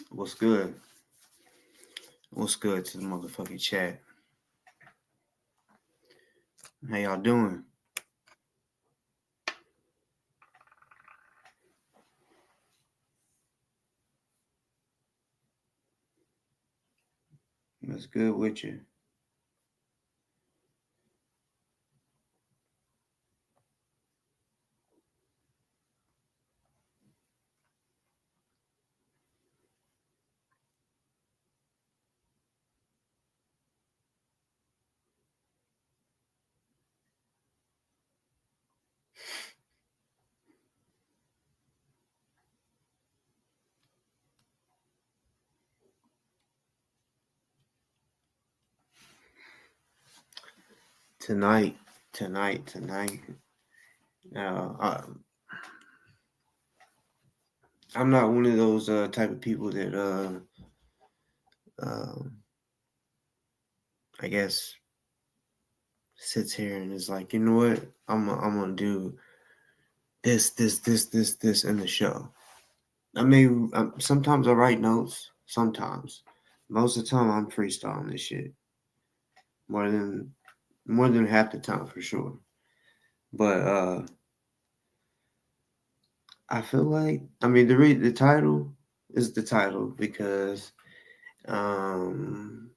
What's good? What's good to the motherfucking chat? How y'all doing? What's good with you? Tonight, tonight. Now, I'm not one of those type of people that um, I guess sits here and is like, you know what? I'm gonna do this in the show. I mean, sometimes I write notes. Sometimes, most of the time, I'm freestyling this shit more than more than half the time for sure. But I feel like the title is the title because um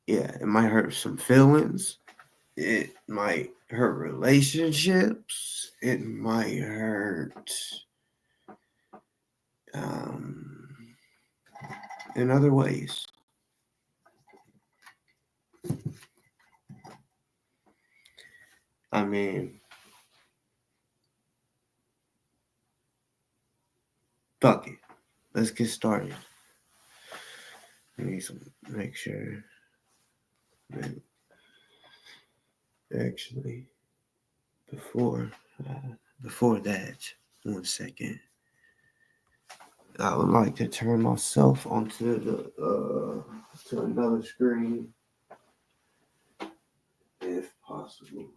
yeah, it might hurt some feelings. It might hurt relationships. It might hurt um in other ways. I mean, fuck it. Let's get started. I need some make sure that actually before before that, one second. I would like to turn myself onto the to another screen if possible.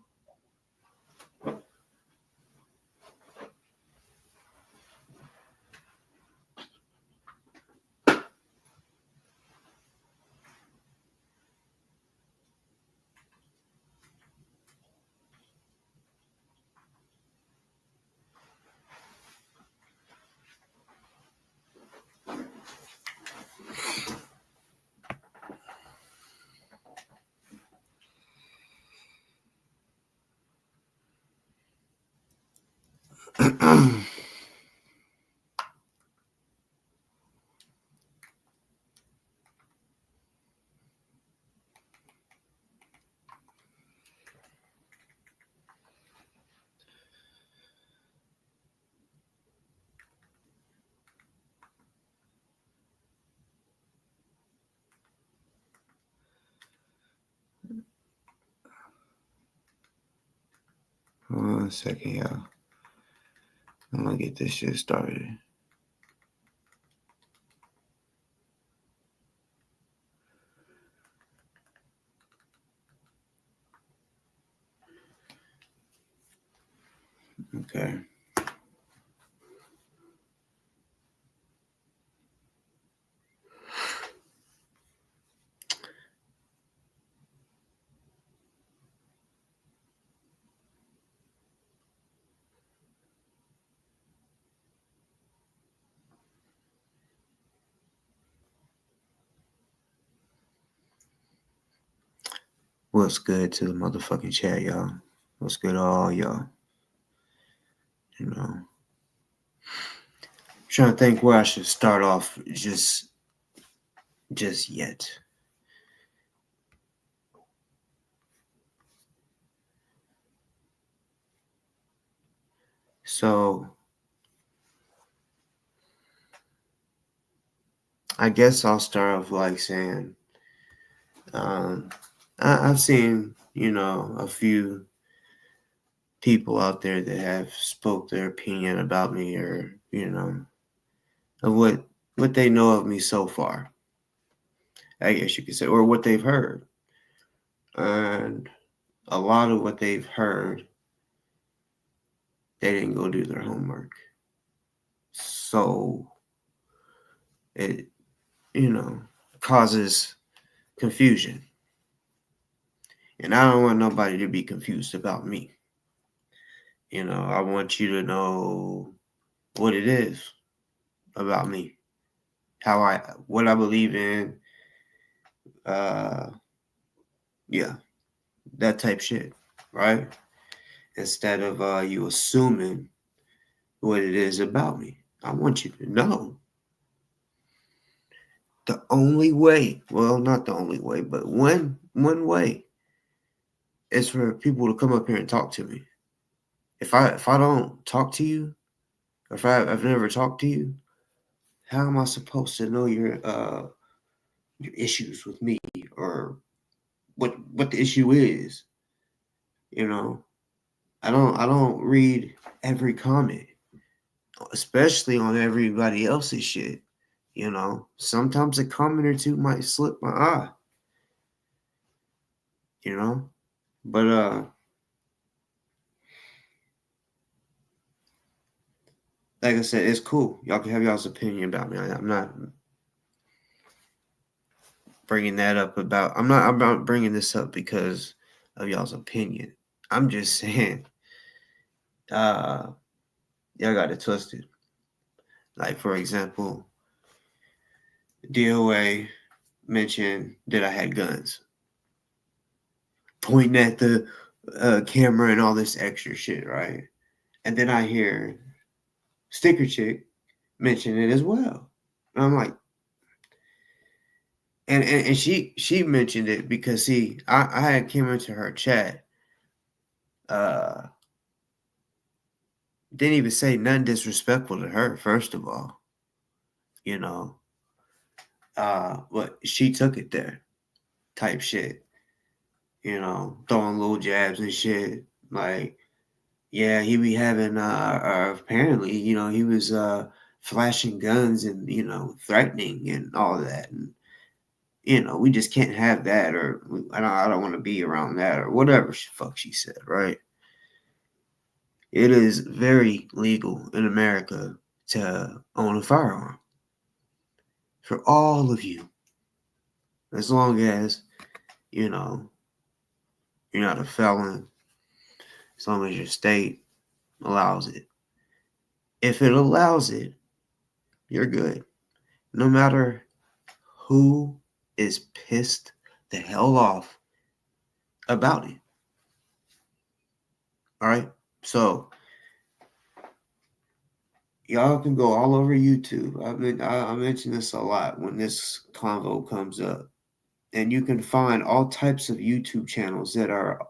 One second, y'all. I'm gonna get this shit started. Okay. What's good to the motherfucking chat, y'all? What's good to all y'all? You know, trying to think where I should start off just yet. So I guess I'll start off like saying, um, I've seen, a few people out there that have spoke their opinion about me or, of what they know of me so far. I guess you could say, or what they've heard. And a lot of what they've heard, they didn't go do their homework. So it, causes confusion. And I don't want nobody to be confused about me. I want you to know what it is about me, what I believe in, uh, yeah, that type shit, right? Instead of you assuming what it is about me. I want you to know the only way, well, not the only way, but one way is for people to come up here and talk to me. If I don't talk to you, if I've never talked to you, how am I supposed to know your issues with me or what the issue is? You know, I don't read every comment, especially on everybody else's shit. Sometimes a comment or two might slip my eye. You know, but like I said, it's cool. Y'all can have y'all's opinion about me. I'm not bringing that up about. I'm not bringing this up because of y'all's opinion. I'm just saying, y'all got it twisted. Like for example, DOA mentioned that I had guns, pointing at the camera and all this extra shit, right? And then I hear Sticker Chick mention it as well. And I'm like, and she mentioned it because see, I had came into her chat, uh, didn't even say nothing disrespectful to her, first of all, you know. But she took it there, type shit, throwing little jabs and shit. Like, yeah, he be having apparently, he was flashing guns and, threatening and all that. And we just can't have that, or I don't want to be around that, or whatever fuck she said, right? It is very legal in America to own a firearm for all of you, as long as you're not a felon, as long as your state allows it. If it allows it, you're good. No matter who is pissed the hell off about it. All right. So y'all can go all over YouTube. I mention this a lot when this convo comes up, and you can find all types of YouTube channels that are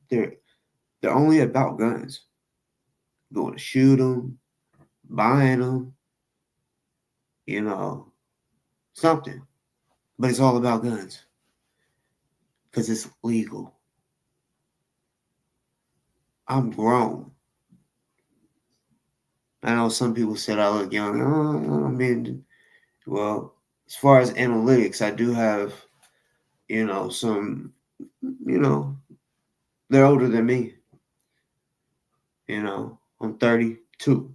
they're only about guns. Going to shoot them, buying them, something. But it's all about guns because it's legal. I'm grown. I know some people said I look young. I mean, well, as far as analytics, I do have, some, they're older than me. I'm 32.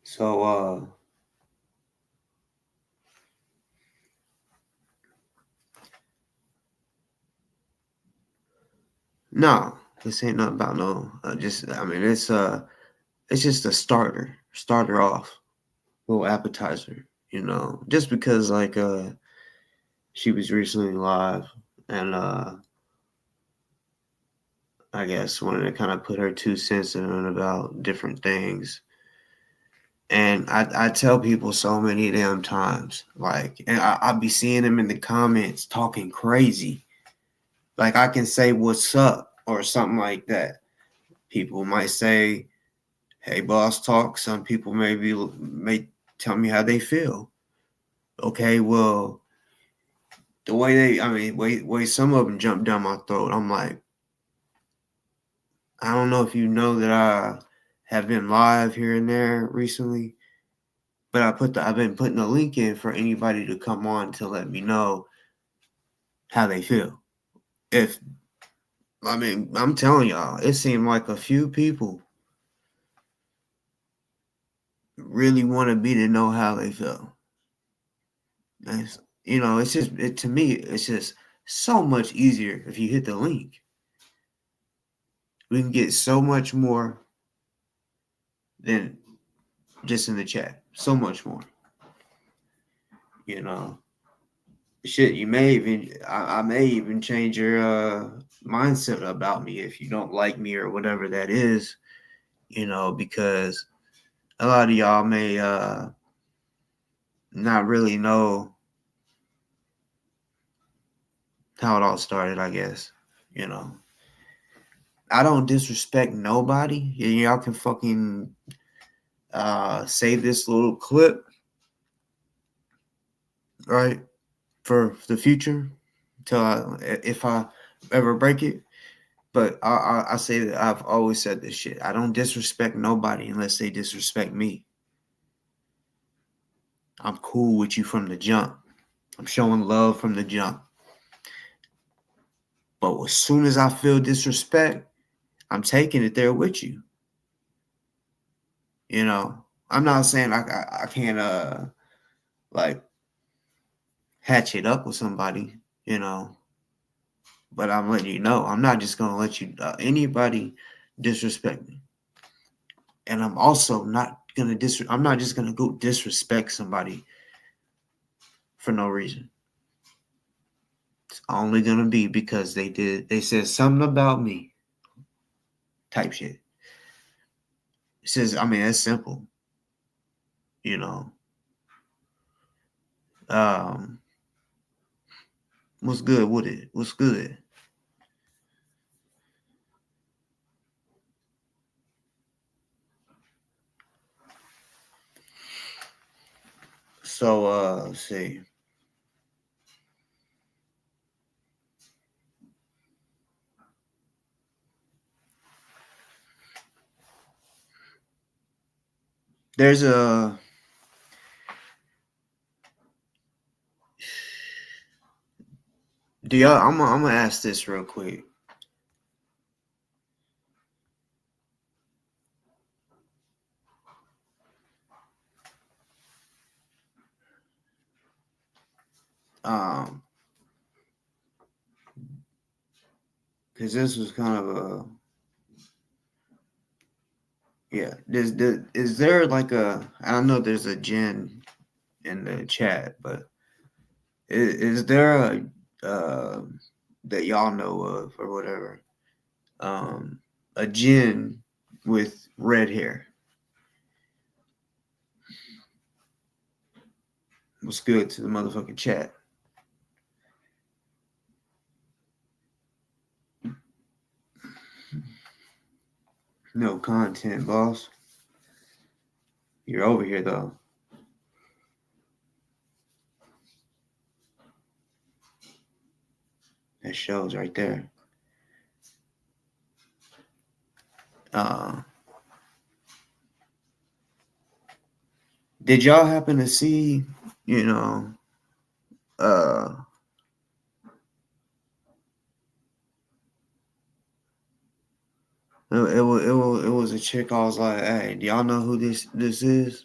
So, no, this ain't nothing about no, it's just a starter off, little appetizer, just because like, she was recently live and, I guess wanted to kind of put her 2 cents in about different things. And I tell people so many damn times, like, and I be seeing them in the comments talking crazy. Like I can say what's up or something like that. People might say, "Hey, boss, talk." Some people may tell me how they feel. Okay, well, the way some of them jump down my throat, I'm like, I don't know if you know that I have been live here and there recently, but I've been putting a link in for anybody to come on to let me know how they feel. If I mean, I'm telling y'all, it seemed like a few people really wanted me to know how they felt. It's, it's just to me, it's just so much easier if you hit the link. We can get so much more than just in the chat. So much more. You know, shit. You may even, I may even change your mindset about me if you don't like me or whatever that is. Because a lot of y'all may not really know how it all started. I guess. You know, I don't disrespect nobody. Y'all can fucking save this little clip, right, for the future, if I ever break it. But I say that I've always said this shit. I don't disrespect nobody unless they disrespect me. I'm cool with you from the jump. I'm showing love from the jump. But as soon as I feel disrespect, I'm taking it there with you. I'm not saying I can't like hatch it up with somebody, but I'm letting you know I'm not just gonna let you anybody disrespect me, and I'm also not gonna I'm not just gonna go disrespect somebody for no reason. It's only gonna be because they said something about me, type shit. It says, I mean, it's simple, you know. Um, what's good with it? What's good? So let's see. There's a do y'all I'm gonna ask this real quick. Um, because this was kind of a yeah. Is there like I don't know there's a Jen in the chat, but is there a that y'all know of or whatever? A Jen with red hair. What's good to the motherfucking chat? No content, boss. You're over here though. That shows right there. Uh, did y'all happen to see, you know, uh, it was a chick. I was like, hey, do y'all know who this is?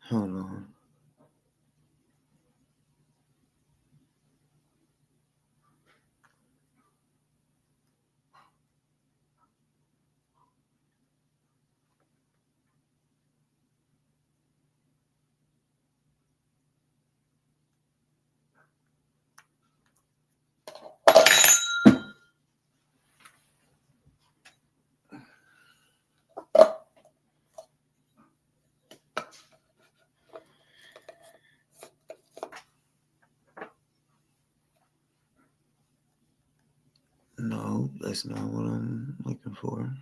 Hold on. No, that's not what I'm looking for.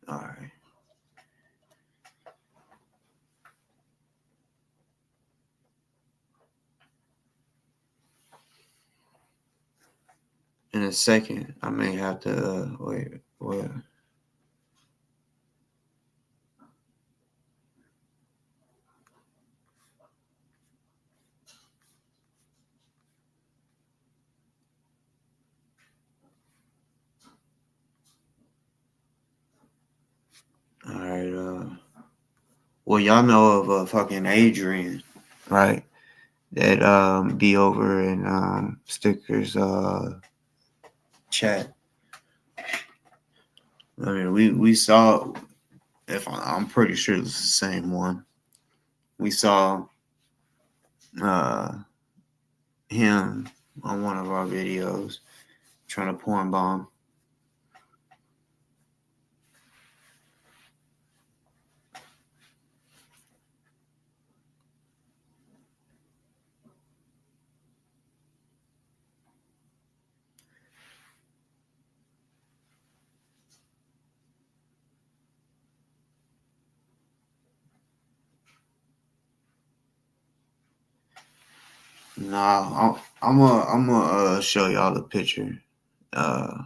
All right. in a second. I may have to wait. What? All right. Well, y'all know of fucking Adrian, right? That be over in stickers chat. I mean, we saw. If I'm pretty sure it's the same one. We saw uh him on one of our videos trying to porn bomb. Nah, I'm gonna show y'all the picture. Uh,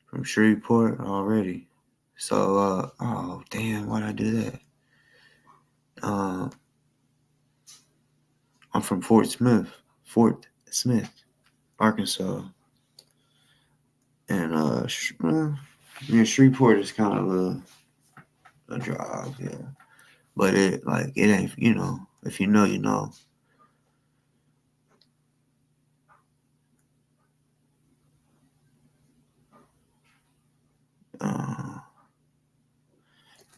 from Shreveport already. So oh damn, why'd I do that? I'm from Fort Smith, Arkansas, and Shreveport is kind of a drive, yeah. But it ain't, if you know, you know. Uh,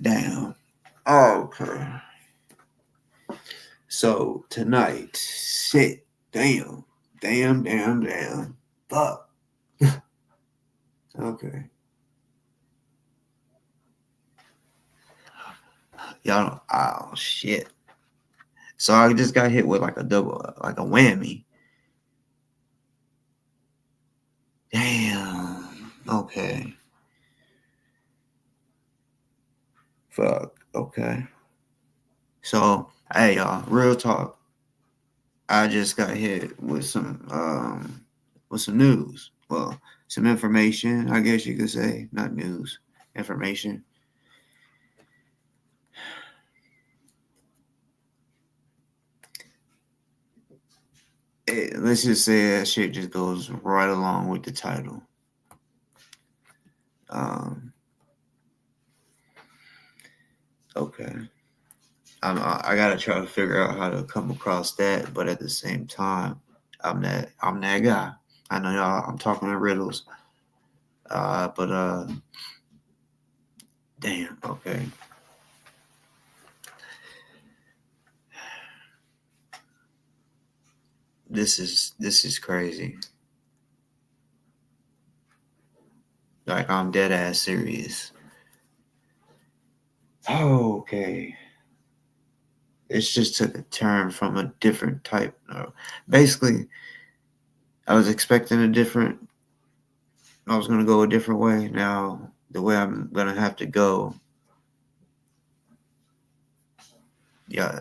damn. Oh, okay. So tonight, shit, damn. Fuck. Okay. Y'all, oh shit. So I just got hit with like a whammy. Damn. Okay. Fuck. Okay. So, hey y'all, real talk. I just got hit with some news. Well, some information, I guess you could say, not news, information. Let's just say that shit just goes right along with the title. Okay. I gotta try to figure out how to come across that, but at the same time, I'm that guy. I know y'all. I'm talking in riddles. But damn. Okay. This is crazy. Like I'm dead ass serious. Oh, okay. It's just took a turn from a different type. Basically, I was expecting I was gonna go a different way. Now the way I'm gonna have to go, yeah.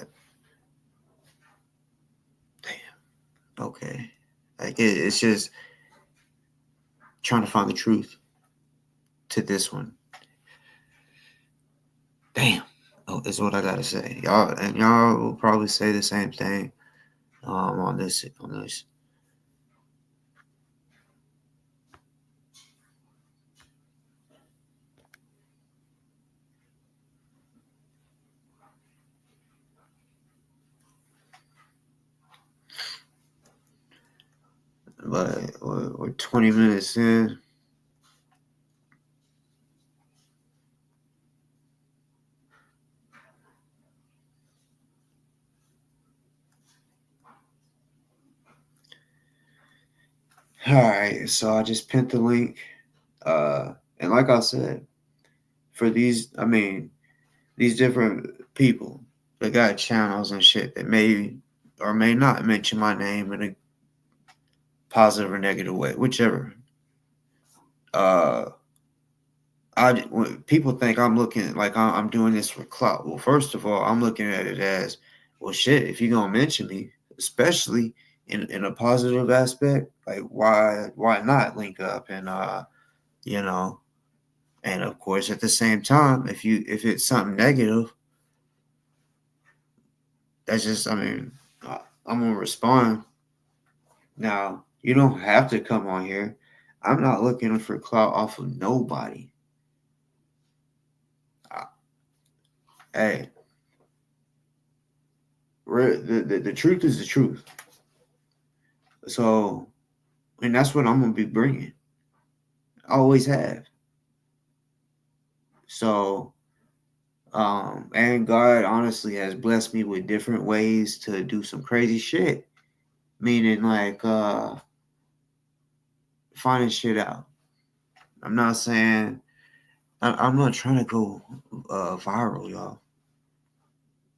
Damn. Okay. Like it's just trying to find the truth to this one. Damn. Oh, is what I gotta say. Y'all will probably say the same thing on this. But we're 20 minutes in. All right, so I just pinned the link. And like I said, for these different people that got channels and shit that may or may not mention my name in a positive or negative way, whichever. Uh, When people think I'm looking like I'm doing this for clout. Well, first of all, I'm looking at it as, well, shit. If you're gonna mention me, especially in a positive aspect, like why not link up and you know, and of course at the same time, if it's something negative, that's just I'm gonna respond. Now you don't have to come on here. I'm not looking for clout off of nobody. Uh, Hey, the truth is the truth. So, and that's what I'm gonna be bringing. I always have. So, and God honestly has blessed me with different ways to do some crazy shit. Meaning, like, finding shit out. I'm not saying I'm not trying to go viral, y'all.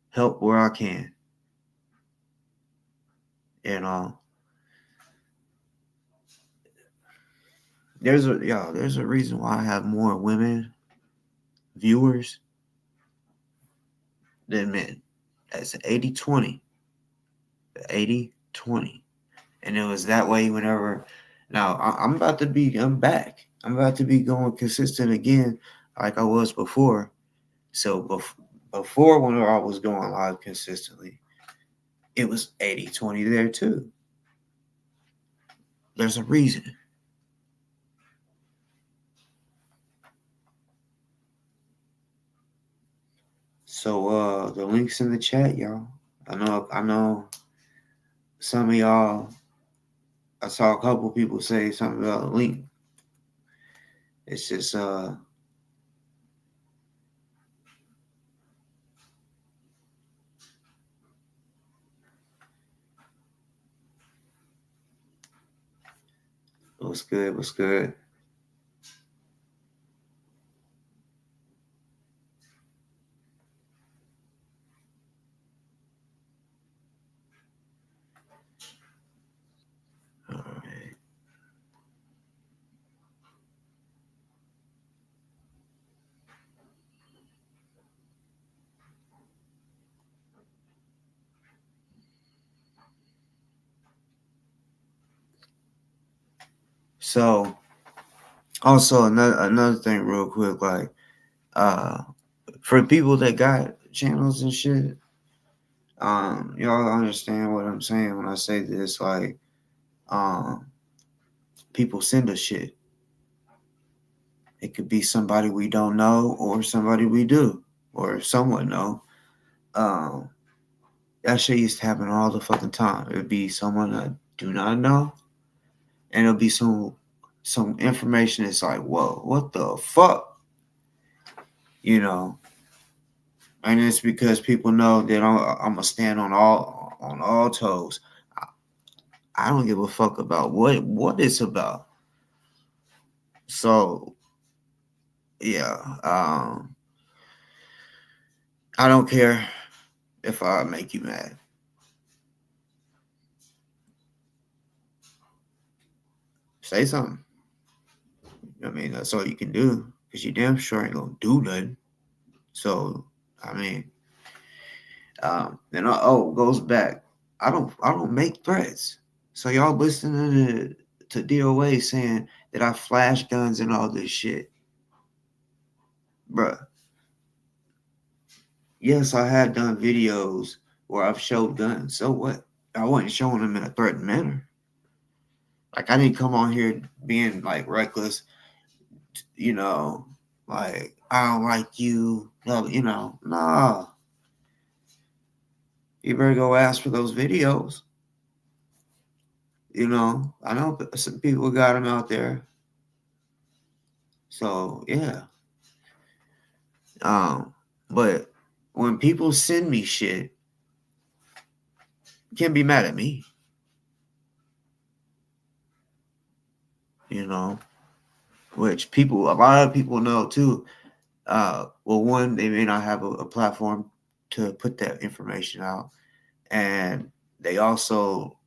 Help where I can. You know, there's a reason why I have more women viewers than men. That's 80-20. 80-20. And it was that way whenever. Now I'm back. I'm about to be going consistent again, like I was before. So before, whenever I was going live consistently, it was 80-20 there too. There's a reason. So the links in the chat, y'all. I know some of y'all, I saw a couple people say something about a link. It's just what's good, what's good. All right. So also another thing real quick, like uh for people that got channels and shit, y'all understand what I'm saying when I say this, like um people send us shit. It could be somebody we don't know or somebody we do or someone know. Um that shit used to happen all the fucking time. It'd be someone I do not know, and it'll be some information that's like, whoa, what the fuck? You know, and it's because people know that I'm gonna stand on all toes. I don't give a fuck about what it's about. So yeah, I don't care if I make you mad. Say something. I mean, that's all you can do because you damn sure ain't gonna do nothing. So I mean, then goes back. I don't make threats. So y'all listening to DOA saying that I flash guns and all this shit, bruh. Yes, I have done videos where I've showed guns. So what? I wasn't showing them in a threatened manner. Like I didn't come on here being like reckless, you know, like I don't like you, nah. You better go ask for those videos. I know some people got them out there. So yeah. But when people send me shit, you can't be mad at me. You know, which a lot of people know too. Well, one, they may not have a platform to put that information out, and they also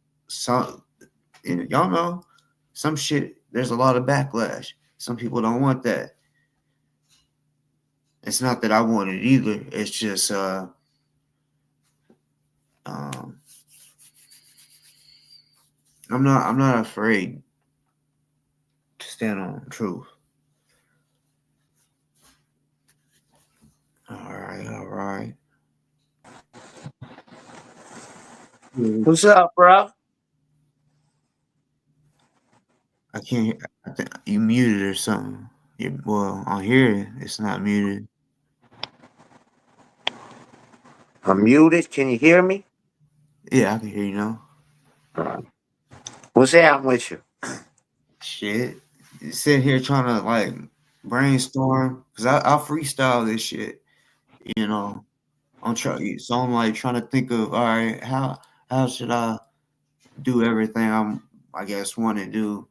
y'all know some shit. There's a lot of backlash. Some people don't want that. It's not that I want it either. It's just um, I'm not afraid to stand on truth. All right, all right. Yeah, What's up, bro? I can't. I think you muted or something. Well, on here it's not muted. I'm muted. Can you hear me? Yeah, I can hear you now. What's happening with you? Shit, sitting here trying to like brainstorm because I freestyle this shit. You know, I'm like trying to think of all right, how should I do everything I guess want to do,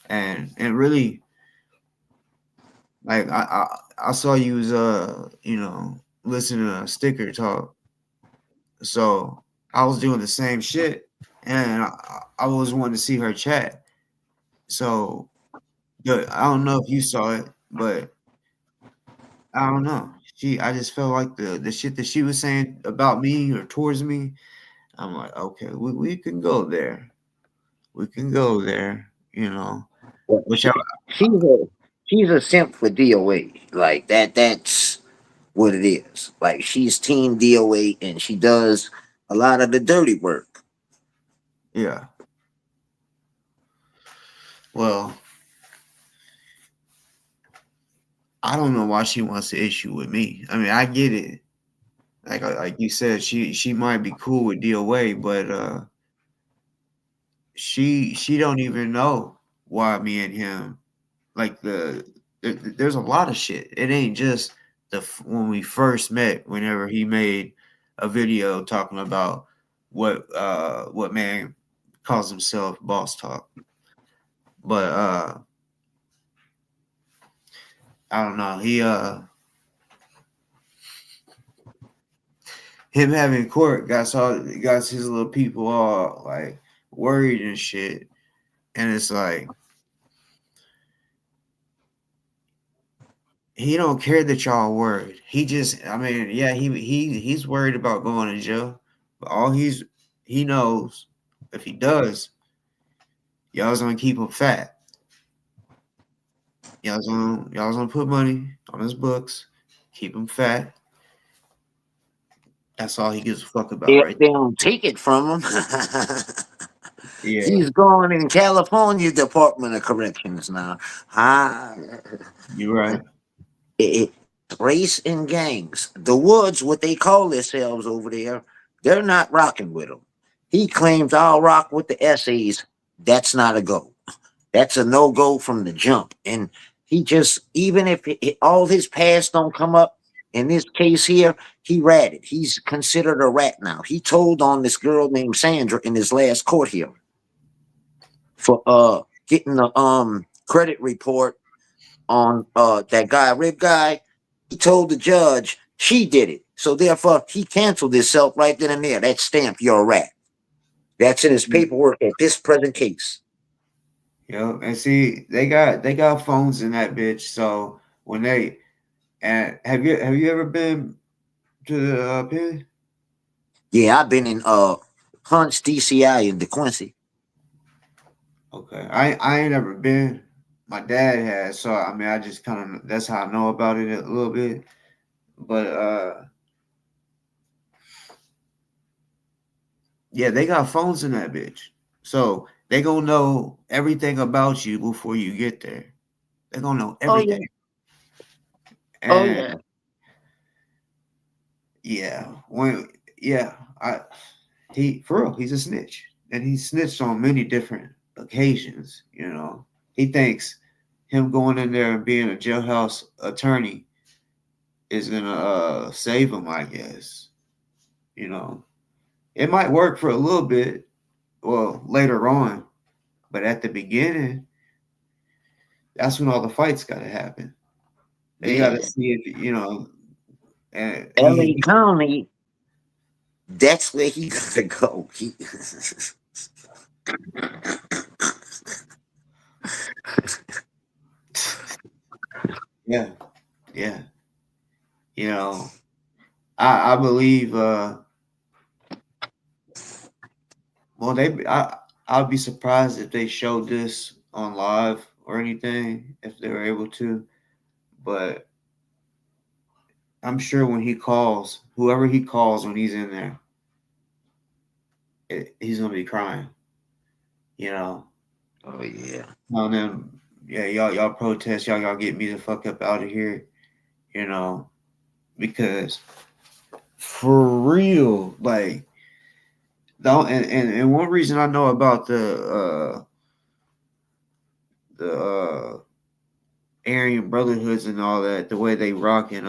and really like I saw you was listening to a sticker talk, so I was doing the same shit, and I was wanting to see her chat. So I don't know if you saw it, but I don't know. I just felt like the shit that she was saying about me or towards me. I'm like, okay, we can go there. We can go there. Well, Which she's a she's a simp for DOA. Like that. That's what it is. Like she's team DOA, and she does a lot of the dirty work. yeah. Well, I don't know why she wants to issue with me. I mean, I get it. Like you said, she might be cool with DOA, but she don't even know why me and him like there's a lot of shit. It ain't just when we first met. Whenever he made a video talking about what man calls himself boss talk, but I don't know. Him having court got his little people all like worried and shit, and it's like he don't care that y'all worried. He just, I mean, yeah, he's worried about going to jail, but he knows if he does, y'all's gonna keep him fat. Y'all's gonna put money on his books, keep him fat. That's all he gives a fuck about, If right? they don't take it from him, Yeah, he's going in California Department of Corrections now. Ah, you're right. it, race and gangs. The Woods, what they call themselves over there, they're not rocking with him. He claims I'll rock with the essays. That's not a go. That's a no go from the jump. And he just, even if all his past don't come up, in this case here, he ratted. He's considered a rat now. He told on this girl named Sandra in his last court hearing for getting the credit report on that guy, Rib guy. He told the judge she did it. So therefore, he canceled himself right then and there. That stamp, you're a rat. That's in his paperwork at this present case. Yo, and see, they got phones in that bitch. So when they and have you ever been to the pen? Yeah, I've been in Hunts, DCI, and DeQuincy. Okay, I ain't ever been. My dad has, so I mean, I just kind of that's how I know about it a little bit. But yeah, they got phones in that bitch, so they gonna know everything about you before you get there. They gonna know Oh yeah. everything, Oh yeah. and yeah, yeah, I he for real, he's a snitch, and he snitched on many different occasions. He thinks him going in there and being a jailhouse attorney is gonna save him. I guess you know it might work for a little bit. Well, later on, but at the beginning, that's when all the fights got to happen. They got to Yeah. see if and LA County, that's where he gotta go. yeah, yeah. You know, I believe. Well, I'd be surprised if they showed this on live or anything if they were able to. But I'm sure when he calls, whoever he calls when he's in there, he's gonna be crying. You know, Oh yeah. telling them, yeah, y'all protest, y'all get me the fuck up out of here. You know, because for real, like, and one reason I know about the Aryan Brotherhoods and all that, the way they rock in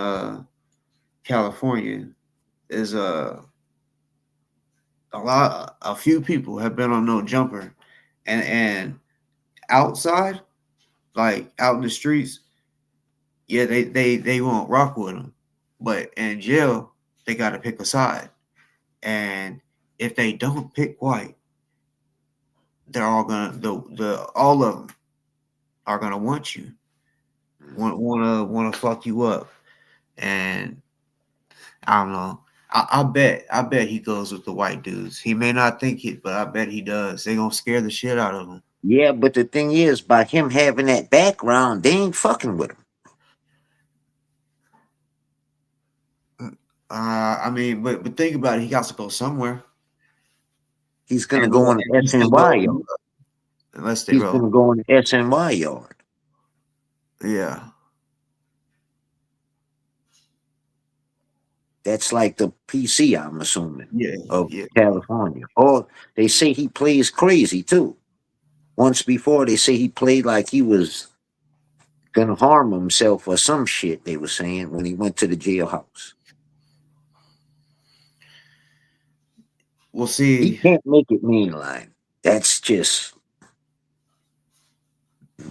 California, is a few people have been on No Jumper, and outside, like out in the streets, yeah, they won't rock with them, but in jail they got to pick a side, and if they don't pick white, they're all gonna the all of them are gonna want you, wanna fuck you up, and I don't know. I bet he goes with the white dudes. He may not think it, but I bet he does. They gonna scare the shit out of him. Yeah, but the thing is, by him having that background, they ain't fucking with him. I mean, but think about it. He got to go somewhere, He's gonna and go on the he's gonna SNY go yard. unless they He's go. gonna go on the SNY yard. Yeah, That's like the PC, I'm assuming, yeah, of yeah. California. Or they say he plays crazy too. Once before, they say he played like he was gonna harm himself or some shit. They were saying when he went to the jailhouse. We'll He see. can't make it mainline. That's just.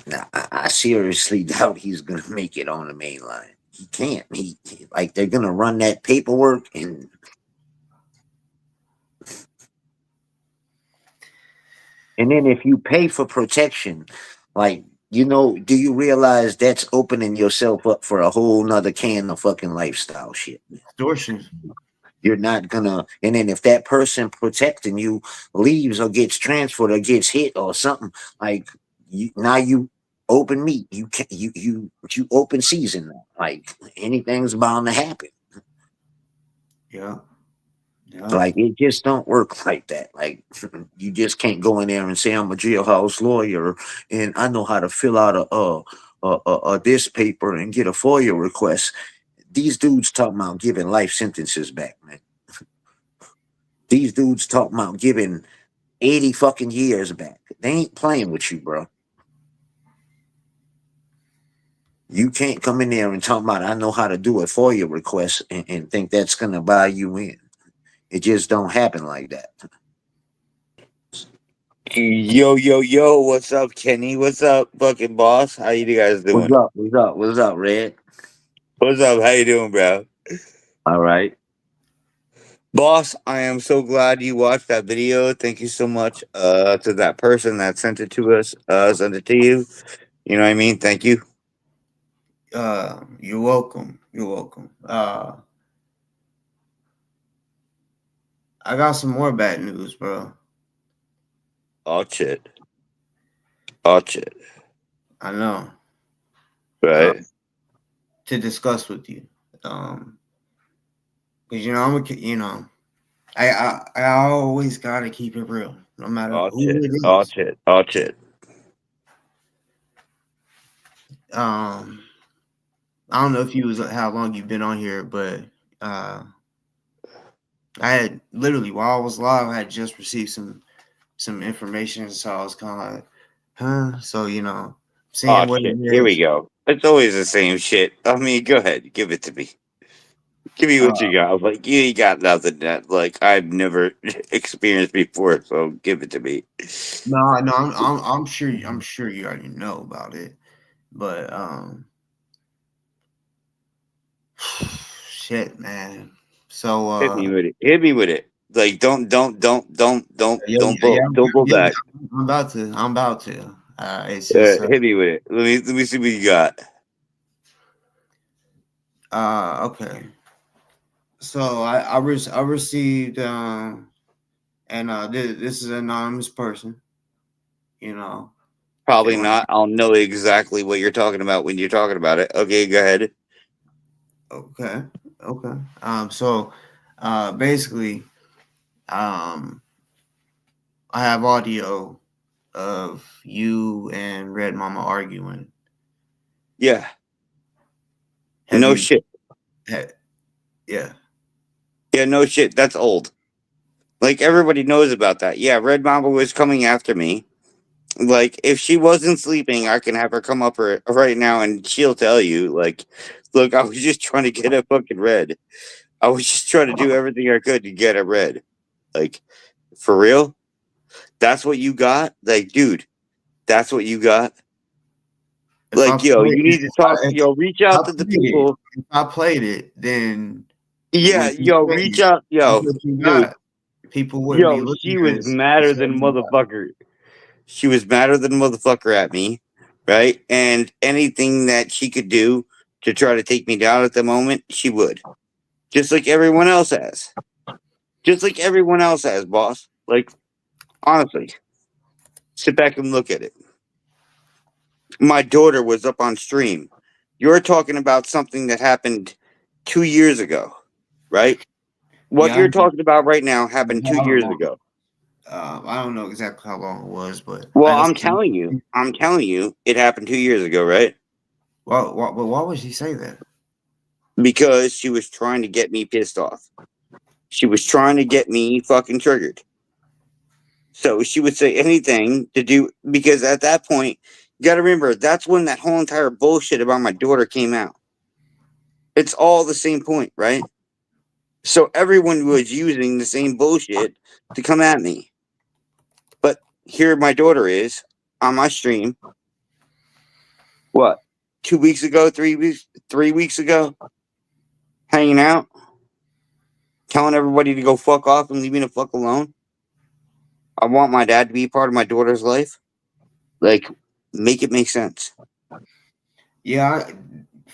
Nah, I seriously doubt he's gonna make it on the main line. He can't. Like they're gonna run that paperwork, and then if you pay for protection, like do you realize that's opening yourself up for a whole nother can of fucking lifestyle shit? Extortion. You're not gonna, and then if that person protecting you leaves or gets transferred or gets hit or something, like now you open meat. You can you open season now. Like anything's bound to happen. Yeah, yeah. Like it just don't work like that. Like you just can't go in there and say I'm a jailhouse lawyer and I know how to fill out a this paper and get a FOIA request. These dudes talking about giving life sentences back, man. These dudes talking about giving 80 fucking years back. They ain't playing with you, bro. You can't come in there and talk about I know how to do a FOIA request and think that's gonna buy you in. It just don't happen like that. Yo, yo, yo, what's up, Kenny? What's up, fucking boss? How you guys What's doing? up? What's up? What's up, Red? What's up? How you doing, bro? All right. Boss, I am so glad you watched that video. Thank you so much to that person that sent it to us, sent it to you. You know what I mean? Thank you. You're welcome. You're welcome. I got some more bad news, bro. Oh shit. Oh shit. I know. Uh, Right. to discuss with you. Um, cause I always gotta keep it real, no matter Oh who shit. it Oh is. shit. Oh shit. Um, I don't know if you was how long you've been on here, but uh, I had literally while I was live, I had just received some information, so I was kind of like, huh? So Oh seeing what it shit. Here we is. go. It's always the same shit. I mean, go ahead, give it to me. Give me what Uh, you got. Like you ain't got nothing that like I've never experienced before. So give it to me. no, I'm sure you already know about it, but shit, man. So Hit me with it. Hit me with it. Like yeah, yeah, don't pull yeah, back. I'm about to. I'm about to. It's just Hit me with it. Let me see what you got. Okay. So I received and this is an anonymous person. You know, if they Probably want. not. I'll know exactly what you're talking about when you're talking about it. Okay, go ahead. Okay. Okay. So, basically, um, I have audio of you and Red Mama arguing. Yeah. Have No you? shit. Ha- yeah. Yeah, no shit. That's old. Like everybody knows about that. Yeah, Red Mamba was coming after me. Like if she wasn't sleeping, I can have her come up right now and she'll tell you. Like, look, I was just trying to get a fucking red. I was just trying to do everything I could to get a red. Like, for real? That's what you got? Like, dude, that's what you got? If I Like, yo, played, you need to talk. Yo, reach I out to the played it, people. if I played it, then Yeah, what you yo, say reach out. is Yo, what you dude, got. People wouldn't be yo, looking she at was it and madder say than you got. motherfucker. She was madder than motherfucker at me, right? And anything that she could do to try to take me down at the moment, she would. Just like everyone else has. Just like everyone else has, boss. Like, honestly, sit back and look at it. My daughter was up on stream. You're talking about something that happened 2 years ago, right? What Yeah, you're talking about right now happened two I don't years know. ago. I don't know exactly how long it was, but Well, like I said, I'm telling you, it happened 2 years ago, right? but why would she say that? Because she was trying to get me pissed off. She was trying to get me fucking triggered. So she would say anything to do because at that point, you got to remember that's when that whole entire bullshit about my daughter came out. It's all the same point, right? So everyone was using the same bullshit to come at me. But here my daughter is on my stream. What? 2 weeks ago, 3 weeks ago, hanging out, telling everybody to go fuck off and leave me the fuck alone. I want my dad to be part of my daughter's life. Like, make it make sense. Yeah,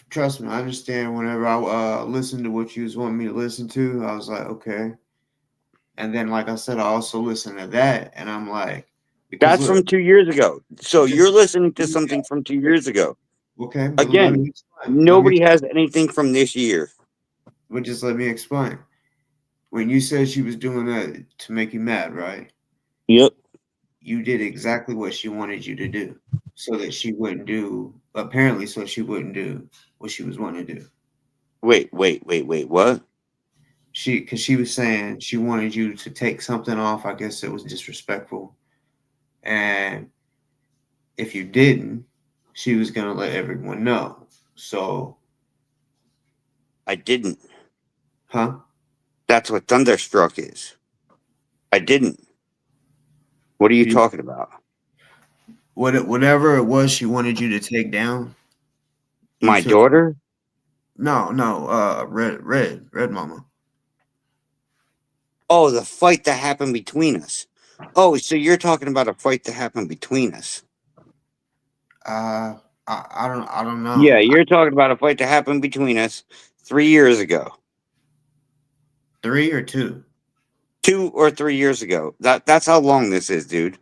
trust me, I understand. Whenever I listened to what you was wanting me to listen to, I was like, okay. And then, like I said, I also listened to that, and I'm like, because That's from look, 2 years ago. So just you're listening to something from 2 years ago. okay, but let Again, me explain. nobody has anything from this year. But just let me explain. When you said she was doing that to make you mad, right? Yep. You did exactly what she wanted you to do, so that she wouldn't do. Apparently, so she wouldn't do what she was wanting to do. Wait. What? Because she was saying she wanted you to take something off. I guess it was disrespectful, and if you didn't, she was gonna let everyone know. So, I didn't. huh? That's what Thunderstruck is. I didn't. What are you You, talking about? whatever it was she wanted you to take down, you My took. daughter? No, no. Red mama. Oh, the fight that happened between us. Oh, so you're talking about a fight that happened between us. Uh, I don't Yeah, know. you're talking about a fight that happened between us 3 years ago. 3 or 2. 2 or 3 years ago. That's how long this is, dude.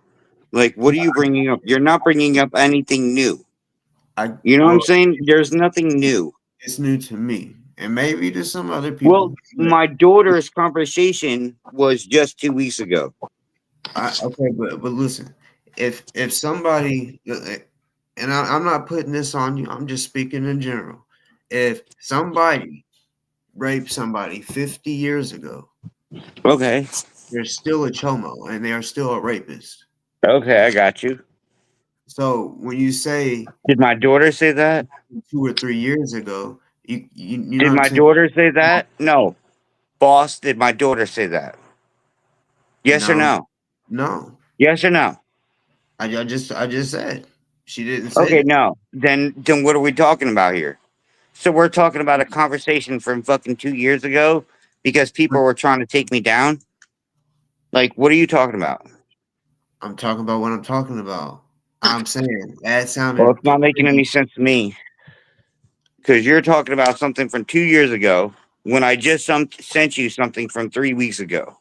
Like, what are you bringing up? You're not bringing up anything new. I You know what I'm well, saying? There's nothing new. it's new to me, and maybe to some other Well, people. But my daughter's conversation was just 2 weeks ago. okay, but listen, if somebody, and I'm not putting this on you, I'm just speaking in general. If somebody raped somebody 50 years ago, Okay. they're still a chomo and they are still a rapist. Okay, I got you. So when you say Did my daughter say that? 2 or 3 years ago, you know Did what I'm my saying? daughter say that? No. Boss, did my daughter say that? Yes or No, no? no. Yes or no? I just said she didn't say Okay, that. no. Then what are we talking about here? So we're talking about a conversation from fucking 2 years ago because people were trying to take me down? Like, what are you talking about? I'm talking about what I'm talking about. I'm saying that Well, sounded it's not making any totally. sense to me. because you're talking about something from 2 years ago when I just sent you something from 3 weeks ago.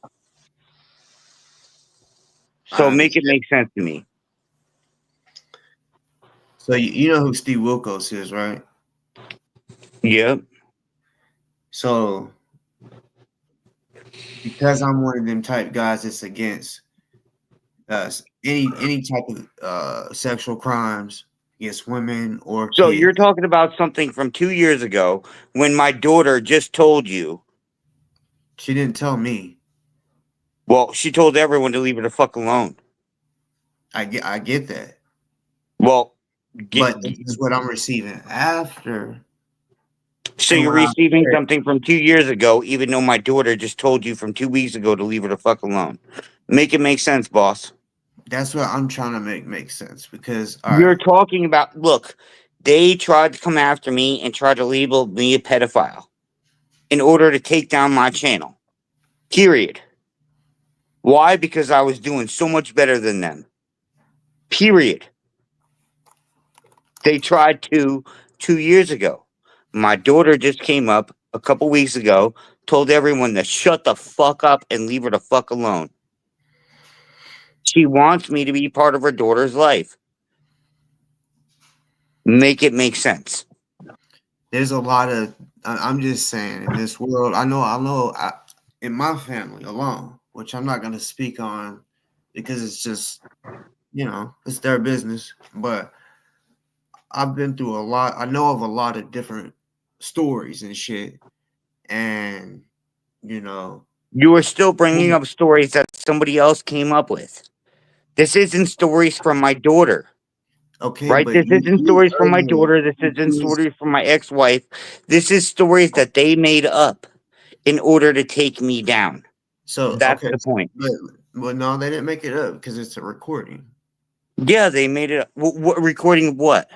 So I make it understand. make sense to me. So you know who Steve Wilkos is, right? Yep. So because I'm one of them type guys that's against any type of sexual crimes against women or So you're kids. talking about something from 2 years ago when my daughter just told you. She didn't tell me. Well, she told everyone to leave her the fuck alone. I get that, Well, get, but this is what I'm receiving after. so And you're when I receiving heard, something from 2 years ago, even though my daughter just told you from 2 weeks ago to leave her the fuck alone. Make it make sense, boss. that's what I'm trying to make sense because all You're right, talking about, look, they tried to come after me and try to label me a pedophile in order to take down my channel. Period. Why? Because I was doing so much better than them. Period. They tried to 2 years ago. My daughter just came up a couple weeks ago, told everyone to shut the fuck up and leave her the fuck alone. She wants me to be part of her daughter's life. Make it make sense. there's a lot of. I'm just saying in this world. In my family alone, which I'm not going to speak on because it's just it's their business. But I've been through a lot. I know of a lot of different stories and shit, and you know. You are still bringing up stories that somebody else came up with. This isn't stories from my daughter, Okay, right? but This isn't you stories from my earlier daughter. This isn't accused. stories from my ex wife. This is stories that they made up in order to take me down. So That's okay, the point. but well, no, they didn't make it up because it's a recording. Yeah, they made it up. What recording of what?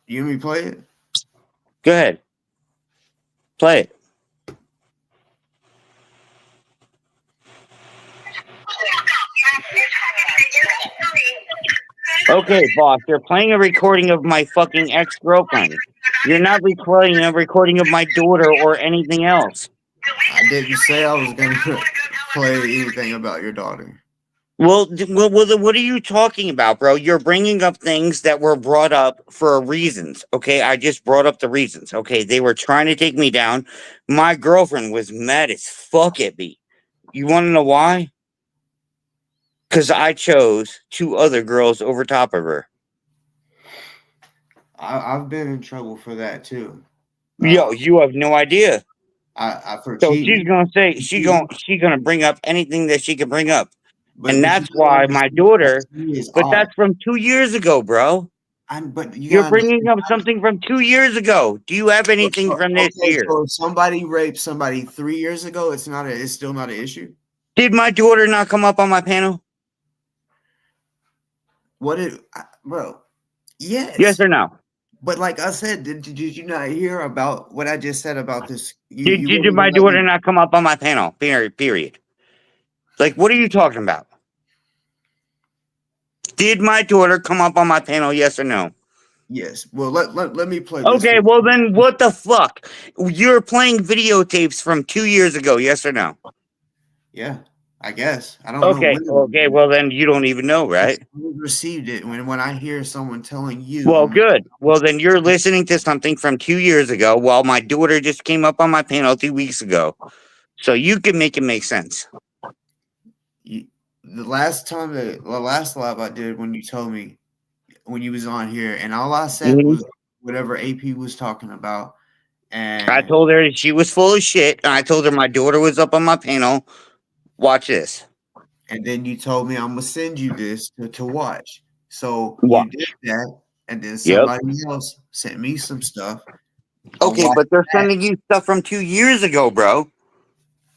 You want me to play it? Go ahead. Play it. Okay, boss, you're playing a recording of my fucking ex girlfriend. You're not recording a recording of my daughter or anything else. I didn't say I was gonna play anything about your daughter. What are you talking about, bro? You're bringing up things that were brought up for reasons. Okay, I just brought up the reasons. Okay, they were trying to take me down. My girlfriend was mad as fuck at me. You want to know why? Because I chose two other girls over top of her. I've been in trouble for that too. Yo, you have no idea. I for So she's cheating. gonna say she's gonna bring up anything that she can bring up, and But you that's gotta why my understand that daughter. to me is But odd. that's from 2 years ago, bro. But you You're gotta bringing understand. up something from 2 years ago. Do you have anything from this Okay, year? so if somebody raped somebody 3 years ago, it's still not an issue. Did my daughter not come up on my panel? Bro? Yes Yes, or no? but like I said, did you not hear about what I just said about this? Did, You did, wouldn't did even my let daughter me. not come up on my panel? Period. Like, what are you talking about? Did my daughter come up on my panel? Yes or no? Yes. Well, let me play this Okay, for well then what the fuck? You're playing videotapes from 2 years ago, yes or no? yeah, I guess. I don't know Okay, when okay, well then you don't even know, I right? received it. When I hear someone telling you, Well, good. Well then you're listening to something from 2 years ago while my daughter just came up on my panel 2 weeks ago. So you can make it make sense. you, the last live I did when you told me when you was on here, and all I said Mhm. was whatever AP was talking about, I and told her that she was full of shit, and I told her my daughter was up on my panel. Watch this. then you told me I'm gonna send you this to watch. So you did Watch. that, and then Yep. somebody else sent me some stuff. I Okay, watched but they're that. sending you stuff from 2 years ago, bro.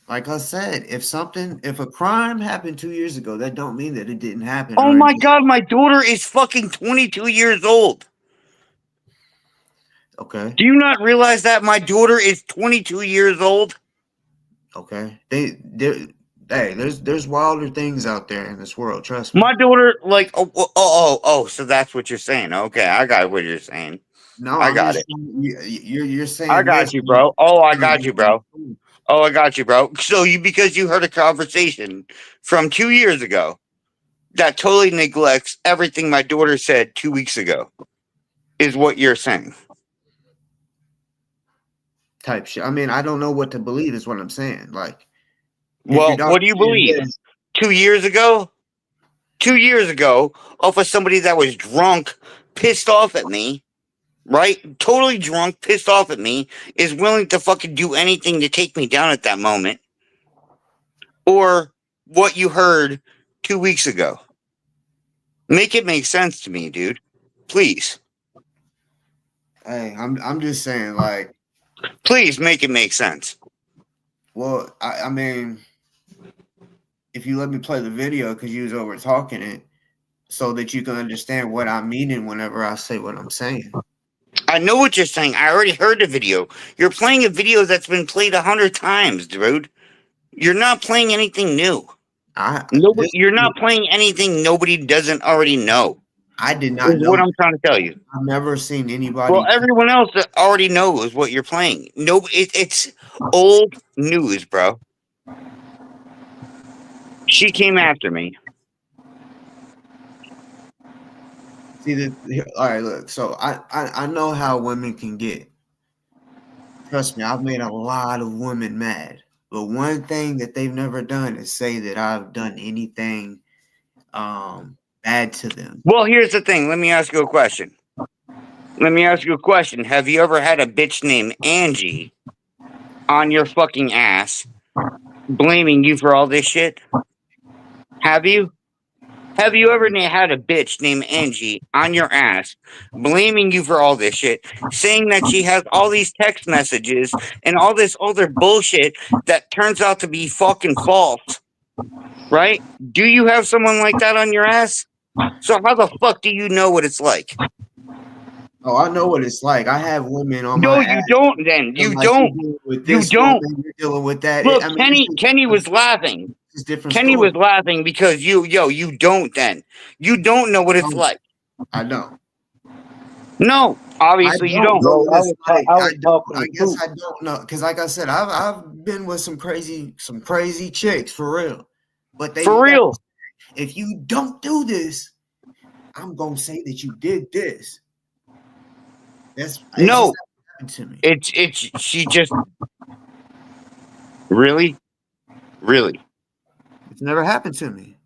Like I said, if a crime happened 2 years ago, that don't mean that it didn't happen Oh or my god, my daughter is fucking 22 years old. okay, Do you not realize that my daughter is 22 years old? okay. Hey, there's wilder things out there in this world. Trust me. My daughter, like, so that's what you're saying. Okay, I got what you're saying. No, I I'm got just it. you're I saying got this. you, bro. Oh, I And got you, bro. Oh, I got you, bro. So you because you heard a conversation from 2 years ago that totally neglects everything my daughter said 2 weeks ago, is what you're saying. type shit. I mean, I don't know what to believe is what I'm saying. Like, if your Well, daughter's what do you saying believe? this, 2 years ago? 2 years ago, off of somebody that was drunk, pissed off at me, right? Totally drunk, pissed off at me, is willing to fucking do anything to take me down at that moment, or what you heard 2 weeks ago. Make it make sense to me, dude. Please. hey, I'm just saying, like, Please make it make sense. well, I mean, if you let me play the video because you was over talking it, so that you can understand what I'm meaning whenever I say what I'm saying. I know what you're saying. I already heard the video. You're playing a video that's been played 100 times, dude. You're not playing anything new. I Nobody, this you're not playing anything nobody doesn't already know. I did Is not know. what I'm trying to tell you. I've never seen Well, anybody. everyone else that already knows what you're playing. No, it's old news, bro. She came after me. See the all right. Look, so I know how women can get. Trust me, I've made a lot of women mad. But one thing that they've never done is say that I've done anything bad to them. Well, here's the thing. Let me ask you a question. Let me ask you a question. Have you ever had a bitch named Angie on your fucking ass blaming you for all this shit? Have you? Have you ever had a bitch named Angie on your ass blaming you for all this shit, saying that she has all these text messages and all this other bullshit that turns out to be fucking false, right? Do you have someone like that on your ass? So how the fuck do you know what it's like? Oh, I know what it's like. I have women on No, my ass. you don't then. I'm You like, you're don't. dealing with You this don't. woman, you're dealing with that. Look, I mean, Kenny was laughing. it's a different Kenny story. was laughing because you don't then. You don't know what it's No, like. I don't. No, I obviously you don't don't. know Bro, what it's like. I I was don't. talking I the guess truth. I don't know because, like I said, I've been with some crazy chicks for real. But they For never. real. If you don't do this, I'm gonna say that you did this. It's just No, never happened to me. it's she just really, really. It's never happened to me.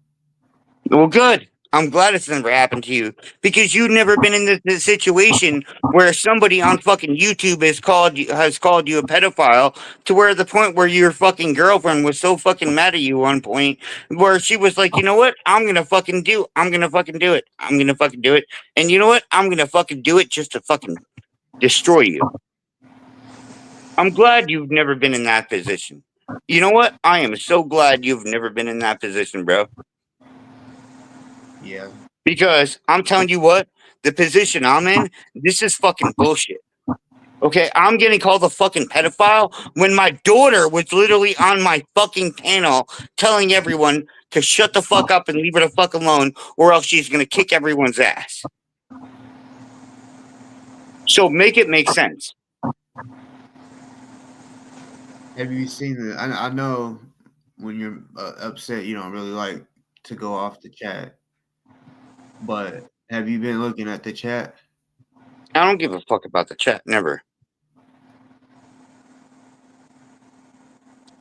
Well, good. I'm glad it's never happened to you because you've never been in this situation where somebody on fucking YouTube has called you a pedophile to where the point where your fucking girlfriend was so fucking mad at you one point where she was like, you know what, I'm gonna fucking do it, I'm gonna fucking do it, and you know what, I'm gonna fucking do it just to fucking destroy you. I'm glad you've never been in that position. You know what? I am so glad you've never been in that position, bro. Yeah. Because I'm telling you what, the position I'm in, this is fucking bullshit. Okay, I'm getting called a fucking pedophile when my daughter was literally on my fucking panel telling everyone to shut the fuck up and leave her the fuck alone, or else she's gonna kick everyone's ass. So make it make sense. Have you seen the? I know when you're upset, you don't really like to go off the chat. But have you been looking at the chat? I don't give a fuck about the chat, never.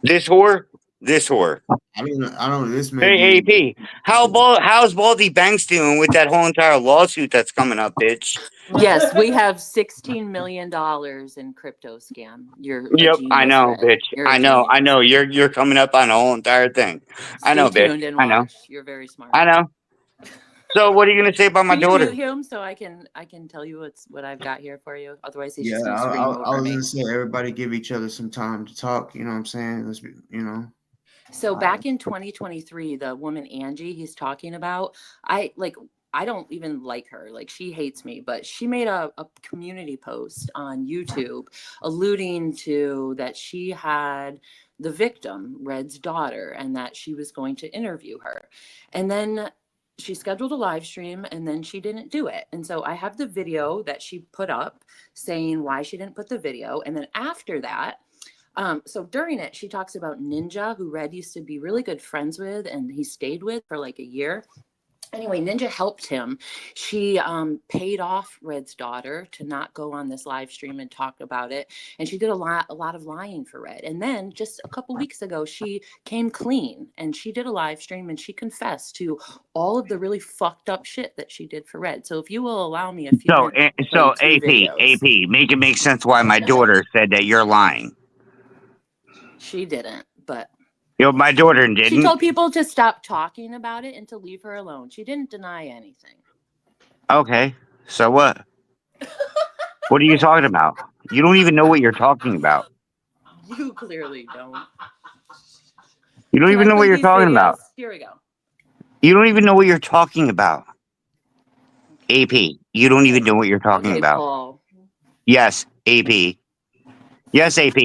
This whore, this whore. I don't know. I don't. This may Hey, be. AP, how's Baldy Banks doing with that whole entire lawsuit that's coming up, bitch? Yes, we have $16 million in crypto scam. You're a Yep, I genius, know, Red. bitch. You're a I know, I genius. know. You're coming up on the whole entire thing. I Stay know, bitch. tuned and I know. watch. You're very smart. I know. So what are you gonna say about my Can you daughter? mute him so I can tell you what I've got here for you? Otherwise, he's Yeah, just gonna scream I over was me. gonna say everybody give each other some time to talk. You know what I'm saying? Let's be. So back in 2023, the woman Angie he's talking about, I don't even like her. Like she hates me, but she made a community post on YouTube alluding to that she had the victim, Red's daughter, and that she was going to interview her. And then she scheduled a live stream and then she didn't do it. And so I have the video that she put up saying why she didn't put the video. And then after that, so during it, she talks about Ninja, who Red used to be really good friends with and he stayed with for like a year. Anyway, Ninja helped him. She paid off Red's daughter to not go on this live stream and talk about it. And she did a lot of lying for Red. And then just a couple weeks ago, she came clean and she did a live stream and she confessed to all of the really fucked up shit that she did for Red. So if you will allow me a few minutes to play two videos. Make it make sense why my daughter said that you're lying. She didn't, but My daughter didn't. She told people to stop talking about it and to leave her alone. She didn't deny anything. Okay, so what? What are you talking about? You don't even know what you're talking about. You clearly don't. You don't even know what you're talking about. Here we go. You don't even know what you're talking about. AP, you don't even know what you're talking about. Paul. Yes, AP. Yes, AP.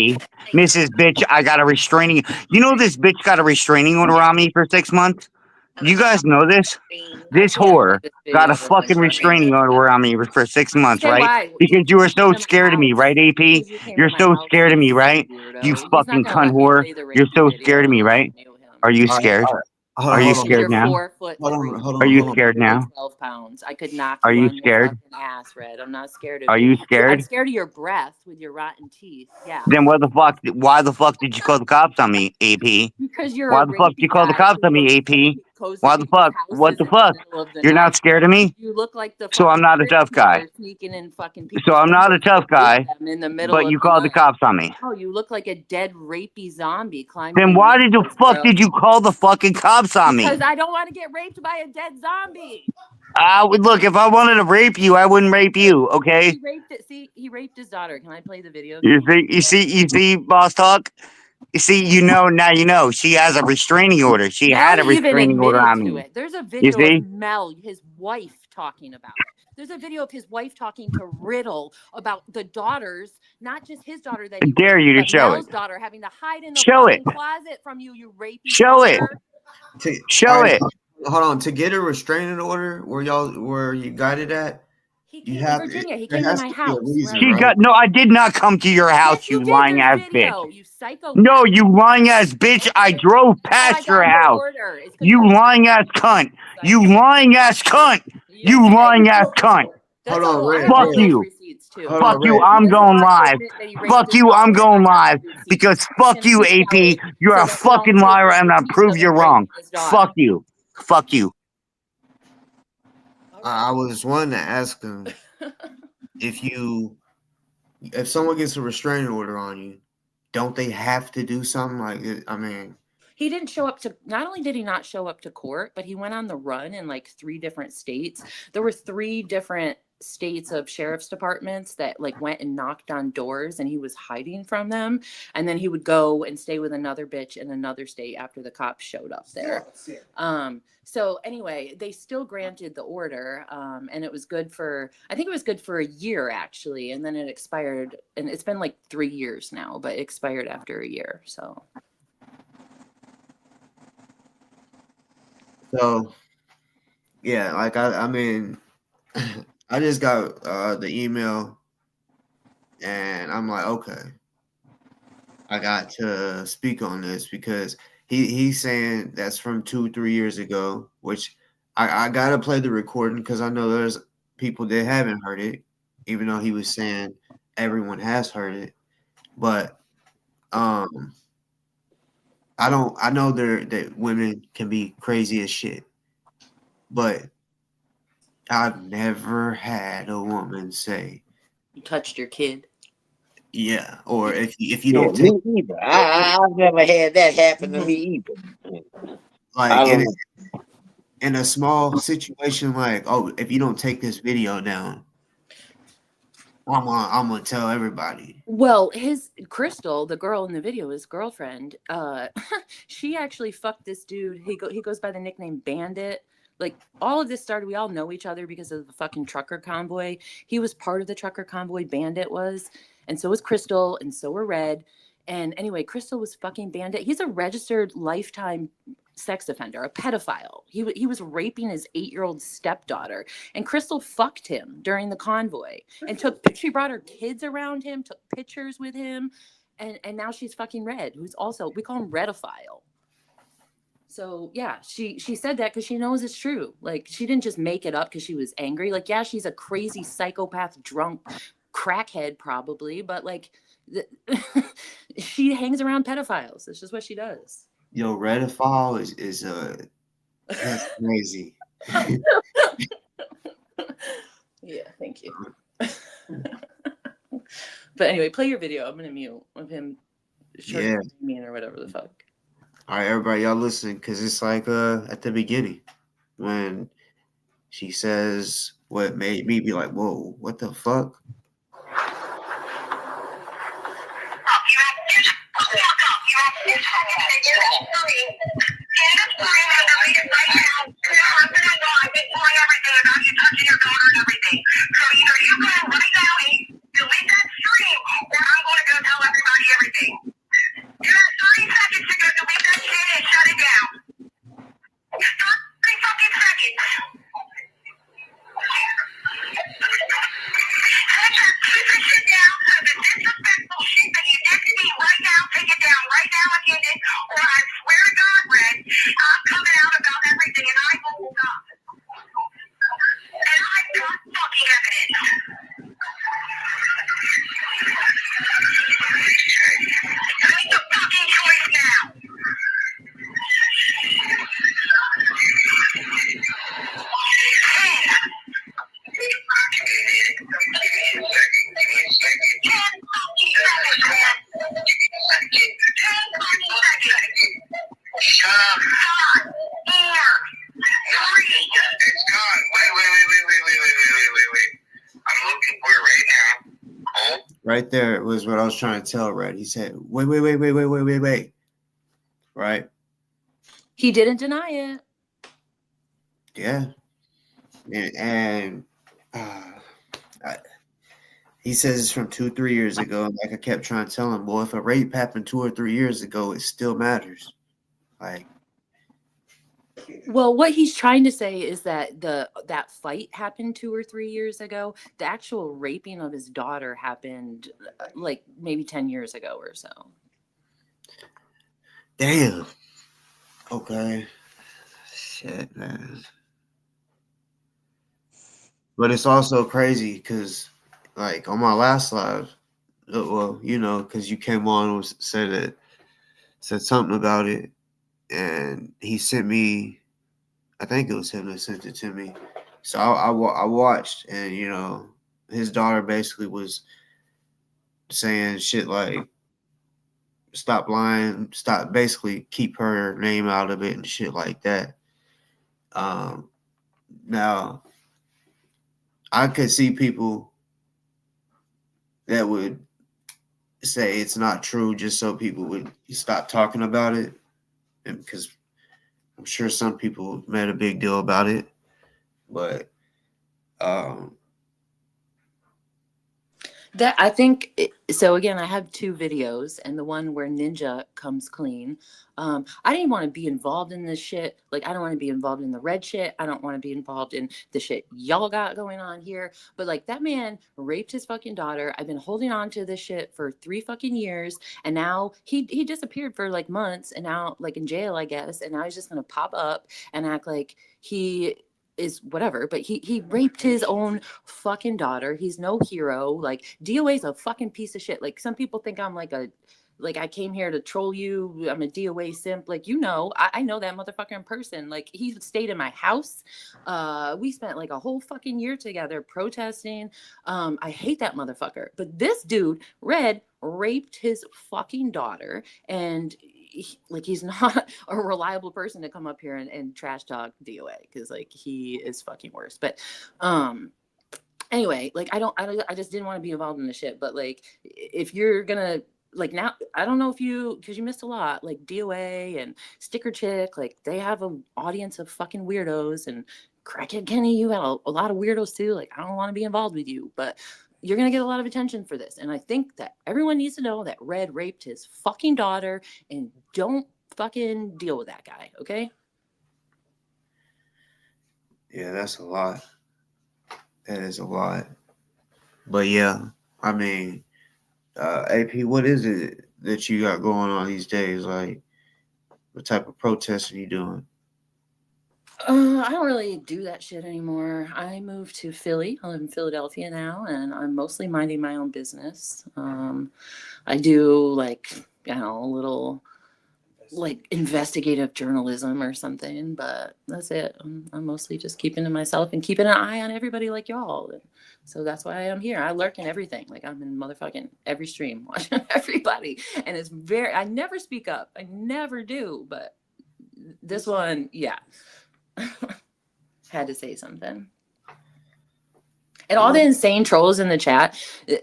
Mrs. Bitch, I got a restraining. You know this bitch got a restraining order on me for 6 months? You guys know this? This whore got a fucking restraining order on me for 6 months, right? Why? Because you were so scared of me, right, AP? You're so scared of me, right? You fucking cunt whore. You're so scared of me, right? Are you scared? Are you scared now? 4 foot. Are you scared now? 12 pounds. I could knock Are you you on scared? your fucking ass, Red. I'm not scared of Are you scared? I'm scared of your breath with your rotten teeth. Yeah. Then why the fuck did you call the cops on me, AP? Because you're Why the fuck did you call the cops on me, AP? Why the fuck? What the fuck? You're not scared of me? You look like the So I'm not a tough guy. Sneaking in fucking people. So I'm not a tough guy, in the middle but you called the cops on me. Oh, you look like a dead rapey zombie climbing. Then why did you call the fucking cops on me? Because I don't want to get raped by a dead zombie. Look, if I wanted to rape you, I wouldn't rape you, okay? He raped it. See, he raped his daughter. Can I play the video? You see, boss talk? You see, now you know. She has a restraining order. She had a restraining order on me. There's a video of Mel, his wife, talking about it. There's a video of his wife talking to Riddle about the daughters, not just his daughter that he dare you to show Mel's daughter having to hide in the closet from you, you rapey. Show it. Show it. Hold on. To get a restraining order where you got it at, he came to Virginia. He came to my house. No, I did not come to your house, you lying ass bitch. You psycho. No, you lying ass bitch. I drove past your house. You lying ass cunt. You lying ass cunt. You lying ass cunt. Hold on, Red. Fuck you. Fuck you. I'm going live. Fuck you. I'm going live because fuck you, AP. You're a fucking liar, and I prove you're wrong. Fuck you. Fuck you. I was wanting to ask him if someone gets a restraining order on you, don't they have to do something like it? I mean, he didn't show up to. Not only did he not show up to court, but he went on the run in like 3 different states. There were 3 different states of sheriff's departments that like went and knocked on doors, and he was hiding from them. And then he would go and stay with another bitch in another state after the cops showed up there. So anyway, they still granted the order, and it was good for, I think it was good for a year actually, and then it expired, and it's been like 3 years now, but it expired after a year. So yeah, like I mean, I just got the email, and I'm like, okay, I got to speak on this because he's saying that's from 2-3 years ago, which I gotta play the recording because I know there's people that haven't heard it, even though he was saying everyone has heard it. But I know that women can be crazy as shit, but I've never had a woman say, "You touched your kid." Yeah, or if you don't me either. I've never had that happen to me either. Like in a small situation, like, oh, if you don't take this video down, I'm gonna tell everybody. Well, his Crystal, the girl in the video, his girlfriend, she actually fucked this dude. He goes by the nickname Bandit. Like, all of this started, we all know each other because of the fucking trucker convoy. He was part of the trucker convoy, Bandit was. And so was Crystal, and so were Red. And anyway, Crystal was fucking Bandit. He's a registered lifetime sex offender, a pedophile. He was raping his 8-year-old stepdaughter, and Crystal fucked him during the convoy and she brought her kids around him, took pictures with him, and now she's fucking Red, who's also, we call him Redophile. So yeah, she said that because she knows it's true. Like, she didn't just make it up because she was angry. Like, yeah, she's a crazy psychopath, drunk crackhead probably, but like she hangs around pedophiles. It's just what she does. Yo, Redifall is that's crazy. Yeah, thank you. But anyway, play your video. I'm gonna mute of him Yeah. mean or whatever the fuck. All right, everybody, y'all listen, because it's like at the beginning when she says what made me be like, whoa, what the fuck? Right there was what I was trying to tell Red. He said, wait. Right? He didn't deny it. Yeah. And he says it's from 2-3 years ago. And like I kept trying to tell him, well, if a rape happened 2 or 3 years ago, it still matters. Like, well, what he's trying to say is that that fight happened 2 or 3 years ago. The actual raping of his daughter happened like maybe 10 years ago or so. damn. Okay. Shit, man. But it's also crazy because, like, on my last live, well, you know, because you came on and said something about it, and he sent me, I think it was him that sent it to me. So I watched, and, you know, his daughter basically was saying shit like, stop lying, stop, basically keep her name out of it and shit like that. Now, I could see people that would say it's not true just so people would stop talking about it, and because I'm sure some people made a big deal about it, but that, I think so. Again, I have 2 videos, and the one where Ninja comes clean. I didn't want to be involved in this shit. Like, I don't want to be involved in the Red shit. I don't want to be involved in the shit y'all got going on here. But like, that man raped his fucking daughter. I've been holding on to this shit for 3 fucking years, and now he disappeared for like months, and now like in jail, I guess, and now he's just gonna pop up and act like he is whatever, but he raped his own fucking daughter. He's no hero. Like, DOA's a fucking piece of shit. Like, some people think I'm like I came here to troll you. I'm a DOA simp. Like, you know, I know that motherfucker in person. Like, he stayed in my house. We spent like a whole fucking year together protesting. I hate that motherfucker. But this dude, Red, raped his fucking daughter, and he's not a reliable person to come up here and trash talk DOA, because like, he is fucking worse. But anyway, like, I just didn't want to be involved in the shit. But like, if you're gonna, like, now, I don't know if you, because you missed a lot, like DOA and Sticker Chick, like, they have an audience of fucking weirdos, and Crackhead Kenny, you have a lot of weirdos too. Like, I don't want to be involved with you, but you're going to get a lot of attention for this. And I think that everyone needs to know that Red raped his fucking daughter, and don't fucking deal with that guy, okay? Yeah, that's a lot. That is a lot. But yeah, I mean, AP, what is it that you got going on these days? Like, what type of protests are you doing? I don't really do that shit anymore. I moved to Philly. I live in Philadelphia now, and I'm mostly minding my own business. I do like, I don't know, a little like investigative journalism or something, but that's it. I'm mostly just keeping to myself and keeping an eye on everybody like y'all. And so that's why I'm here. I lurk in everything. Like I'm in motherfucking every stream watching everybody. And it's very, I never speak up. I never do. But this one, yeah. Had to say something. And all the insane trolls in the chat,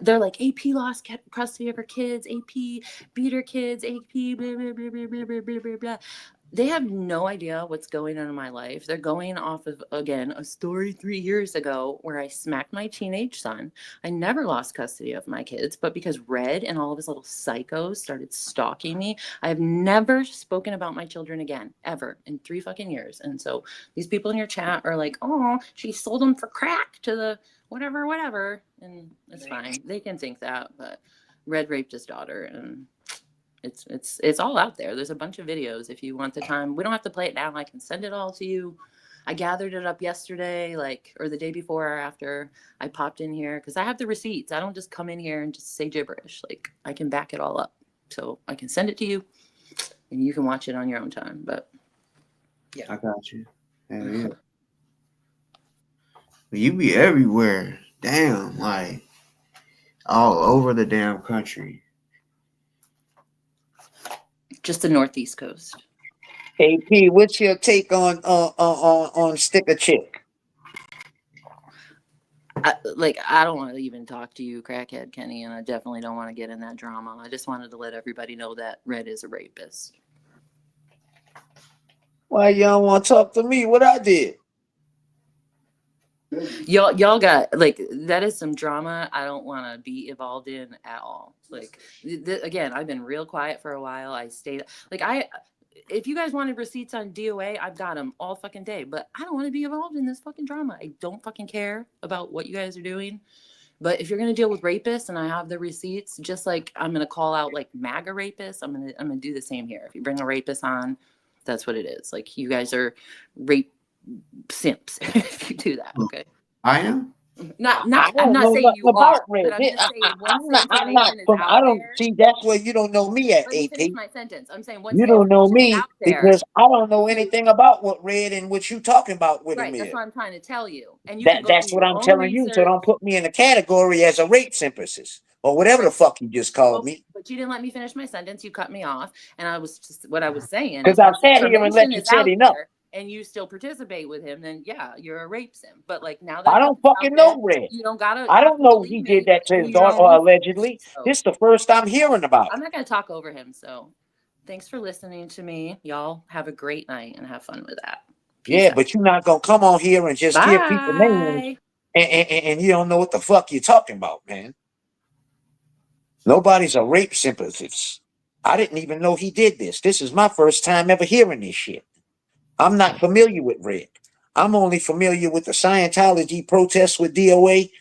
they're like, AP lost custody of her kids, AP beat her kids, AP blah, blah, blah, blah, blah, blah, blah, blah. They have no idea what's going on in my life. They're going off of, again, a story 3 years ago where I smacked my teenage son. I never lost custody of my kids, but because Red and all of his little psychos started stalking me, I have never spoken about my children again, ever, in 3 fucking years. And so these people in your chat are like, oh, she sold them for crack to the whatever. And it's fine. They can think that, but Red raped his daughter, and it's all out there. There's a bunch of videos if you want the time. We don't have to play it now. I can send it all to you. I gathered it up yesterday, like, or the day before or after I popped in here, because I have the receipts. I don't just come in here and just say gibberish. Like, I can back it all up. So I can send it to you and you can watch it on your own time. But yeah. I got you. Hell yeah. You be everywhere. Damn, like all over the damn country. Just the Northeast coast. AP, what's your take on stick a chick? I don't want to even talk to you, crackhead Kenny, and I definitely don't want to get in that drama. I just wanted to let everybody know that Red is a rapist. Why y'all want to talk to me? What I did? Y'all got like that is some drama I don't want to be involved in at all. Like again, I've been real quiet for a while. I stayed like if you guys wanted receipts on DOA, I've got them all fucking day. But I don't want to be involved in this fucking drama. I don't fucking care about what you guys are doing. But if you're gonna deal with rapists and I have the receipts, just like I'm gonna call out like MAGA rapists, I'm gonna do the same here. If you bring a rapist on, that's what it is. Like you guys are rape simps if you do that. Okay. I am. I I'm don't not know saying nothing you are, about Red. but I'm just saying once the I'm not information is from. out I don't there. see. That's where you don't know me at, Let me finish AP. my sentence. I'm saying once You the don't know information is me out there. because I don't know anything about what Red and what you talking about with him Right, that's is. what I'm trying to tell you. And you can go do That's what your I'm own telling you. So research. don't put me in a category as a rape sympathist or whatever the fuck you just called me. But you didn't let me finish my sentence. You cut me off. And I was just what I was saying Because is I've once the sat here and let information you is said out enough. there and you still participate with him, then yeah, you're a rape sim. But like now I that don't it's out fucking there, know Red. you don't gotta I have don't to know believe he did me. that to Do his your daughter own or research. allegedly. So This is the first I'm hearing about I'm it. not gonna talk over him. So thanks for listening to me. Y'all have a great night and have fun with that. Peace Yeah, out. but you're not gonna come on here and just give people names Bye. and you don't know what the fuck you're talking about, man. Nobody's a rape sympathist. I didn't even know he did this. This is my first time ever hearing this shit. I'm not familiar with Red. I'm only familiar with the Scientology protests with DOA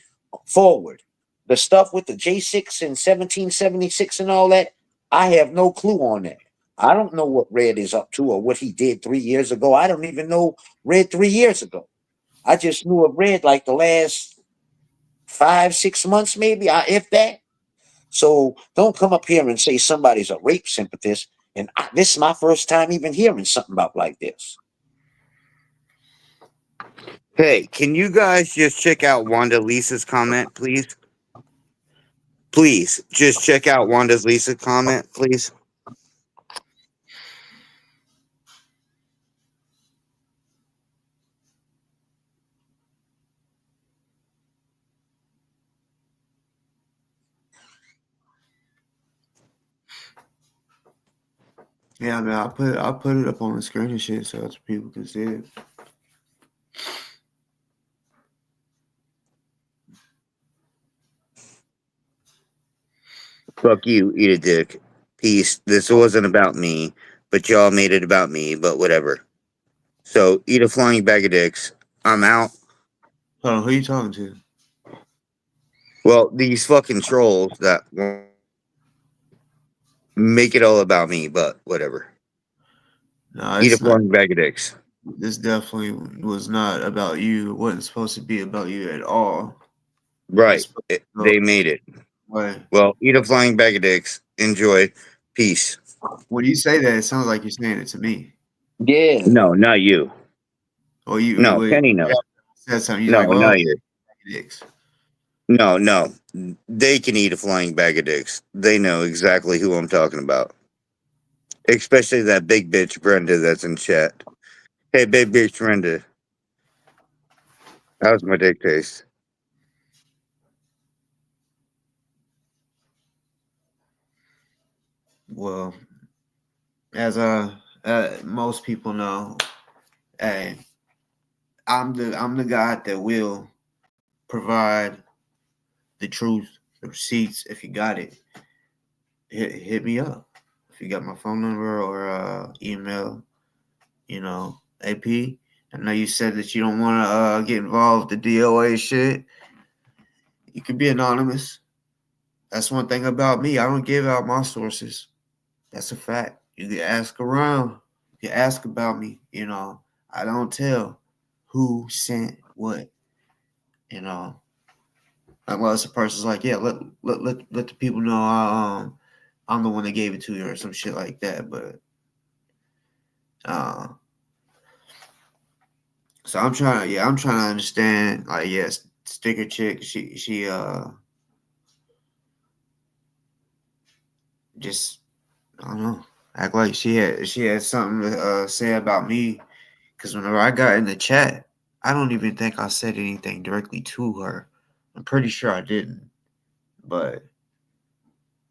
forward. The stuff with the J6 and 1776 and all that, I have no clue on that. I don't know what Red is up to or what he did 3 years ago. I don't even know Red 3 years ago. I just knew of Red like the last 5, 6 months, maybe, if that. So don't come up here and say somebody's a rape sympathist. And this is my first time even hearing something about like this. Hey, can you guys just check out Wanda Lisa's comment, please? Please, just check out Wanda's Lisa comment, please. Yeah, man. I put it up on the screen and shit so people can see it. Fuck you, eat a dick. Peace. This wasn't about me. but y'all made it about me, but whatever. So eat a flying bag of dicks. I'm out. Hold on, who you talking to? Well, these fucking trolls that make it all about me, but whatever. No, Eat a it's not. flying bag of dicks. This definitely was not about you. It wasn't supposed to be about you at all. It's Right. supposed to go They made it. away. Well, eat a flying bag of dicks. Enjoy. Peace. When you say that, it sounds like you're saying it to me. Yeah. No, not you. Or you No, would Kenny, no. said something. You're like, No, oh, not you. dicks. No, no. They can eat a flying bag of dicks. They know exactly who I'm talking about. Especially that big bitch Brenda that's in chat. Hey, big bitch Brenda. How's my dick taste? Well, as most people know, hey, I'm the guy that will provide the truth, the receipts. If you got it, hit me up. If you got my phone number or email, AP. I know you said that you don't want to get involved with the DOA shit. You can be anonymous. That's one thing about me. I don't give out my sources. That's a fact. You can ask around. You can ask about me. I don't tell who sent what. You know, unless a person's like, yeah, let the people know I'm the one that gave it to you or some shit like that. But uh, so I'm trying to understand. Like, yes, sticker chick. She just I don't know. Act like she had something to say about me. Because whenever I got in the chat, I don't even think I said anything directly to her. I'm pretty sure I didn't. But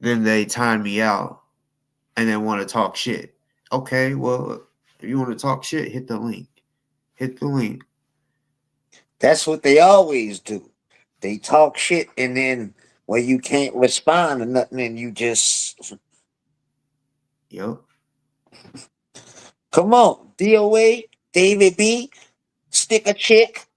then they timed me out and then want to talk shit. Okay, well, if you want to talk shit, hit the link. Hit the link. That's what they always do. They talk shit and then when you can't respond to nothing and you just Yep. come on, DOA, David B, stick a chick,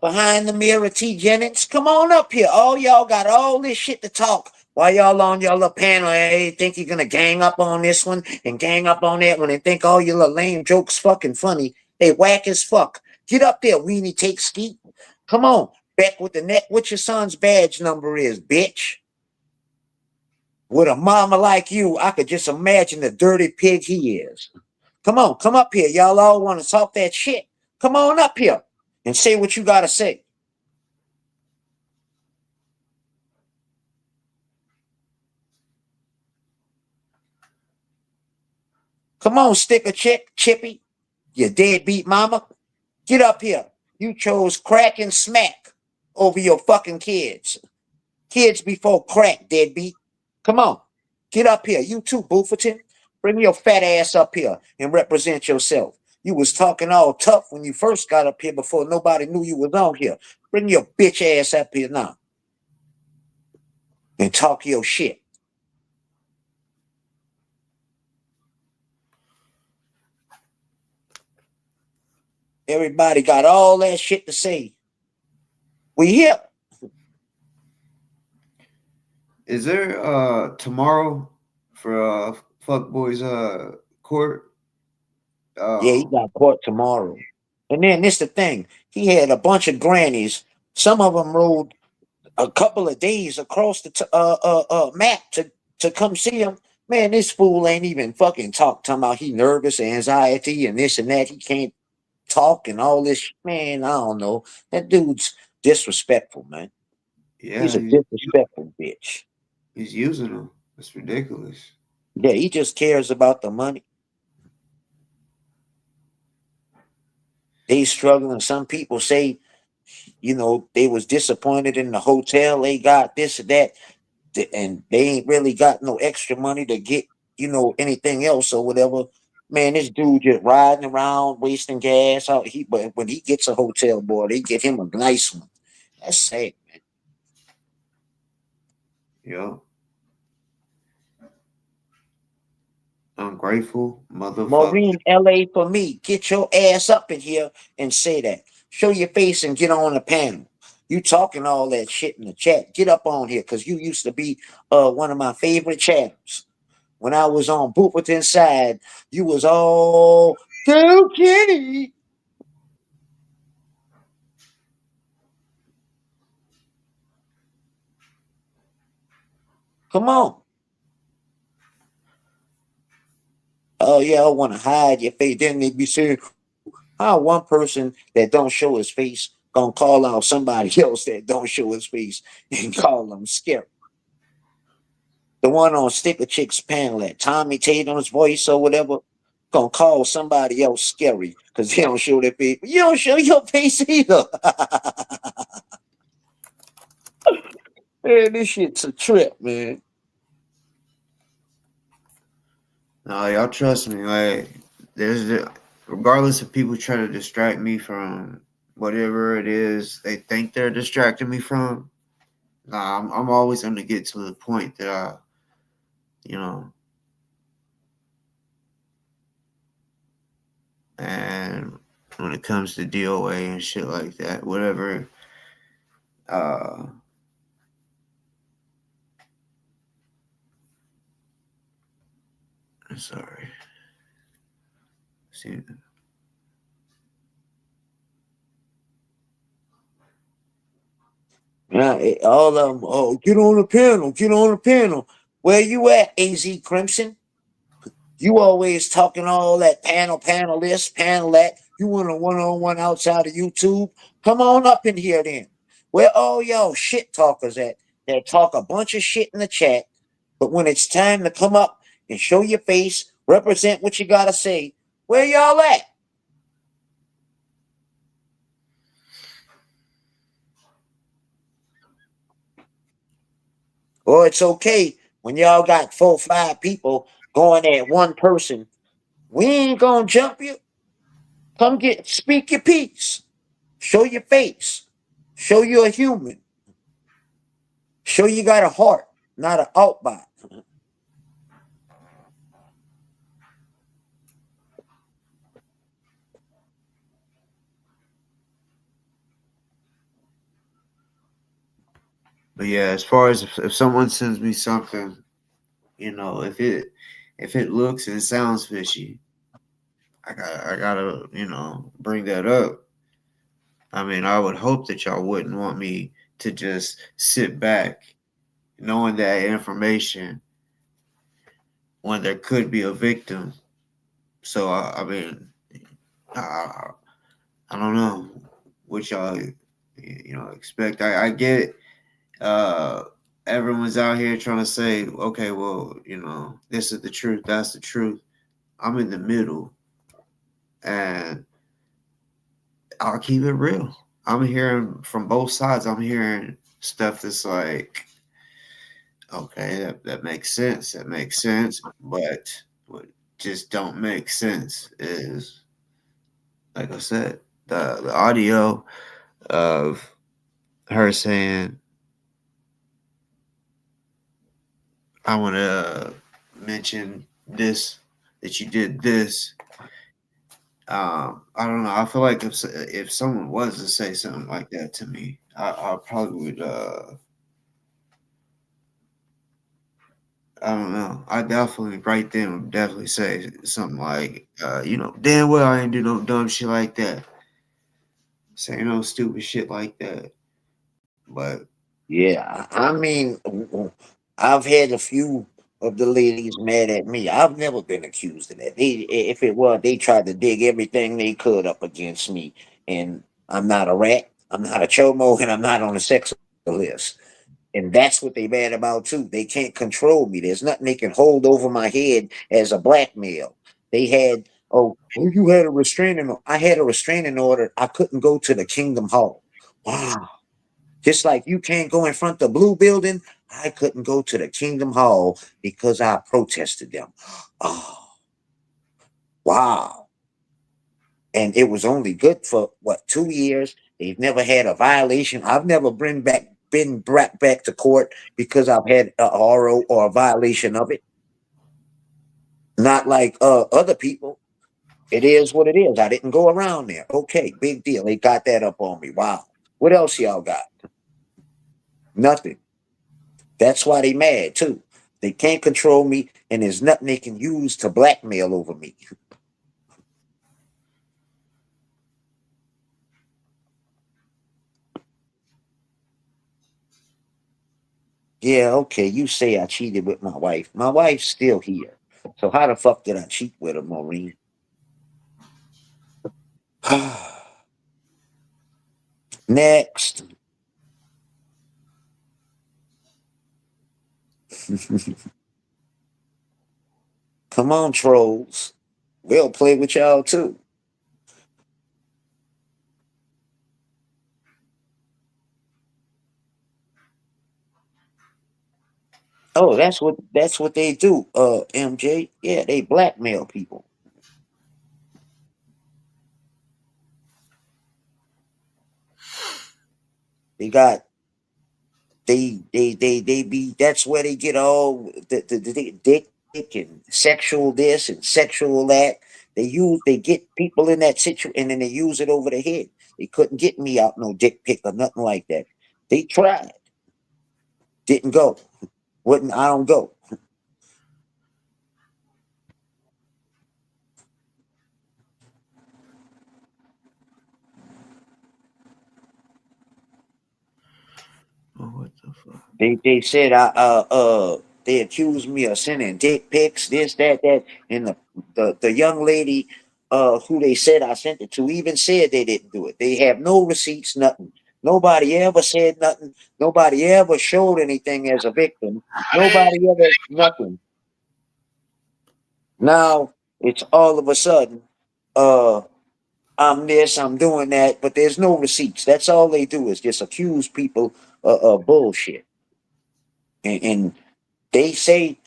behind the mirror, T Jennings. Come on up here. All y'all got all this shit to talk. While y'all on your little panel, hey, think you're gonna gang up on this one and gang up on that one and think all your little lame jokes fucking funny. They whack as fuck. Get up there, weenie take skeet. Come on, back with the neck. What your son's badge number is, bitch? With a mama like you, I could just imagine the dirty pig he is. Come on, come up here. Y'all all want to talk that shit. Come on up here and say what you gotta say. Come on, sticker chick, Chippy, you deadbeat mama. Get up here. You chose crack and smack over your fucking kids. Kids before crack, deadbeat. Come on. Get up here. You too, Bufferton. Bring your fat ass up here and represent yourself. You was talking all tough when you first got up here before nobody knew you was on here. Bring your bitch ass up here now and talk your shit. Everybody got all that shit to say. We here. Is there tomorrow for fuck boys court? Yeah, he Um got caught tomorrow. And then this the thing. He had a bunch of grannies. Some of them rode a couple of days across the map to come see him. Man, this fool ain't even fucking talking about he nervous, anxiety, and this and that. He can't talk and all this. Man, I don't know. That dude's disrespectful, man. He's yeah, a disrespectful bitch. he's using them. It's ridiculous. Yeah, he just cares about the money. They struggling. Some people say, they was disappointed in the hotel. They got this or that, and they ain't really got no extra money to get, anything else or whatever. Man, this dude just riding around, wasting gas. But when he gets a hotel, boy, they get him a nice one. That's sad, man. Yep. ungrateful motherfucker. Maureen, LA for me. Get your ass up in here and say that. Show your face and get on the panel. You talking all that shit in the chat. Get up on here because you used to be one of my favorite chatters. When I was on Boop With Inside, you was all too kitty. Come on. Oh yeah, I want to hide your face. Then they be saying, how one person that don't show his face gonna call out somebody else that don't show his face and call them scary. The one on Sticker Chicks panel, that Tommy Tatum's voice or whatever, gonna call somebody else scary because they don't show their face. You don't show your face either. Man, this shit's a trip, man. No, y'all trust me. Like, regardless if people try to distract me from whatever it is they think they're distracting me from. Nah, I'm always going to get to the point that you know, and when it comes to DOA and shit like that, whatever, uh, sorry. See, Yeah, all of them. Oh, get on the panel. Get on the panel. Where you at, AZ Crimson? You always talking all that panel this, panel that. You want a one-on-one outside of YouTube? Come on up in here then. Where all y'all shit talkers at that talk a bunch of shit in the chat, but when it's time to come up and show your face, represent what you gotta say, where y'all at? Or it's okay when y'all got 4 or 5 people going at one person. We ain't gonna jump you. Come speak your piece. Show your face. Show you're a human. Show you got a heart, not an outbot. but yeah, as far as if someone sends me something, if it looks and sounds fishy, I gotta bring that up. I mean, I would hope that y'all wouldn't want me to just sit back knowing that information when there could be a victim. So I mean, I, I don't know what y'all expect. I get it. Everyone's out here trying to say, okay, well, this is the truth, that's the truth. I'm in the middle, and I'll keep it real. I'm hearing from both sides. I'm hearing stuff that's like, okay, that makes sense. That makes sense. But what just don't make sense is, like I said, the audio of her saying, I want to mention this, that you did this. I don't know. I feel like if someone was to say something like that to me, I probably would. I don't know. I definitely right then would definitely say something like, damn well I ain't do no dumb shit like that. Say no stupid shit like that. But Yeah, I mean, I've had a few of the ladies mad at me. I've never been accused of that. If it was, they tried to dig everything they could up against me. And I'm not a rat, I'm not a chomo, and I'm not on the sex list. And that's what they mad about too. They can't control me. There's nothing they can hold over my head as a blackmail. They had, oh, well, you had a restraining order. I had a restraining order. I couldn't go to the Kingdom Hall. Wow. Just like you can't go in front of the blue building, I couldn't go to the Kingdom Hall because I protested them. Oh, wow. And it was only good for what, 2 years. They've never had a violation. I've never been brought back to court because I've had a RO or a violation of it. Not like other people. It is what it is. I didn't go around there. Okay, big deal. They got that up on me. Wow. What else y'all got? Nothing. That's why they mad too. They can't control me, and there's nothing they can use to blackmail over me. Yeah, okay, you say I cheated with my wife. My wife's still here. So how the fuck did I cheat with her, Maureen? Next. Come on, trolls. We'll play with y'all too. Oh, that's what they do, MJ. Yeah, they blackmail people. They got they be that's where they get all the dick and sexual this and sexual that. They get people in that situation and then they use it over the head. They couldn't get me out no dick pic or nothing like that. They tried, didn't go. Wouldn't I don't go. Oh, what the fuck? They said they accused me of sending dick pics, this, that, and the young lady who they said I sent it to even said they didn't do it. They have no receipts, nothing. Nobody ever said nothing. Nobody ever showed anything as a victim. Nobody ever nothing. Now it's all of a sudden, uh, I'm this, I'm doing that, but there's no receipts. That's all they do is just accuse people of bullshit. And they say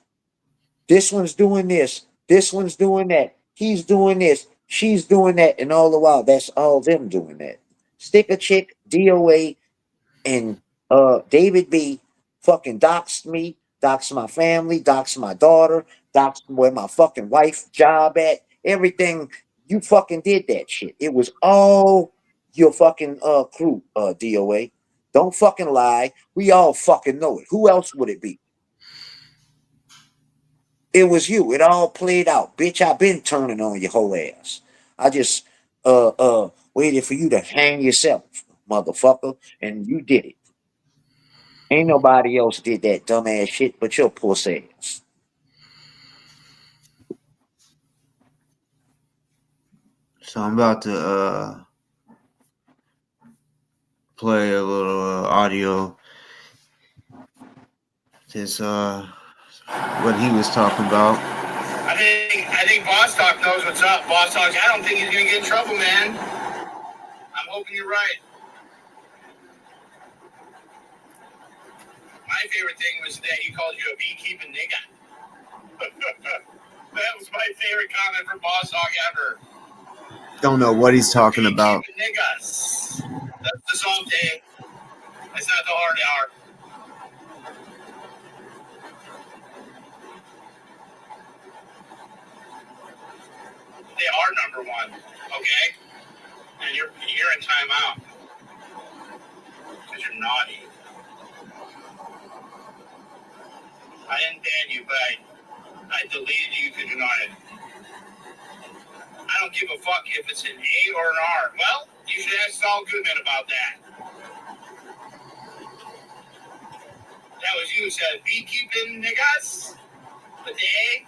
this one's doing this one's doing that, he's doing this, she's doing that, and all the while that's all them doing that. Sticker chick, DOA, and David B fucking doxed me, doxed my family, doxed my daughter, doxed where my fucking wife job at, everything. You fucking did that shit. It was all your fucking crew, DOA. Don't fucking lie. We all fucking know it. Who else would it be? It was you. It all played out. Bitch, I been turning on your whole ass. I just waited for you to hang yourself, motherfucker. And you did it. Ain't nobody else did that dumbass shit but your pussy ass. So I'm about to play a little audio. This what he was talking about. I think Boss Talk knows what's up. Boss Talk, I don't think he's gonna get in trouble, man. I'm hoping you're right. My favorite thing was that he called you a beekeeping nigga. That was my favorite comment from Boss Talk ever. Don't know what he's talking about. Beekeeping niggas. That's the song, Dave. That's not the hard hour. They are number one, okay? And you're in timeout because you're naughty. I didn't ban you, but I deleted you because you're naughty. I don't give a fuck if it's an A or an R. Well, you should ask Saul Goodman about that. That was you who said beekeeping niggas. But the A,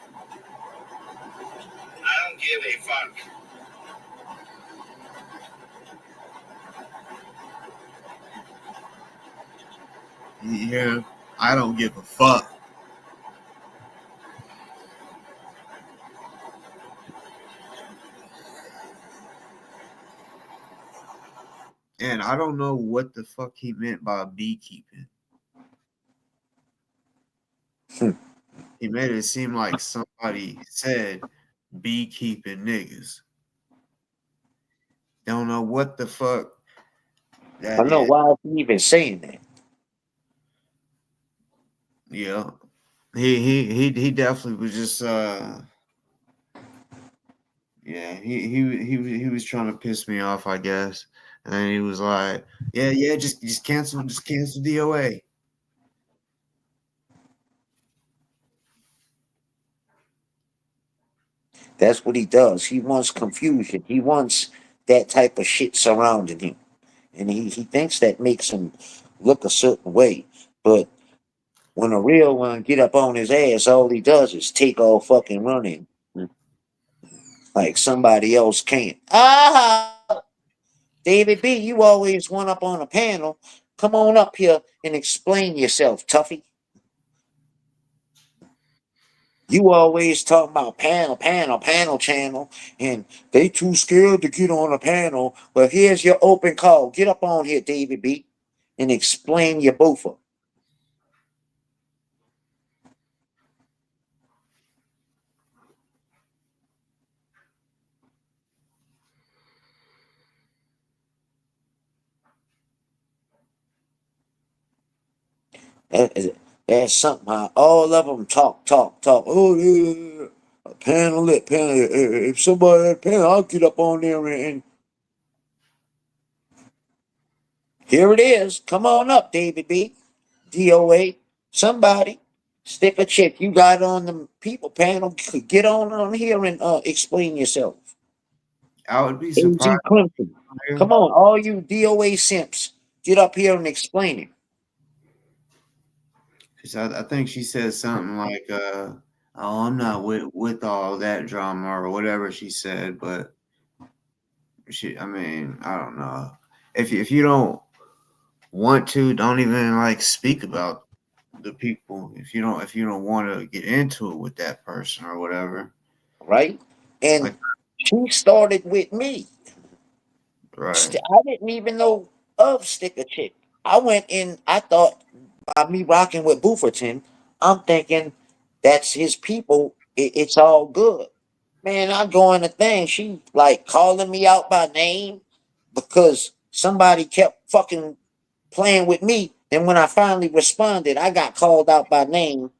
I don't give a fuck. Yeah, I don't give a fuck. And I don't know what the fuck he meant by beekeeping. He made it seem like somebody said beekeeping niggas. Don't know what the fuck I that know is. why is he even saying that. Yeah. He definitely was just Yeah, he was trying to piss me off, I guess. And then he was like, "Yeah, yeah, just cancel DOA." That's what he does. He wants confusion. He wants that type of shit surrounding him. And he thinks that makes him look a certain way. But when a real one get up on his ass, all he does is take off fucking running like somebody else can't. David B, you always want up on a panel. Come on up here and explain yourself, Tuffy. You always talk about panel channel, and they too scared to get on a panel. Well, here's your open call. Get up on here, David B, and explain your boofer. That's something how all of them talk. Oh, yeah. Panel it, panel it. If somebody at a panel, I'll get up on there and here it is. Come on up, David B. DOA. Somebody. Stick a chick. You got on the people panel. Get on here and explain yourself. I would be surprised. AG Clinton. Come on, all you DOA simps. Get up here and explain it. 'Cause I think she said something like, "Oh, I'm not with all that drama," or whatever she said. But I mean, I don't know. If you don't want to, don't even like speak about the people. If you don't want to get into it with that person or whatever. Right? And Like, she started with me. right. I didn't even know of Stick a Chick. I went in, I thought by me rocking with Bufferton, I'm thinking that's his people. It's all good. Man, I go in the thing. She like calling me out by name because somebody kept fucking playing with me. And when I finally responded, I got called out by name.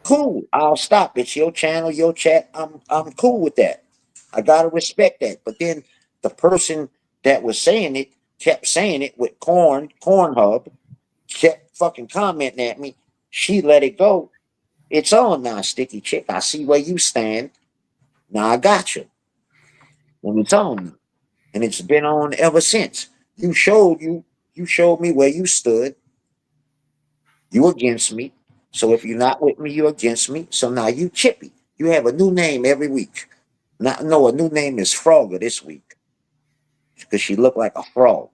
Cool, I'll stop. It's your channel, your chat. I'm cool with that. I gotta respect that. But then the person that was saying it kept saying it with corn hub, kept fucking commenting at me. She let it go. It's on now, sticky chick. I see where you stand. Now I got you. And it's on. And it's been on ever since. You showed me where you stood. You against me. So if you're not with me, you're against me. So now you chippy. You have a new name every week. Not no, a new name is Frogger this week because she looked like a frog.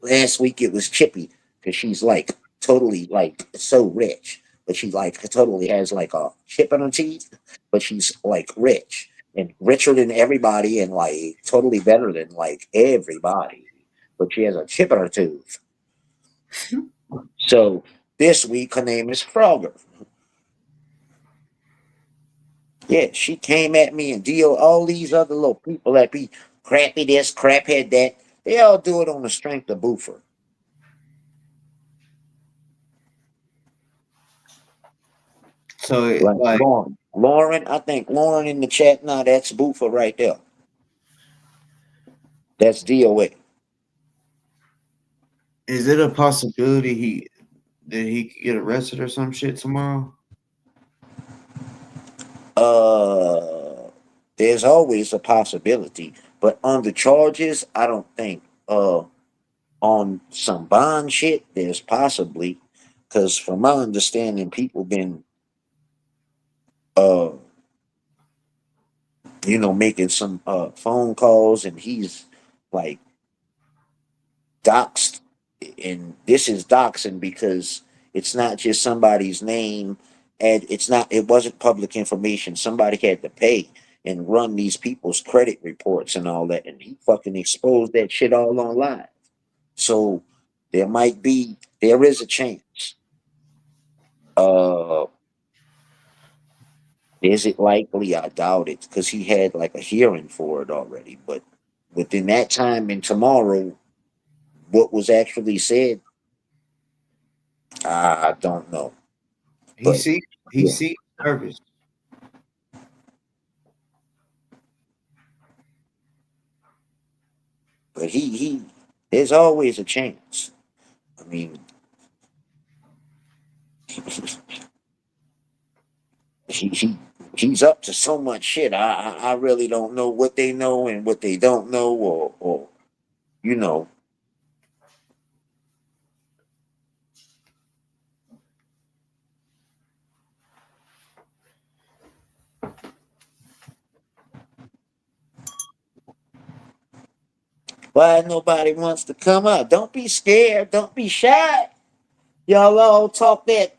Last week it was Chippy because she's like totally like so rich, but she like totally has like a chip in her teeth, but she's like rich and richer than everybody and like totally better than like everybody. But she has a chip in her tooth. So this week her name is Frogger. Yeah, she came at me and deal all these other little people that be crappy this, craphead that. They all do it on the strength of Boofer. So, Like like, Lauren, I think Lauren in the chat now, that's Boofer right there. That's DOA. is it a possibility he could get arrested or some shit tomorrow? Uh, there's always a possibility, but on the charges, I don't think. On some bond shit, there's possibly, because from my understanding, people been uh making some phone calls and he's like doxed and this is doxing because it's not just somebody's name and it wasn't public information. Somebody had to pay and run these people's credit reports and all that and he fucking exposed that shit all online. So there is a chance. Uh is it likely? I doubt it because he had like a hearing for it already. But within that time and tomorrow, what was actually said, I don't know. He But see he yeah, seems nervous. But he there's always a chance. I mean, he he's up to so much shit. I really don't know what they know and what they don't know, or you know. Why nobody wants to come up? Don't be scared. Don't be shy. Y'all all talk that.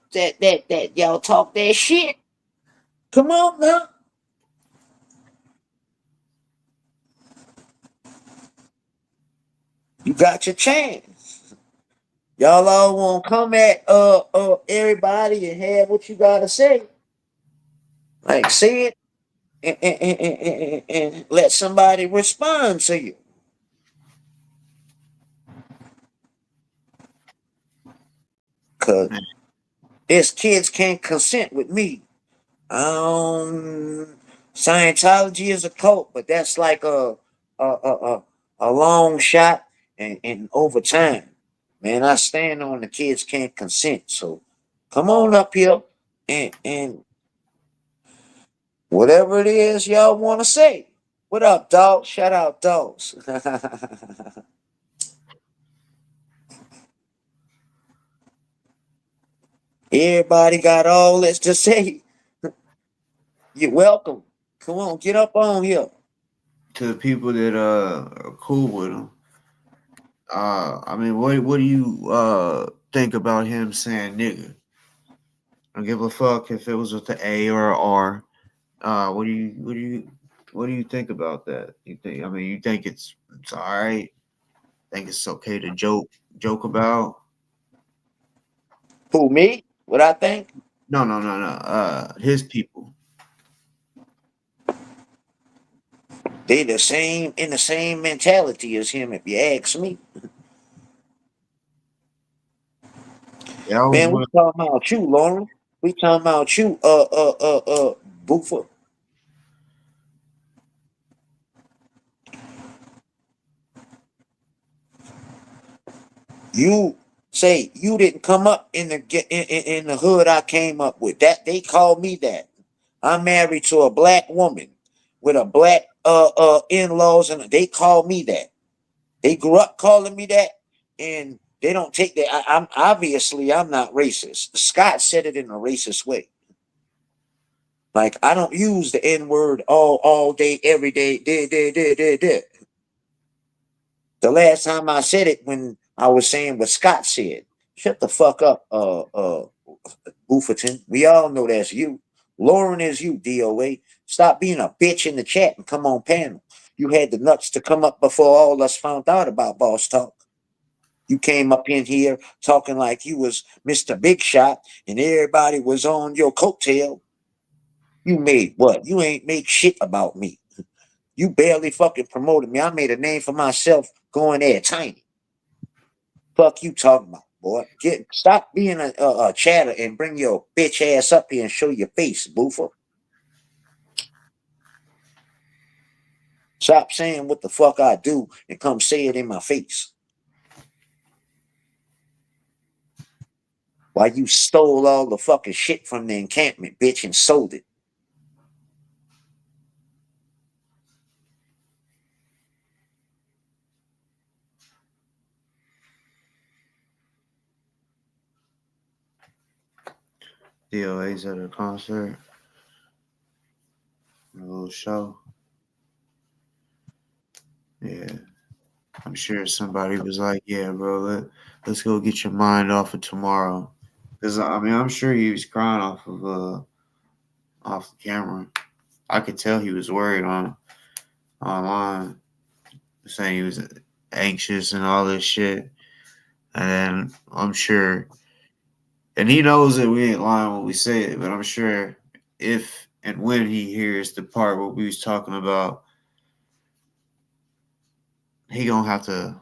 Y'all talk that shit. Come on now. You got your chance. Y'all all want to come at everybody and have what you gotta say. Like say it and let somebody respond to you. Cause this kids can't consent with me. Um, Scientology is a cult, but that's like a long shot and over time. Man, I stand on the kids can't consent. So come on up here and whatever it is y'all want to say. What up, dog? Shout out, dogs. Everybody got all this to say. You're welcome. Come on, get up on here. To the people that are cool with him. I mean, what do you think about him saying nigga? I don't give a fuck if it was with the A or a R. What do you think about that? You think? I mean, you think it's all right? Think it's okay to joke about? Who, me? What I think? No, no, no, no. His people. They the same in the same mentality as him, if you ask me. Yeah, I was Man, we one. talking about you, Lauren. We talking about you, Boofer. You say you didn't come up in in the hood I came up with. That they call me that. I'm married to a black woman with a black in-laws, and they call me that. They grew up calling me that, and they don't take that. I'm obviously I'm not racist. Scott said it in a racist way. Like I don't use the N word all day, every day. The last time I said it when I was saying what Scott said. Shut the fuck up, Booferton. We all know that's you. Lauren is you, DOA. Stop being a bitch in the chat and come on panel. You had the nuts to come up before all us found out about Boss Talk. You came up in here talking like you was Mr. Big Shot and everybody was on your coattail. You made what? You ain't make shit about me. You barely fucking promoted me. I made a name for myself going there tiny. Fuck you talking about, boy. Stop being a chatter and bring your bitch ass up here and show your face, boofer. Stop saying what the fuck I do and come say it in my face. Why you stole all the fucking shit from the encampment, bitch, and sold it. DOA's at a concert, a little show. Yeah, I'm sure somebody was like, "Yeah, bro, let's go get your mind off of tomorrow." Because I mean, I'm sure he was crying off the camera. I could tell he was worried online, saying he was anxious and all this shit. And then I'm sure, and he knows that we ain't lying when we say it, but I'm sure if and when he hears the part what we was talking about, he gonna have to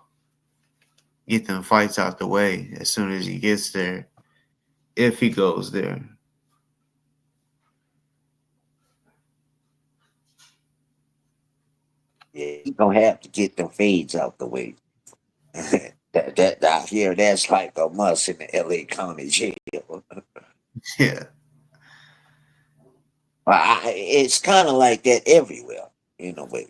get them fights out the way as soon as he gets there, if he goes there. Yeah. He gonna have to get them fades out the way. That out here, that's like a must in the LA County Jail. Yeah. It's kind of like that everywhere, in a way.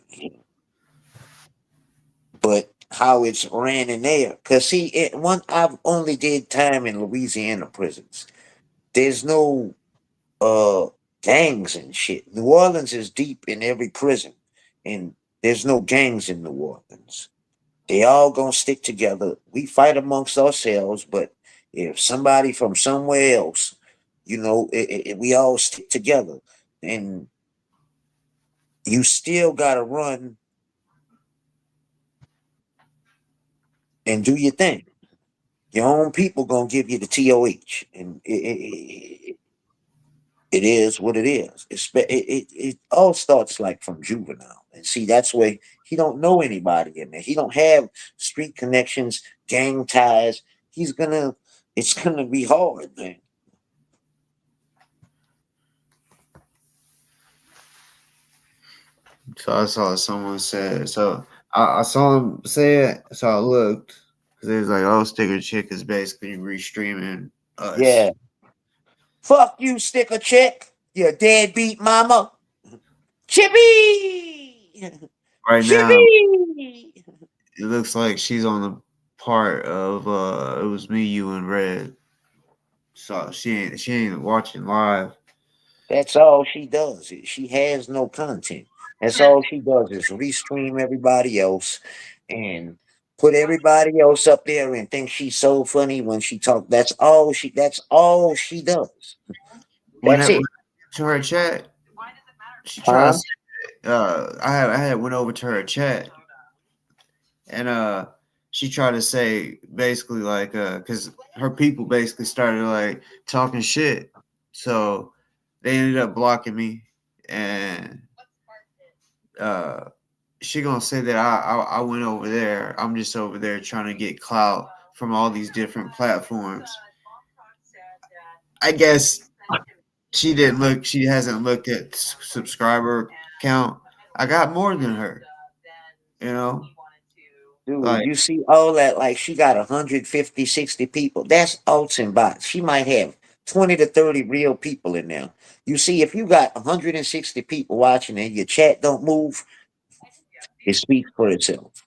But how it's ran in there, cause see, I've only did time in Louisiana prisons. There's no uh gangs and shit. New Orleans is deep in every prison, and there's no gangs in New Orleans. They all gonna stick together. We fight amongst ourselves, but if somebody from somewhere else, we all stick together, and you still gotta run and do your thing. Your own people gonna give you the TOH, and it is what it is. It all starts like from juvenile, and see that's where he don't know anybody in there. He don't have street connections, gang ties. He's gonna. It's gonna be hard, man. So I saw someone said. So I saw him say it. So I looked because it was like, "Oh, Sticker Chick is basically restreaming us Yeah. Fuck you, sticker chick. You deadbeat mama. Chippy. right now." Chippy. It looks like she's on the part of it was me, you, and Red. So she ain't watching live. That's all she does. She has no content. That's all she does is restream everybody else and put everybody else up there and think she's so funny when she talk. That's all she does. That's When it. to her chat, she tried to Huh? say, I had went over to her chat and she tried to say basically like because her people basically started like talking shit, so they ended up blocking me, and uh she gonna say that I went over there. I'm just over there trying to get clout from all these different platforms. I guess she didn't look. She hasn't looked at subscriber count. I got more than her. You know, Dude, like you see all that, like she got 150, 60 people. That's alts and bots. She might have 20 to 30 real people in there. You see, if you got 160 people watching and your chat don't move, it speaks for itself.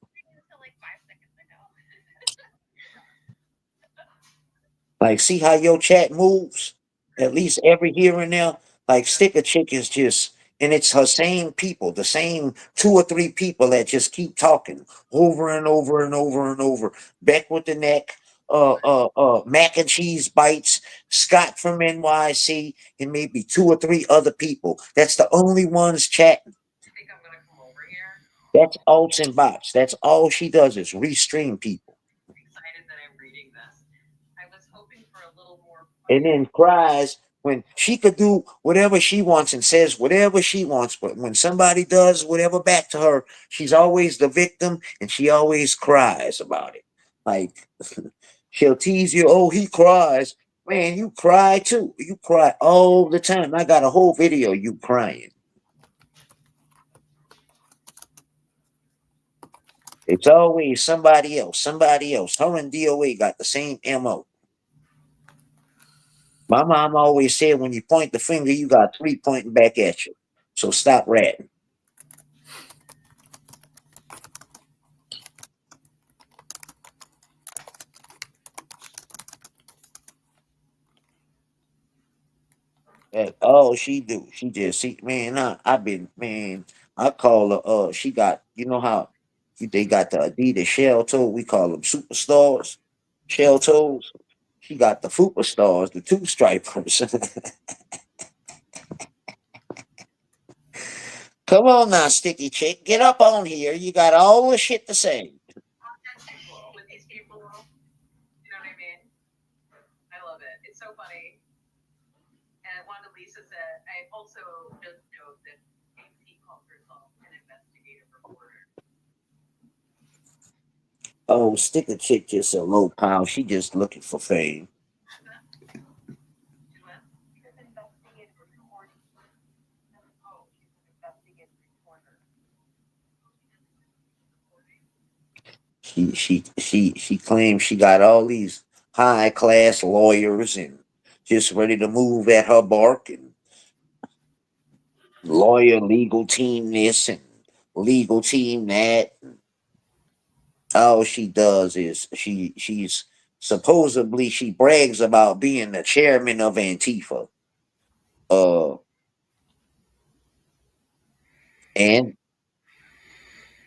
Like, see how your chat moves? At least every here and there. Like, Sticker Chick is just, and it's her same people, the same two or three people that just keep talking over and over and over and over. Beck with the neck, mac and cheese bites, Scott from NYC, and maybe two or three other people. That's the only ones chatting. That's alts and bots. That's all she does is restream people. And then cries when she could do whatever she wants and says whatever she wants. But when somebody does whatever back to her, she's always the victim and she always cries about it. Like she'll tease you, oh, he cries. Man, you cry too. You cry all the time. I got a whole video of you crying. It's always somebody else, somebody else. Her and DOA got the same MO. My mom always said when you point the finger, you got three pointing back at you. So stop ratting. That's all she do. She just see, man. I been, man. I call her. She got, you know how they got the Adidas shell toe. We call them superstars, shell toes. She got the fupa stars, the two stripers. Come on now, sticky chick, get up on here. You got all the shit to say. Oh, sticker chick just a low pile. She just looking for fame. She claims she got all these high class lawyers and just ready to move at her bark, and lawyer legal team this and legal team that. All she does is she's supposedly she brags about being the chairman of Antifa. Uh and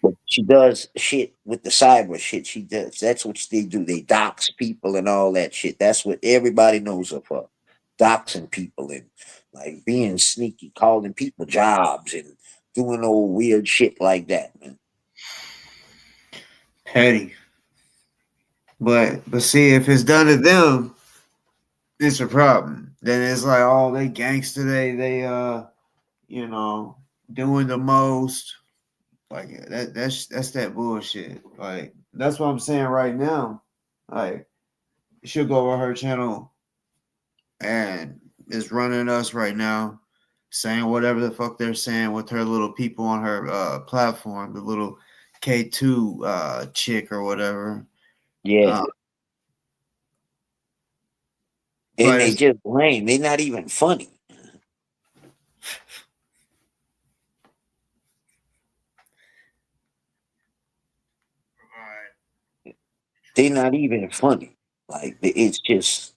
But she does shit with the cyber shit. She does. That's what they do. They dox people and all that shit. That's what everybody knows of her. Doxing people and like being sneaky, calling people jobs and doing old weird shit like that, man. Petty. But see, if it's done to them, it's a problem. Then it's like, oh, they gangster. They you know, doing the most. Like that's that bullshit. Like that's what I'm saying right now. Like she'll go over her channel and is running us right now, saying whatever the fuck they're saying with her little people on her platform, the little K2 chick or whatever. Yeah. Uh, And but they it's just lame. They're not even funny. They're not even funny. Like it's just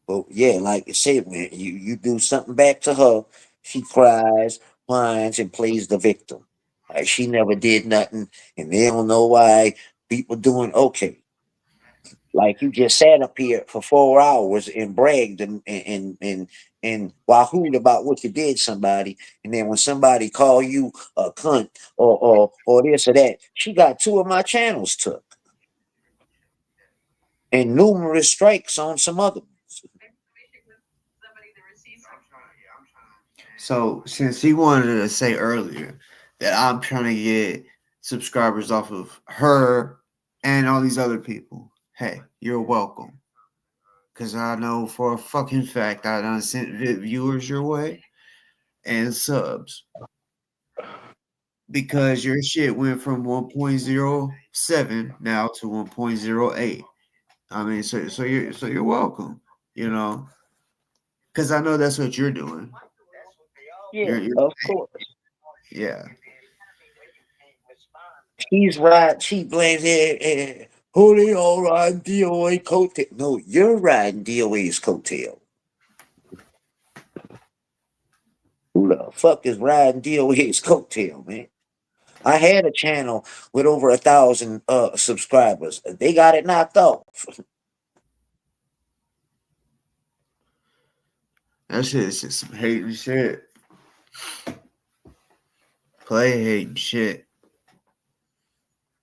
But yeah, like I said, man, you do something back to her, she cries, whines, and plays the victim. Like she never did nothing, and they don't know why people doing okay. Like you just sat up here for 4 hours and bragged and wahooed about what you did somebody, and then when somebody call you a cunt or this or that, she got two of my channels took and numerous strikes on some other ones. so since he wanted to say earlier that I'm trying to get subscribers off of her and all these other people, hey, you're welcome. Cause I know for a fucking fact I done sent viewers your way and subs because your shit went from 1.07 now to 1.08. I mean, so you're welcome. You know, because I know that's what you're doing. Yeah, You're of course. yeah. She's right. She blames it. Who they all riding DOA coattail? No, you're riding DOA's coattail. Who the fuck is riding DOA's coattail, man? I had a channel with over 1,000 subscribers. They got it knocked off. That shit is just some hating shit. Play hating shit.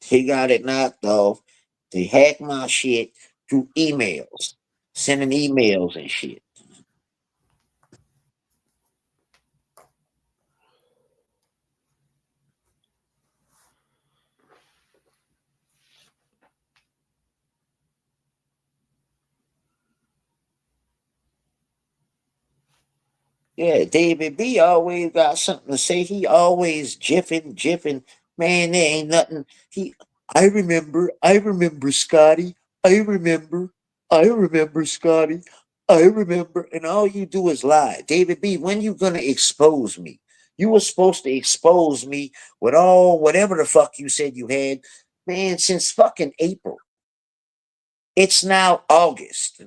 He got it knocked off. They hacked my shit through emails, sending emails and shit. Yeah, David B always got something to say. He always jiffing. Man, there ain't nothing. I remember Scotty. I remember, I remember Scotty. I remember. And all you do is lie. David B, when you gonna expose me? You were supposed to expose me with all whatever the fuck you said you had, man, since fucking April. It's now August.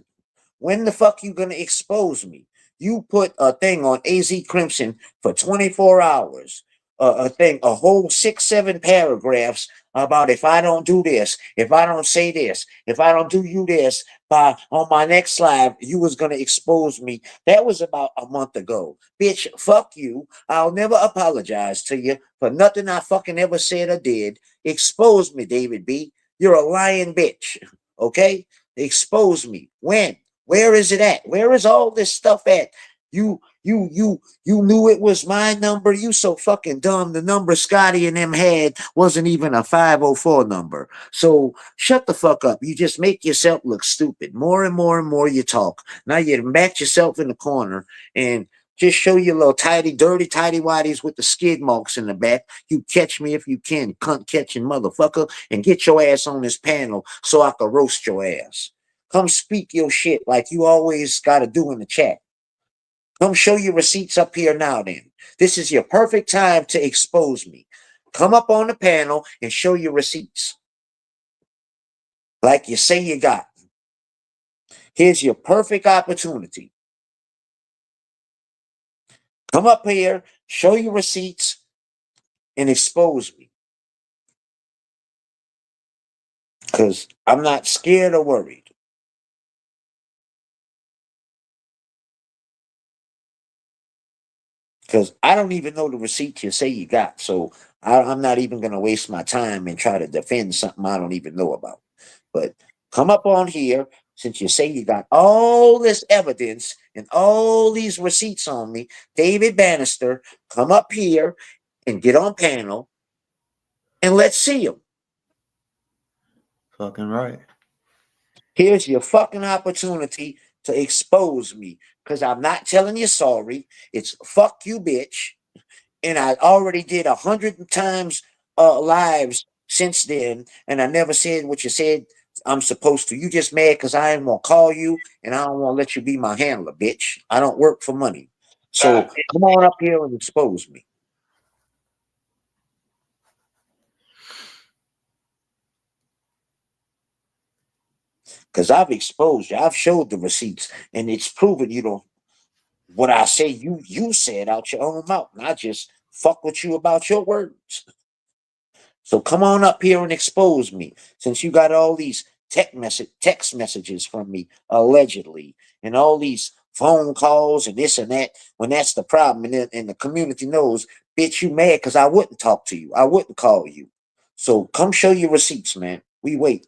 When the fuck you gonna expose me? You put a thing on AZ Crimson for 24 hours. A thing, a whole 6, 7 paragraphs about if I don't do this, if I don't say this, if I don't do you this, by on my next live, you was gonna expose me. That was about a month ago. Bitch, fuck you. I'll never apologize to you for nothing I fucking ever said or did. Expose me, David B. You're a lying bitch. Okay? Expose me. When? Where is it at? Where is all this stuff at? You knew it was my number. You so fucking dumb. The number Scotty and them had wasn't even a 504 number. So shut the fuck up. You just make yourself look stupid. More and more and more you talk. Now you backed yourself in the corner and Just show your little tidy, dirty, tidy whities with the skid marks in the back. You catch me if you can, cunt catching motherfucker, and get your ass on this panel so I can roast your ass. Come speak your shit like you always got to do in the chat. Come show your receipts up here now, then. This is your perfect time to expose me. Come up on the panel and show your receipts like you say you got. Here's your perfect opportunity. Come up here, show your receipts, and expose me. Because I'm not scared or worried. Because I don't even know the receipt you say you got. So I'm not even going to waste my time and try to defend something I don't even know about. But come up on here since you say you got all this evidence and all these receipts on me. David Bannister, come up here and get on panel and let's see them. Fucking right. Here's your fucking opportunity to expose me because I'm not telling you sorry. It's fuck you, bitch. And I already did 100 times lives since then, and I never said what you said I'm supposed to. You just mad because I ain't gonna call you, and I don't want to let you be my handler, bitch. I don't work for money. So come on up here and expose me. Because I've exposed you. I've showed the receipts, and it's proven you don't what I say you said out your own mouth. And I just fuck with you about your words. So come on up here and expose me, since you got all these text messages from me allegedly, and all these phone calls and this and that. When that's the problem, and the community knows, bitch, you mad because I wouldn't talk to you, I wouldn't call you. So come show your receipts, man. We wait.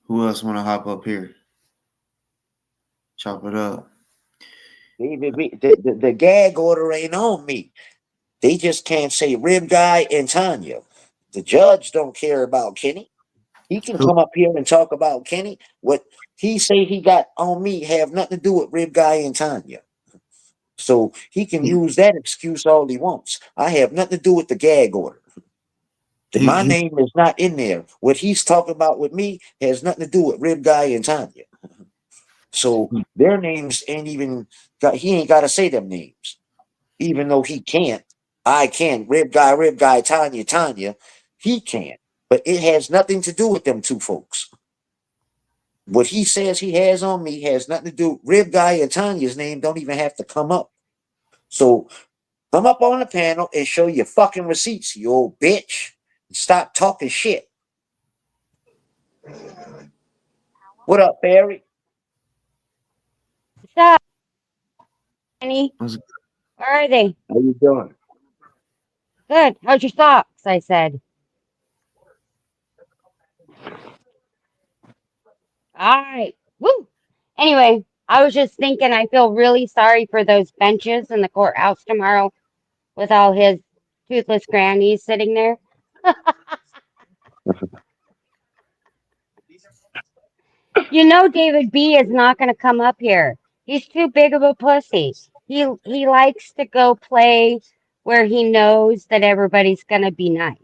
Who else want to hop up here? Chop it up. The gag order ain't on me. They just can't say Rib Guy and Tanya. The judge don't care about Kenny. He can Who? come up here and talk about Kenny. What he say he got on me have nothing to do with Rib Guy and Tanya. So he can He, use that excuse all he wants. I have nothing to do with the gag order. he, My he, name is not in there. What he's talking about with me has nothing to do with Rib Guy and Tanya. So their names ain't even got. He ain't got to say them names, even though he can't. I can. Rib Guy, Tanya, Tanya. He can't. But it has nothing to do with them two folks. What he says he has on me has nothing to do. Rib Guy and Tanya's name don't even have to come up. So come up on the panel and show your fucking receipts, you old bitch. And stop talking shit. What up, Barry? What's up, Annie? was, Where are they? How you doing? Good. How's your socks? I said. All right. Woo. Anyway, I was just thinking I feel really sorry for those benches in the courthouse tomorrow with all his toothless grannies sitting there. You know David B is not going to come up here. He's too big of a pussy. He likes to go play where he knows that everybody's going to be nice.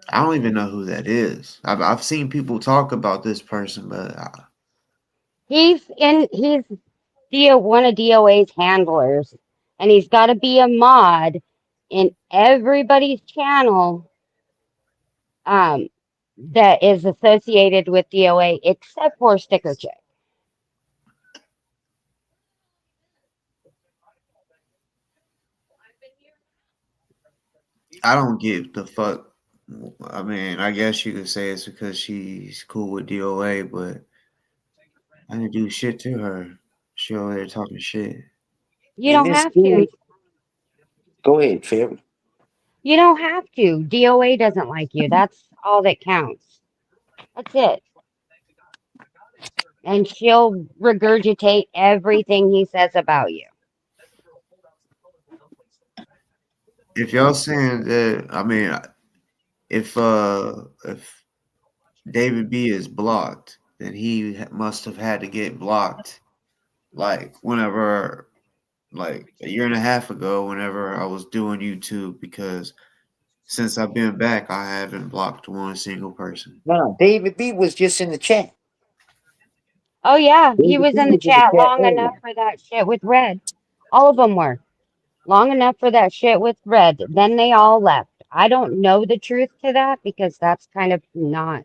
I don't even know who that is. I've seen people talk about this person, but He's one of DOA's handlers, and he's got to be a mod in everybody's channel um, that is associated with DOA, except for Sticker Chick. I don't give the fuck. I mean, I guess you could say it's because she's cool with DOA, but I didn't do shit to her. She over there talking shit. You And don't this have dude, to. go ahead, Fairy. You don't have to. DOA doesn't like you. That's all that counts. That's it. And she'll regurgitate everything he says about you. if y'all saying that, I mean, if David B is blocked, then he must have had to get blocked like whenever, like a year and a half ago, whenever I was doing YouTube, because since I've been back, I haven't blocked one single person. No, David B was just in the chat. Oh yeah, he David was B in the was in the chat chat long enough earlier. for that shit with Red. All of them were long enough for that shit with Red. Then they all left. I don't know the truth to that because that's kind of not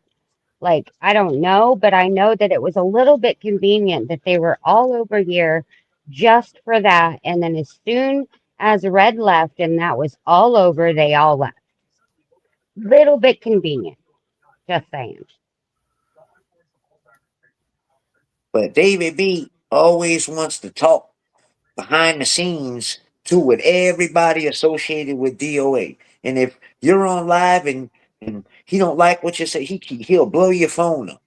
like I don't know, but I know that it was a little bit convenient that they were all over here just for that. And then as soon as Red left and that was all over, they all left. Little bit convenient. Just saying. But David B always wants to talk behind the scenes too with everybody associated with DOA. And if you're on live and he don't like what you say, he'll blow your phone up.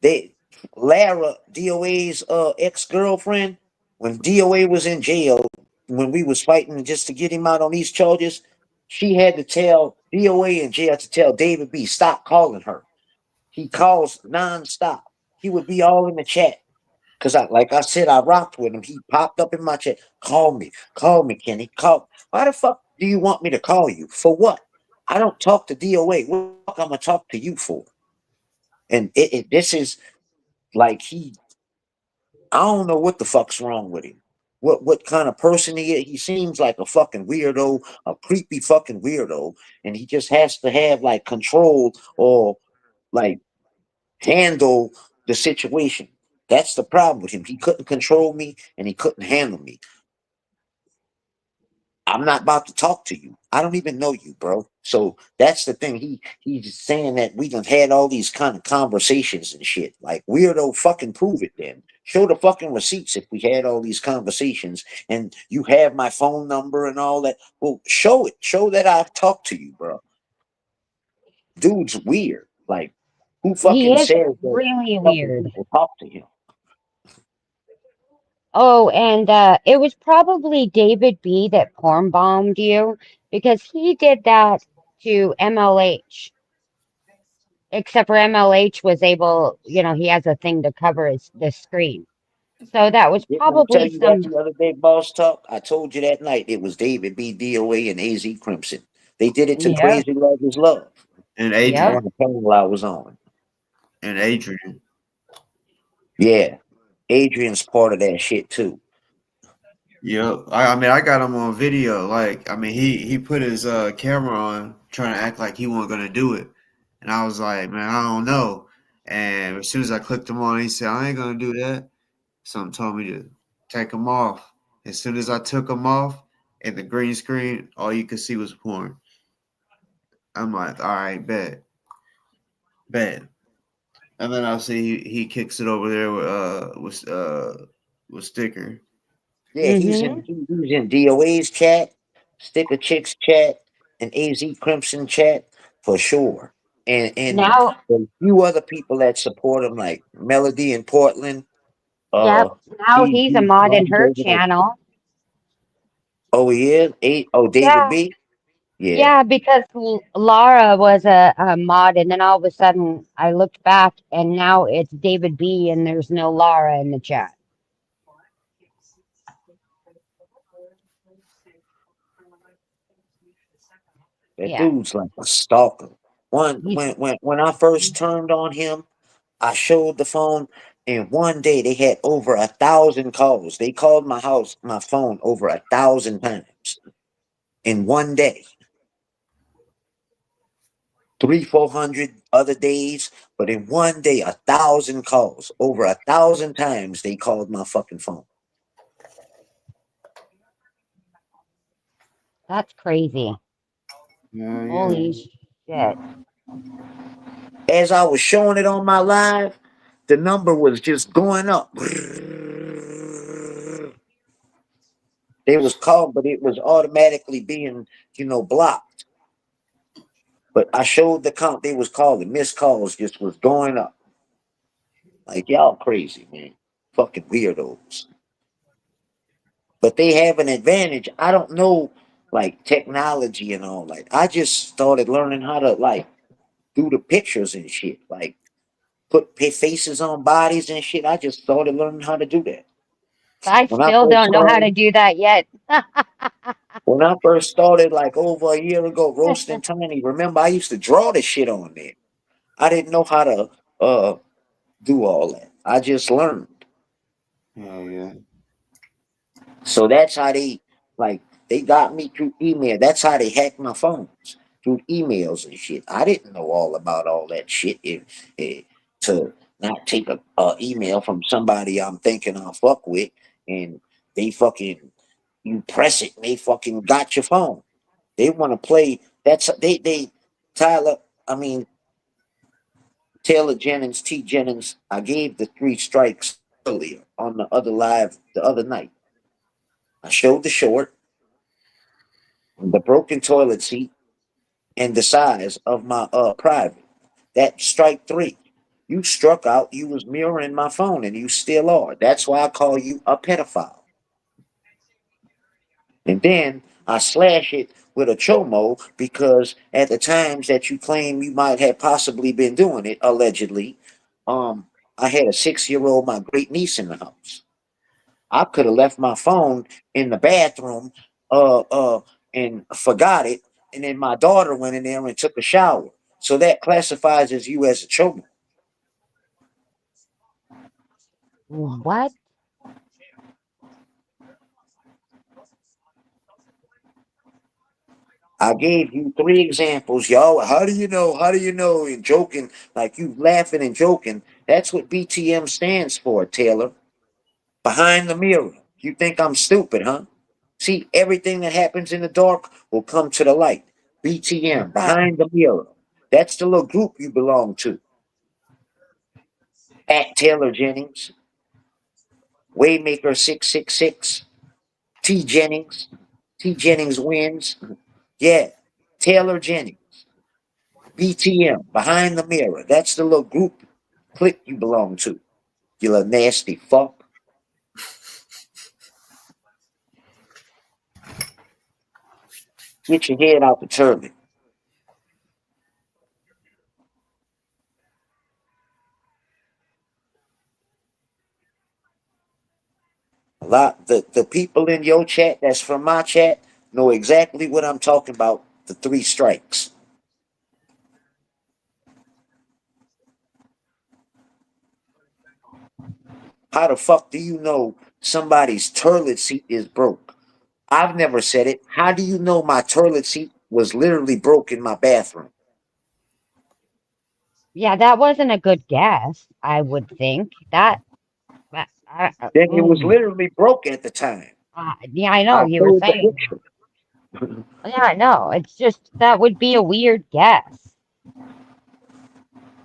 They Lara, DOA's ex-girlfriend, when DOA was in jail, when we was fighting just to get him out on these charges, she had to tell DOA in jail to tell David B stop calling her. He calls nonstop. He would be all in the chat. Cause like I said, I rocked with him. He popped up in my chat. Call me, Kenny. Call. Why the fuck do you want me to call you? For what? I don't talk to DOA. What the fuck I'm gonna talk to you for? And this is like I don't know what the fuck's wrong with him. What kind of person he is? He seems like a fucking weirdo, a creepy fucking weirdo, and he just has to have like control or like handle the situation. That's the problem with him. He couldn't control me and he couldn't handle me. I'm not about to talk to you. I don't even know you, bro. So that's the thing. He's saying that we done had all these kind of conversations and shit. Like weirdo, fucking prove it then. Show the fucking receipts if we had all these conversations and you have my phone number and all that. Well, show it. Show that I've talked to you, bro. Dude's weird. Like, who He fucking is says that really fucking weird. people talk to him? Oh, and it was probably David B that porn bombed you because he did that to MLH. Except for MLH was able, he has a thing to cover his the screen. So that was Didn't I tell probably you that some, the other day, Boss Talk? I told you that night it was David B. DOA and AZ Crimson. They did it to yep, Crazy Love is Love And yep. on Adrian, the panel I was on. and Adrian. Yeah. Adrian's part of that shit too. Yep. I mean, I got him on video. Like, I mean, he put his camera on, trying to act like he wasn't gonna do it, and I was like, man, I don't know. And as soon as I clicked him on, he said, I ain't gonna do that. Something told me to take him off. As soon as I took him off, and the green screen, all you could see was porn. I'm like, all right, bet. And then I'll see he kicks it over there with sticker. Yeah, Mm-hmm. he's in DOA's chat, Sticker Chicks chat, and AZ Crimson chat for sure. And Now, a few other people that support him, like Melody in Portland. yep. Now he's a He's mod in mods her over there. channel. Oh, he is? David Yeah, B? Yeah. yeah, because Lara was a mod, and then all of a sudden I looked back, and now it's David B, and there's no Lara in the chat. That Yeah, dude's like a stalker. One he's when I first turned on him, I showed the phone, and one day they had over 1,000 calls. They called my phone over 1,000 times in one day. 300, 400 other days, but in one day, 1,000 calls. Over 1,000 times they called my fucking phone. that's crazy. Yeah. Holy shit. As I was showing it on my live, the number was just going up. They was called, but it was automatically being, blocked. But I showed the count they was calling. Missed calls just was going up. Like y'all crazy, man. Fucking weirdos. But they have an advantage. I don't know. like technology and all. Like I just started learning how to like do the pictures and shit. Like put faces on bodies and shit. I just started learning how to do that. I When I still first don't know how to started, do that yet. when I first started like over a year ago, roasting Tiny. Remember, I used to draw the shit on there. I didn't know how to uh do all that. I just learned. Oh yeah. So that's how they like they got me through email. That's how they hacked my phones through emails and shit. I didn't know all about all that shit. To not take a email from somebody I'm thinking I'll fuck with, and they fucking you press it and they fucking got your phone. They want to play. That's they Tyler. I mean Taylor Jennings, T Jennings. I gave the three strikes earlier on the other live the other night. I showed the short, the broken toilet seat, and the size of my private. That strike three. You struck out, you was mirroring my phone, and you still are. That's why I call you a pedophile. And then I slash it with a chomo because at the times that you claim you might have possibly been doing it, allegedly, I had a 6 year old, my great niece in the house. I could have left my phone in the bathroom, uh, uh, and forgot it, and then my daughter went in there and took a shower. So that classifies as you as a chomo. What? I gave you three examples, y'all. How do you know? How do you know? And joking, like you laughing and joking. That's what BTM stands for, Taylor. Behind the mirror. You think I'm stupid, huh? See, everything that happens in the dark will come to the light. BTM, behind the mirror. That's the little group you belong to. At Taylor Jennings, Waymaker 666, T Jennings, T Jennings wins. Yeah, Taylor Jennings, BTM, behind the mirror. That's the little group clique you belong to. You little nasty fuck. Get your head out the turban. A lot the people in your chat that's from my chat know exactly what I'm talking about. The three strikes. How the fuck do you know somebody's toilet seat is broke? I've never said it. How do you know my toilet seat was literally broke in my bathroom? Yeah, that wasn't a good guess, I would think. Then it was literally broke at the time. Yeah, I know I you were pulled the saying. picture. Yeah, I know. It's just that would be a weird guess.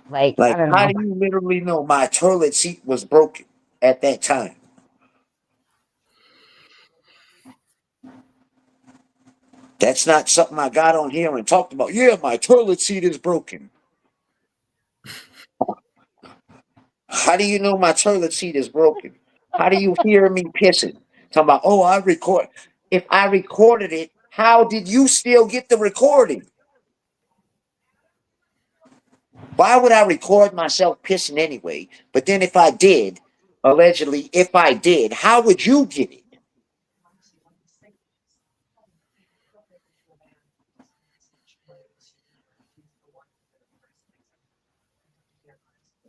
Like, I Like, don't how know. do you literally know my toilet seat was broken at that time? That's not something I got on here and talked about. Yeah, my toilet seat is broken. How do you know my toilet seat is broken? How do you hear me pissing? Talking about, oh, I record. If I recorded it, how did you still get the recording? Why would I record myself pissing anyway? But then if I did, allegedly, if I did, how would you get it?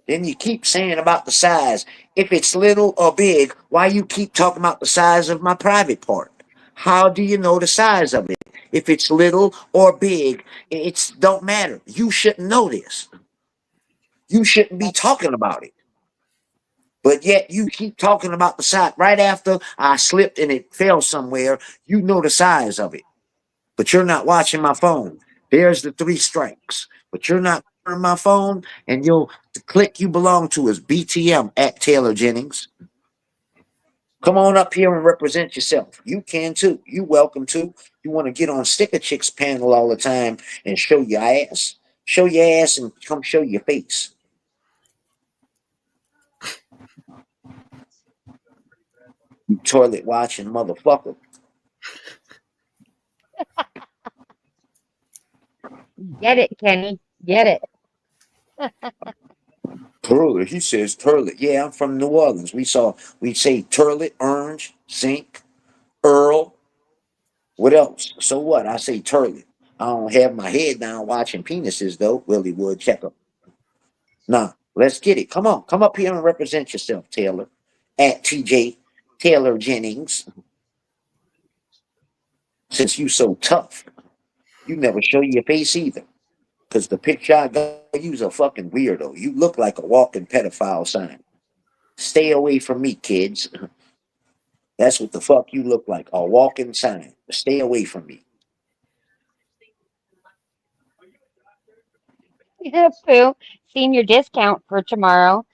Then you keep saying about the size. If it's little or big, why you keep talking about the size of my private part? How do you know the size of it? If it's little or big, it's don't matter. You shouldn't know this. You shouldn't be talking about it. But yet you keep talking about the size. Right after I slipped and it fell somewhere, you know the size of it. But you're not watching my phone. There's the three strikes. But you're not on my phone, and the click you belong to is BTM at Taylor Jennings. Come on up here and represent yourself. You can too. You welcome to. You want to get on Sticker Chicks panel all the time and show your ass. Show your ass and come show your face. You toilet watching motherfucker. Get it, Kenny. Get it. Turlet. He says turlet. Yeah, I'm from New Orleans. We say turlet, orange, zinc, Earl. What else? So what? I say turlet. I don't have my head down watching penises though. Willie Woodchecker. Nah, let's get it. Come on, come up here and represent yourself, Taylor. At TJ Taylor Jennings. Since you so tough, you never show your face either. Cause the picture I got you's a fucking weirdo. You look like a walking pedophile sign. Stay away from me, kids. That's what the fuck you look like. A walking sign. Stay away from me. Pooh, senior discount for tomorrow.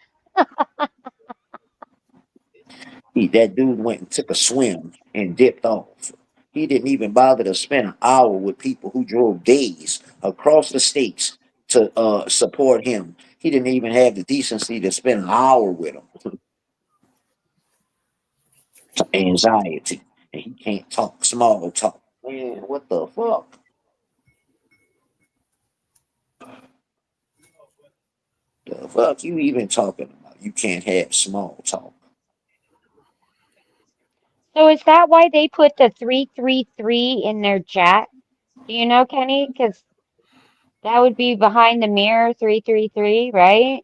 That dude went and took a swim and dipped off. He didn't even bother to spend an hour with people who drove days across the states to support him. He didn't even have the decency to spend an hour with him. Anxiety. And he can't talk small talk. Man, what the fuck? The fuck you even talking about? You can't have small talk. So is that why they put the 333 in their chat? Do you know, Kenny? Because that would be behind the mirror 333, right?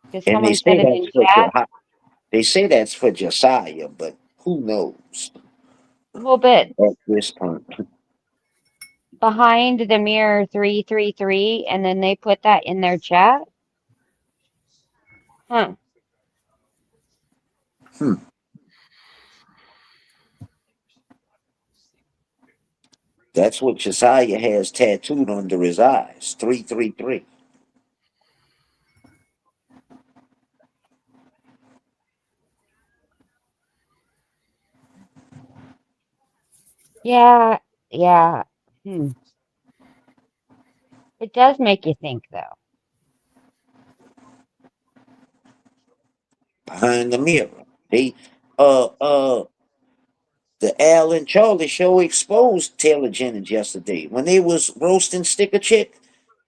Because And they someone say said it that's in for chat. they say that's for Josiah, but who knows Well, but at this point? behind the mirror 333, and then they put that in their chat? Huh. Hmm. That's what Josiah has tattooed under his eyes. 333. Yeah, yeah. Hmm. It does make you think, though. Behind the mirror. They uh uh the Al and Charlie show exposed Taylor Jennings yesterday. When they was roasting Sticker Chick,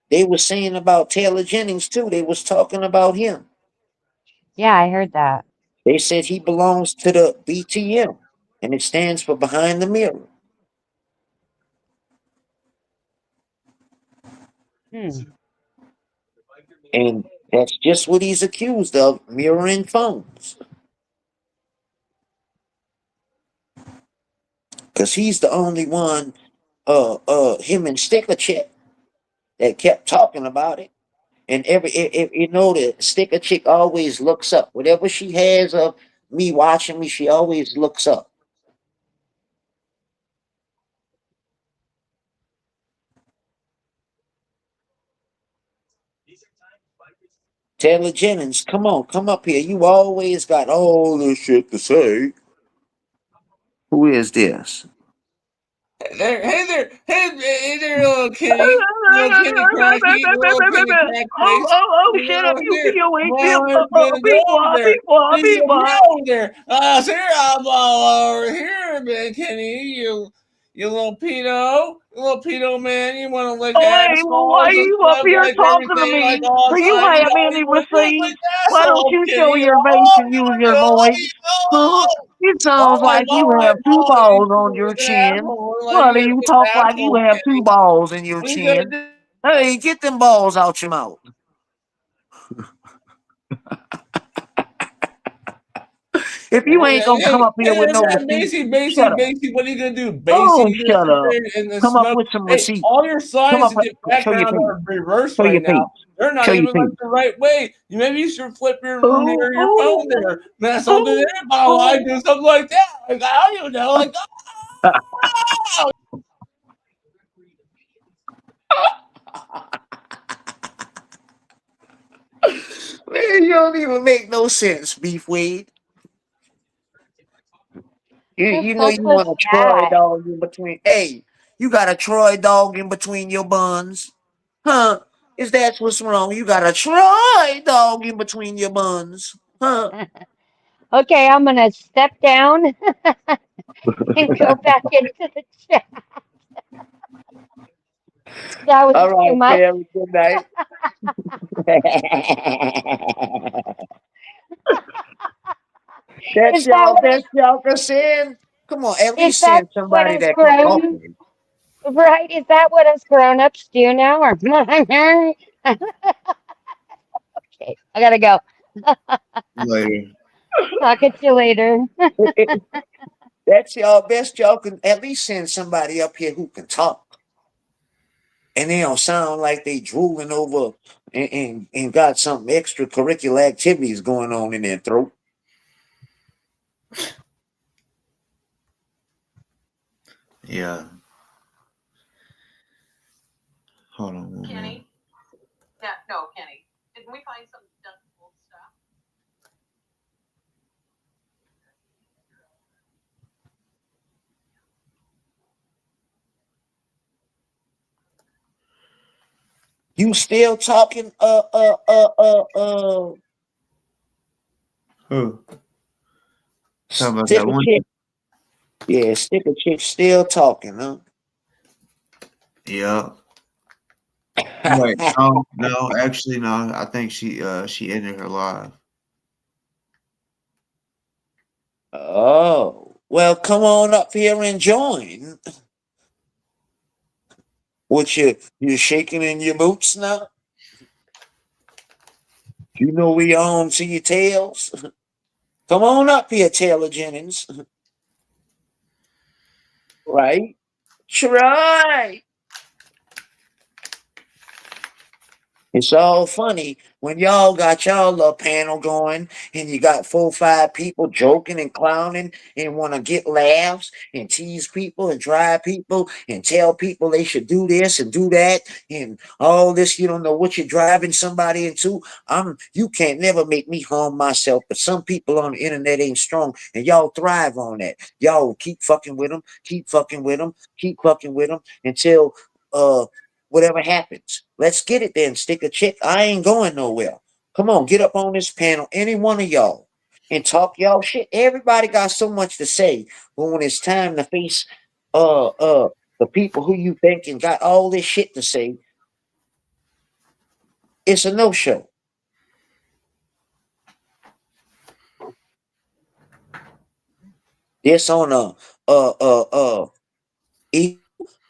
they was saying about Taylor Jennings too. They was talking about him. Yeah, I heard that. They said he belongs to the BTM and it stands for behind the mirror. Hmm. And that's just what he's accused of, mirroring phones. Cause he's the only one, him and Sticker Chick that kept talking about it. And if you know the Sticker Chick always looks up. Whatever she has of me watching me, she always looks up. Taylor Jennings, come on, come up here. You always got all this shit to say. Who is this? Hey there, little Kenny Cracky, little Kenny Crack Face. You Shut up, know, you here, POA pimp. well, been over Pequod, there. Pequod, You Pequod. over there. Sir, I'm all over here, man, Kenny. You little pedo man. You want to lick Oh, hey, well, why assholes and you up stuff here like talking to everything, like me? all Do the you time. have any You want to do it receipts? with Why don't assholes, you show Kenny. your face Oh, and use you your know, voice? Huh? It all sounds right, like you all right, have two all right. balls on You your look an chin. asshole. Like Why do you're you an talk like you asshole, have two Kenny. balls in your What are you gonna chin? do? Hey, get them balls out your mouth. If you ain't gonna come Hey, up here with no receipts, shut up. What are you gonna do? Oh, You gonna shut sit up. there and Come up smoke? with some Hey, receipts. all your Come signs up, in your show your background face. are reversed Show right your now. face. They're Show not your even like face. the right way. Maybe you should flip your Oh, mirror, your phone oh, there. That's something oh, there about I oh. do something like that. Like I don't even know. Like Man, you don't even make no sense, Beef Wade. The You know fuck you was want a Troy that? dog in between. Hey, you got a Troy dog in between your buns. Huh? Is that what's wrong? You got a Troy dog in between your buns. Huh? Okay, I'm gonna step down and go back into the chat. That was All too right, much. Terry. Good night. That's Is that y'all what us, best y'all can send. Come on, at is least that send what somebody us that can talk. grown right? Is that what us grown ups do now? Or okay, I gotta go. Later. Talk at you later. That's y'all best y'all can at least send somebody up here who can talk. And they don't sound like they drooling over and got some extracurricular activities going on in their throat. Yeah. Hold on one minute. You still talking Who? Talking about that sticker one? chick? Yeah, sticker chick still talking, huh? Yeah. Wait, no, no, actually, no. I think she ended her live. Oh, well, come on up here and join. What you shaking in your boots now? You know we on to your tails. Come on up here, Taylor Jennings. Right? Try. It's all funny when y'all got y'all little panel going and you got 4 or 5 people joking and clowning and want to get laughs and tease people and drive people and tell people they should do this and do that and all this. You don't know what you're driving somebody into. You can't never make me harm myself, but some people on the internet ain't strong and y'all thrive on that. Y'all keep fucking with them, keep fucking with them, keep fucking with them until uh whatever happens. Let's get it then. Stick a chick. I ain't going nowhere. Come on, get up on this panel, any one of y'all, and talk y'all shit. Everybody got so much to say, but when it's time to face the people who you think and got all this shit to say, it's a no show. This on a e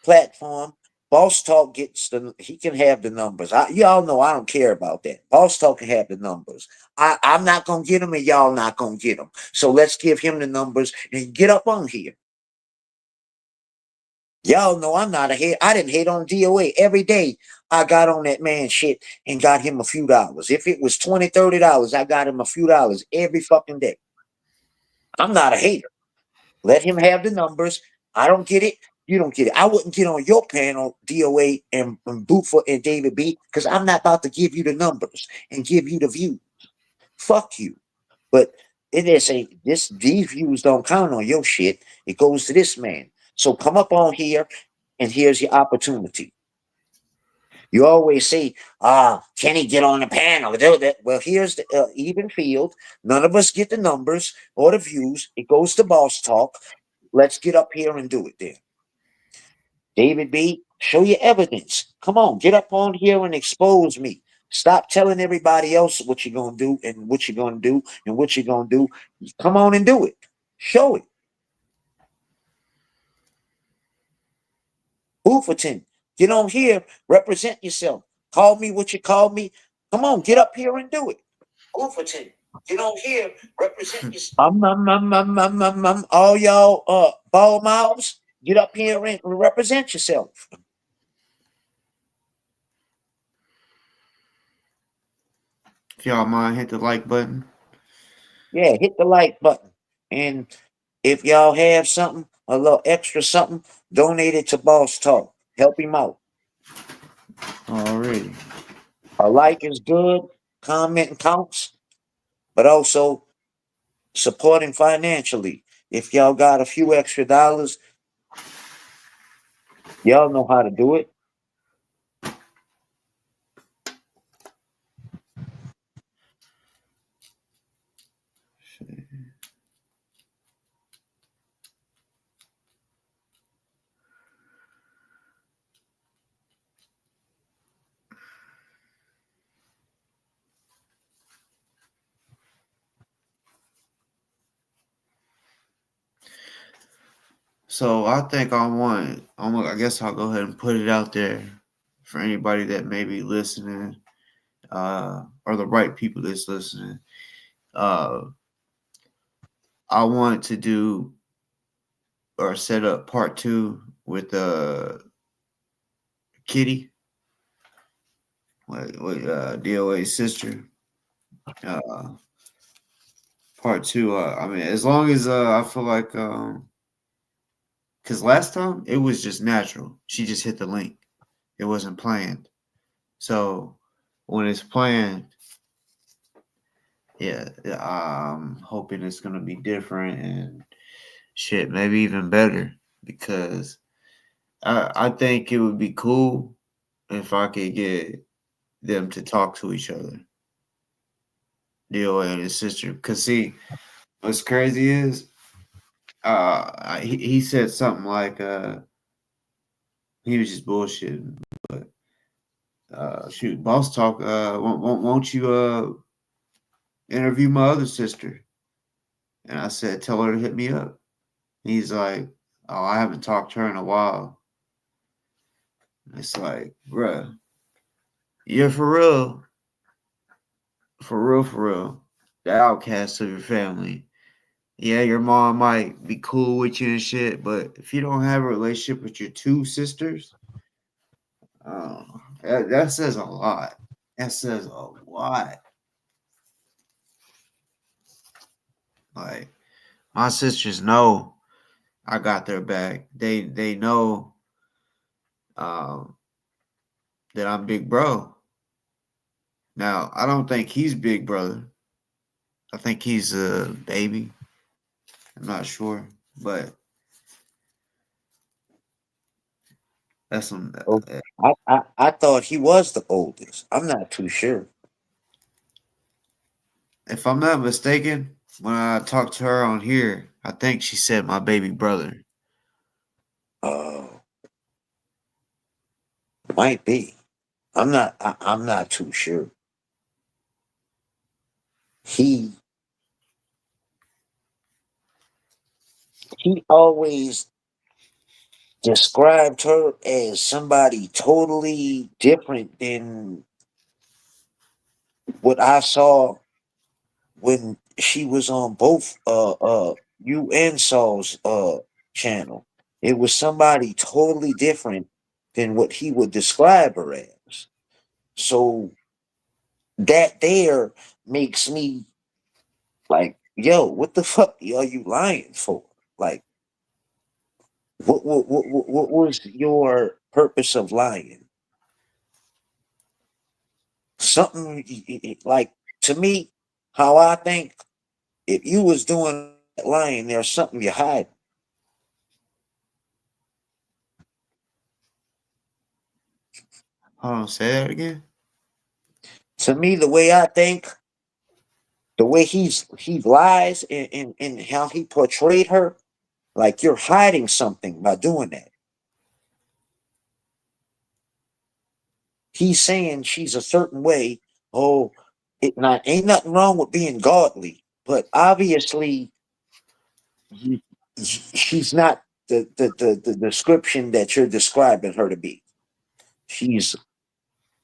platform. Boss Talk gets he can have the numbers. Y'all know I don't care about that. Boss Talk can have the numbers. I'm not gonna get them, and y'all not gonna get them. So let's give him the numbers and get up on here. Y'all know I'm not a hate. I didn't hate on DOA every day. I got on that man shit and got him a few dollars. If it was $20, $30, I got him a few dollars every fucking day. I'm not a hater. Let him have the numbers. I don't get it. You don't get it. I wouldn't get on your panel, DOA and Buford and David B, because I'm not about to give you the numbers and give you the view. Fuck you. But it is these views don't count on your shit. It goes to this man. So come up on here and here's your opportunity. You always say, can he get on the panel? Well, here's the even field. None of us get the numbers or the views. It goes to Boss Talk. Let's get up here and do it then. David B, show your evidence. Come on, get up on here and expose me. Stop telling everybody else what you're going to do and what you're going to do and what you're going to do. Come on and do it. Show it. Hooverton, get on here, represent yourself. Call me what you call me. Come on, get up here and do it. Hooverton, get on here, represent yourself. All y'all ball mouths, get up here and represent yourself. If y'all mind, hit the like button. Yeah, hit the like button. And if y'all have something, a little extra something, donate it to Boss Talk. Help him out. Already. A like is good, commenting counts, but also supporting financially. If y'all got a few extra dollars, y'all know how to do it. So I think I guess I'll go ahead and put it out there for anybody that may be listening, or the right people that's listening. Uh, I want to do or set up part two with Kitty, with DOA's sister. Uh, part two. I mean, as long as I feel like, because last time it was just natural. She just hit the link. It wasn't planned. So when it's planned, yeah, I'm hoping it's gonna be different and shit, maybe even better because I think it would be cool if I could get them to talk to each other, DOA and his sister. Cause see, what's crazy is he said something like he was just bullshitting, but shoot, boss talk, won't you interview my other sister? And I said, tell her to hit me up. He's like, oh, I haven't talked to her in a while. It's like, bruh, you're for real, the outcast of your family. Yeah, your mom might be cool with you and shit, but if you don't have a relationship with your two sisters, uh, that says a lot. That says a lot. Like my sisters know I got their back. They know um, that I'm big bro. Now I don't think he's big brother. I think he's a baby. I'm not sure, but that's some. Oh, I thought he was the oldest. I'm not too sure. If I'm not mistaken, when I talked to her on here, I think she said my baby brother. Oh, might be. I'm not too sure. He he always described her as somebody totally different than what I saw when she was on both you and Saul's channel. It was somebody totally different than what he would describe her as. So that there makes me like, yo, what the fuck are you lying for? Like, what was your purpose of lying? Something like to me, how I think, if you was doing that lying, there's something you hide. Hold on, say that again. To me, the way I think, the way he lies and how he portrayed her, like you're hiding something by doing that. He's saying she's a certain way. Oh, it not ain't nothing wrong with being godly, but obviously you, she's not the description that you're describing her to be. She's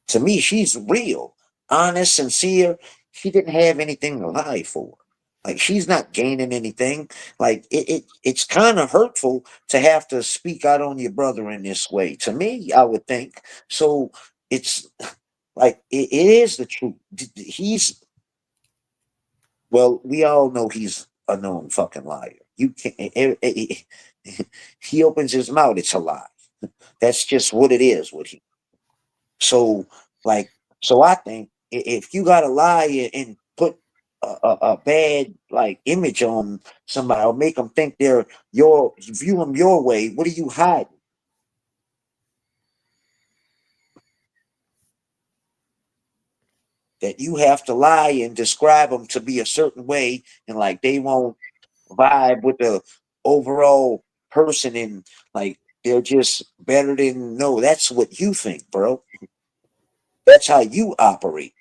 To me, she's real, honest, sincere. She didn't have anything to lie for. Like she's not gaining anything. Like it's kind of hurtful to have to speak out on your brother in this way. To me, I would think. So it's like it is the truth. He's well, we all know he's a known fucking liar. You can't. He opens his mouth, it's a lie. That's just what it is with him. So, like, so I think if you gotta lie and put a bad like image on somebody or make them think they're your view them your way, what are you hiding? That you have to lie and describe them to be a certain way, and like they won't vibe with the overall person, and like they're just better than no. That's what you think, bro. That's how you operate.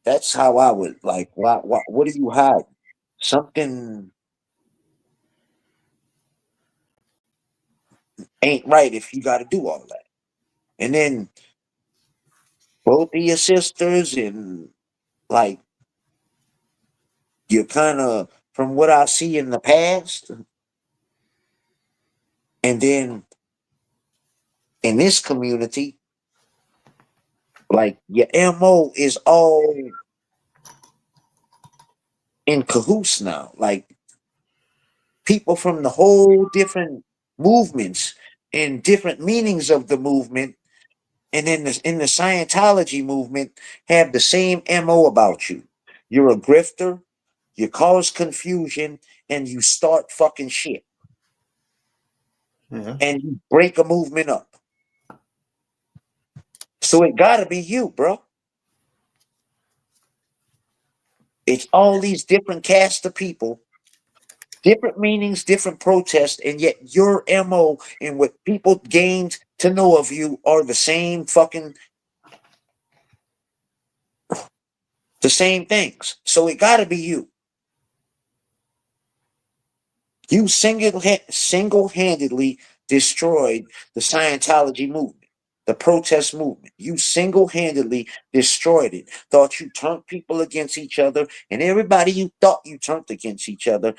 That's how I would like. What do you hide? Something ain't right if you got to do all that. And then both of your sisters, and like you're kind of from what I see in the past, and then in this community, like your MO is all in cahoots now. Like people from the whole different movements and different meanings of the movement, and in the Scientology movement, have the same MO about you. You're a grifter, you cause confusion, and you start fucking shit. Yeah. And you break a movement up. So it gotta be you, bro. It's all these different casts of people, different meanings, different protests, and yet your MO and what people gained to know of you are the same fucking the same things. So it gotta be you. You single handedly destroyed the Scientology movement, the protest movement. You single handedly destroyed it. Thought you turned people against each other, and everybody you thought you turned against each other,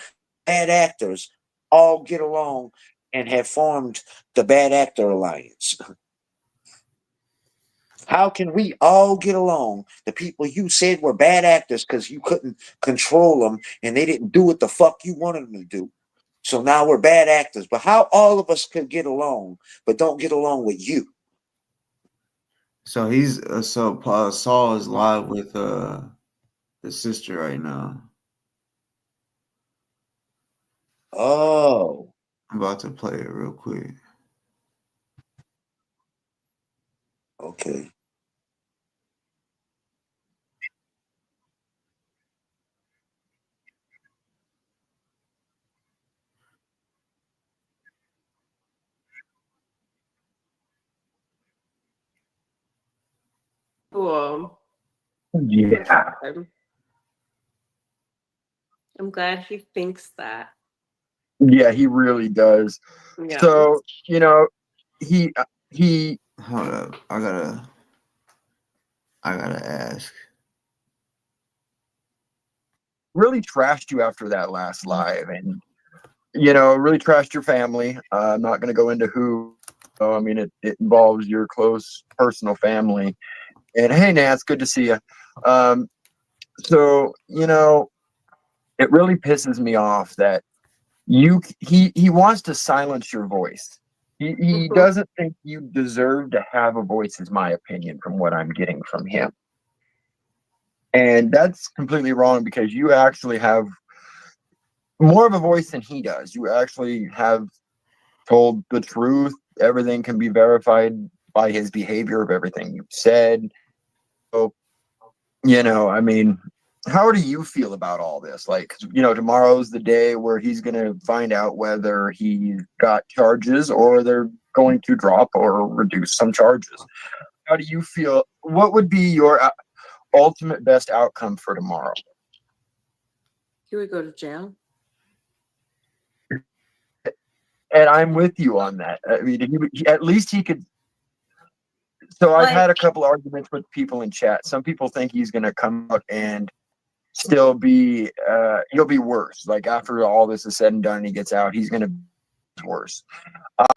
bad actors, all get along and have formed the Bad Actor Alliance. How can we all get along? The people you said were bad actors because you couldn't control them and they didn't do what the fuck you wanted them to do. So now we're bad actors. But how all of us could get along, but don't get along with you? So he's so Saul is live with the sister right now. Oh, I'm about to play it real quick. okay. Cool. Yeah. I'm glad he thinks that. Yeah, he really does. Yeah. So, he Hold up, I gotta ask. really trashed you after that last live, and really trashed your family. I'm not going to go into who. I mean, it involves your close personal family. And hey, Nats, good to see you. Um, so it really pisses me off that he wants to silence your voice. He Mhm. doesn't think you deserve to have a voice, is my opinion from what I'm getting from him. And that's completely wrong because you actually have more of a voice than he does. You actually have told the truth. Everything can be verified by his behavior of everything you've said. So, I mean, how do you feel about all this? Like, tomorrow's the day where he's going to find out whether he got charges or they're going to drop or reduce some charges. How do you feel? What would be your ultimate best outcome for tomorrow? He would go to jail. And I'm with you on that. I mean, at least he could. So I've had a couple arguments with people in chat. Some people think he's going to come out and still be, he'll be worse. Like after all this is said and done, and he gets out, he's going to be worse.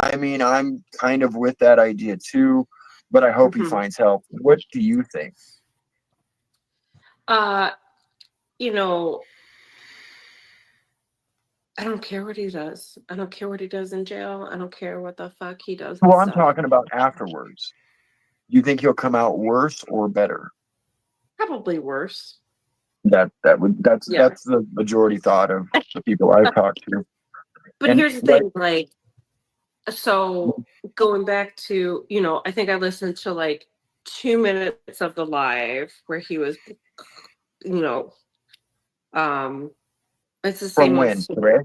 I mean, I'm kind of with that idea too, but I hope he finds help. What do you think? You know, I don't care what he does. I don't care what he does in jail. I don't care what the fuck he does. Well, I'm talking about afterwards. Do you think he'll come out worse or better? Probably worse. That's the majority thought of the people I've talked to. But here's the thing, like, so going back to, I think I listened to like 2 minutes of the live where he was, it's the From same when? Today?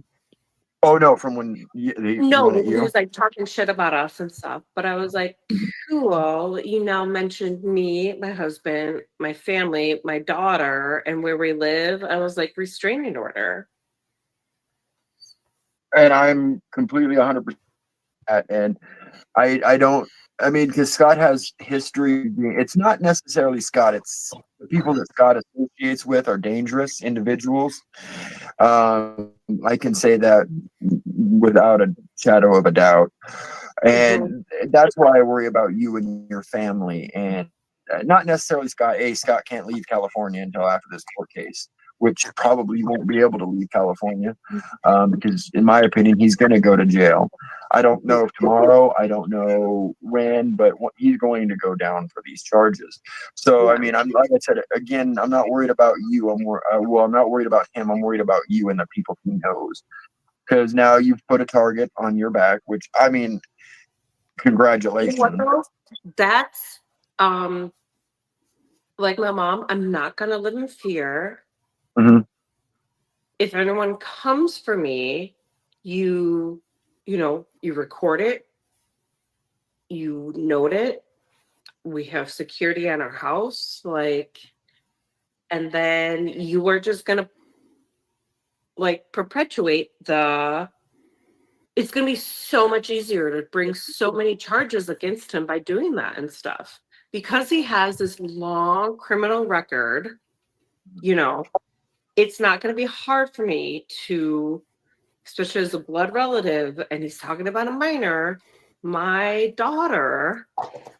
Oh no, from when No, one at he you. was like talking shit about us and stuff. But I was like, cool. You now mentioned me, my husband, my family, my daughter, and where we live. I was like, restraining order. And I'm completely 100%. And I don't. I mean, because Scott has history. It's not necessarily Scott. It's the people that Scott associates with are dangerous individuals. I can say that without a shadow of a doubt. And that's why I worry about you and your family, and not necessarily Scott. Scott can't leave California until after this court case, which probably won't be able to leave California, because, in my opinion, he's going to go to jail. I don't know if tomorrow, I don't know when, but he's going to go down for these charges. So, I mean, I'm like I said again, I'm not worried about you. I'm not worried about him. I'm worried about you and the people he knows, because now you've put a target on your back. Which, I mean, congratulations. What else? That's like my mom. I'm not gonna live in fear. Mm-hmm. If anyone comes for me, you record it, you note it. We have security on our house, like, and then you are just gonna like perpetuate the. It's gonna be so much easier to bring so many charges against him by doing that and stuff, because he has this long criminal record. It's not going to be hard for me to, especially as a blood relative, and he's talking about a minor, my daughter,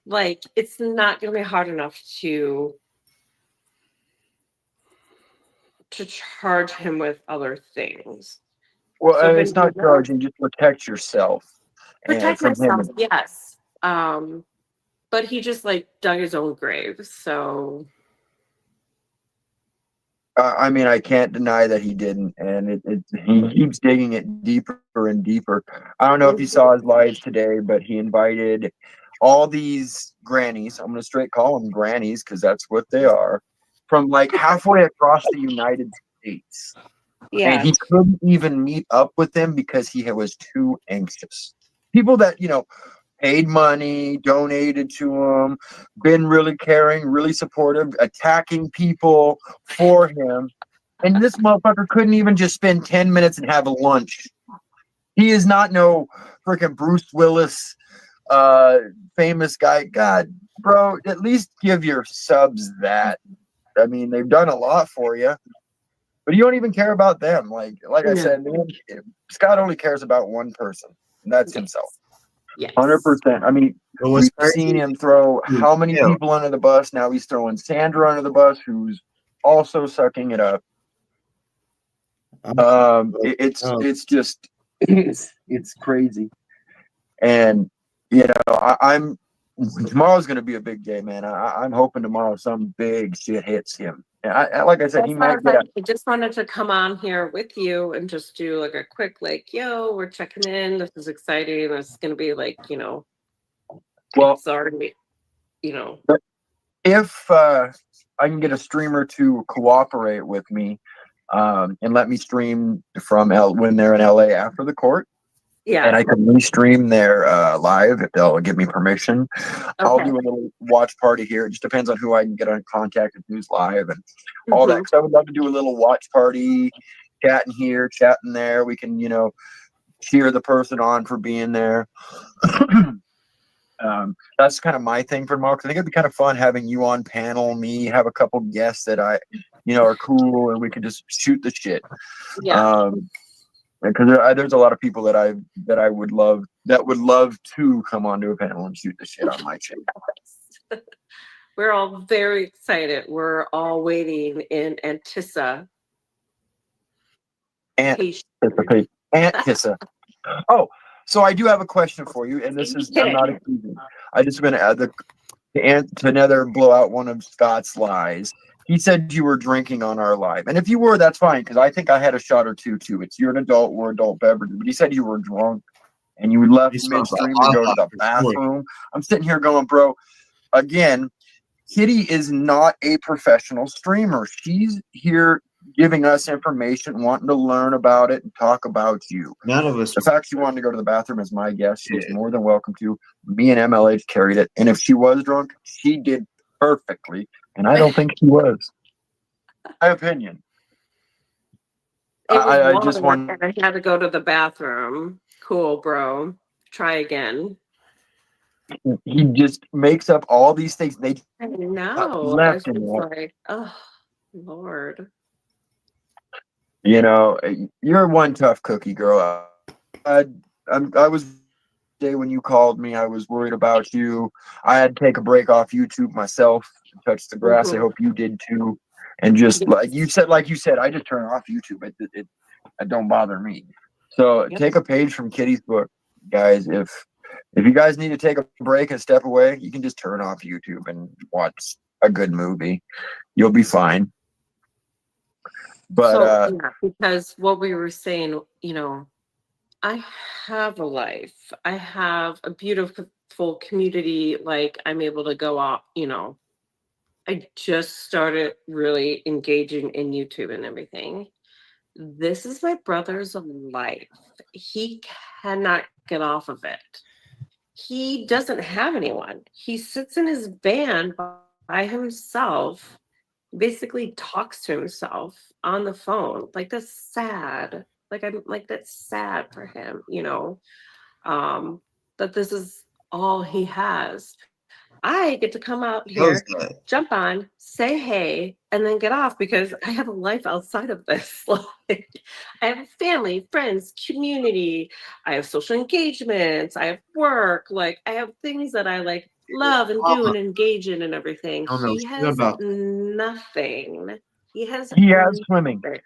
like, it's not going to be hard enough to charge him with other things. Well, So it's not charging, just protect yourself. Protect from myself, him. yes. But he just like dug his own grave, so. I mean, I can't deny that he didn't, and he keeps digging it deeper and deeper. I don't know if you saw his live today, but he invited all these grannies. I'm going to straight call them grannies because that's what they are, from like halfway across the United States. Yeah. And he couldn't even meet up with them because he was too anxious. People that, paid money, donated to him, been really caring, really supportive, attacking people for him. And this motherfucker couldn't even just spend 10 minutes and have a lunch. He is not no freaking Bruce Willis, famous guy. God, bro, at least give your subs that. I mean, they've done a lot for you, but you don't even care about them. Like I said, man, Scott only cares about one person, and that's himself. Yes. 100%. I mean, we've seen him throw how many people under the bus? Now he's throwing Sandra under the bus, who's also sucking it up. It's just it's crazy, and I'm tomorrow's going to be a big day, man. I'm hoping tomorrow some big shit hits him. And like I said, he might get. I just wanted to come on here with you and just do like a quick, like, yo, we're checking in. This is exciting. This is going to be like, Well, it's already, if I can get a streamer to cooperate with me, and let me stream from when they're in LA after the court. Yeah. And I can restream their live if they'll give me permission. Okay. I'll do a little watch party here. It just depends on who I can get in contact with, who's live and all that. Because I would love to do a little watch party, chatting here, chatting there. We can, cheer the person on for being there. That's kind of my thing for tomorrow, because I think it'd be kind of fun having you on panel, me, have a couple guests that I, are cool, and we could just shoot the shit. Yeah. Because there's a lot of people that I would love to come onto a panel and shoot the shit on my channel. We're all very excited. We're all waiting in anticipation. Oh, so I do have a question for you, and this is I'm not accusing. I just going to add to another blowout one of Scott's lies. He said you were drinking on our live. And if you were, that's fine, because I think I had a shot or two, too. You're an adult, we're adult beverages. But he said you were drunk, and you left midstream to go to the bathroom. I'm sitting here going, bro, again, Kitty is not a professional streamer. She's here giving us information, wanting to learn about it and talk about you. None of us. The fact she wanted to go to the bathroom as my guest, she was more than welcome to. Me and MLH carried it. And if she was drunk, she did perfectly. And I don't think she was. My opinion. It was I water, just want. and I had to go to the bathroom. Cool, bro. Try again. He just makes up all these things. They I know. left I and was right. like, oh, Lord. You know, you're one tough cookie, girl. I was day when you called me. I was worried about you. I had to take a break off YouTube myself and touch the grass. I Mhm. hope you did too. And just Yes. like you said, I just turn off YouTube. It don't bother me. So Yep. take a page from Kitty's book, guys. If you guys need to take a break and step away, you can just turn off YouTube and watch a good movie. You'll be fine. But So, yeah, because what we were saying, I have a life. I have a beautiful community. Like, I'm able to go out, I just started really engaging in YouTube and everything. This is my brother's life. He cannot get off of it. He doesn't have anyone. He sits in his van by himself, basically talks to himself on the phone. Like, that's sad. That's sad for him, that this is all he has. I get to come out Knows here, that. jump on, say hey, and then get off because I have a life outside of this. Like, I have family, friends, community. I have social engagements. I have work. Like, I have things that I love and do and engage in and everything. I don't know He shit has about. nothing. He has swimming. nothing.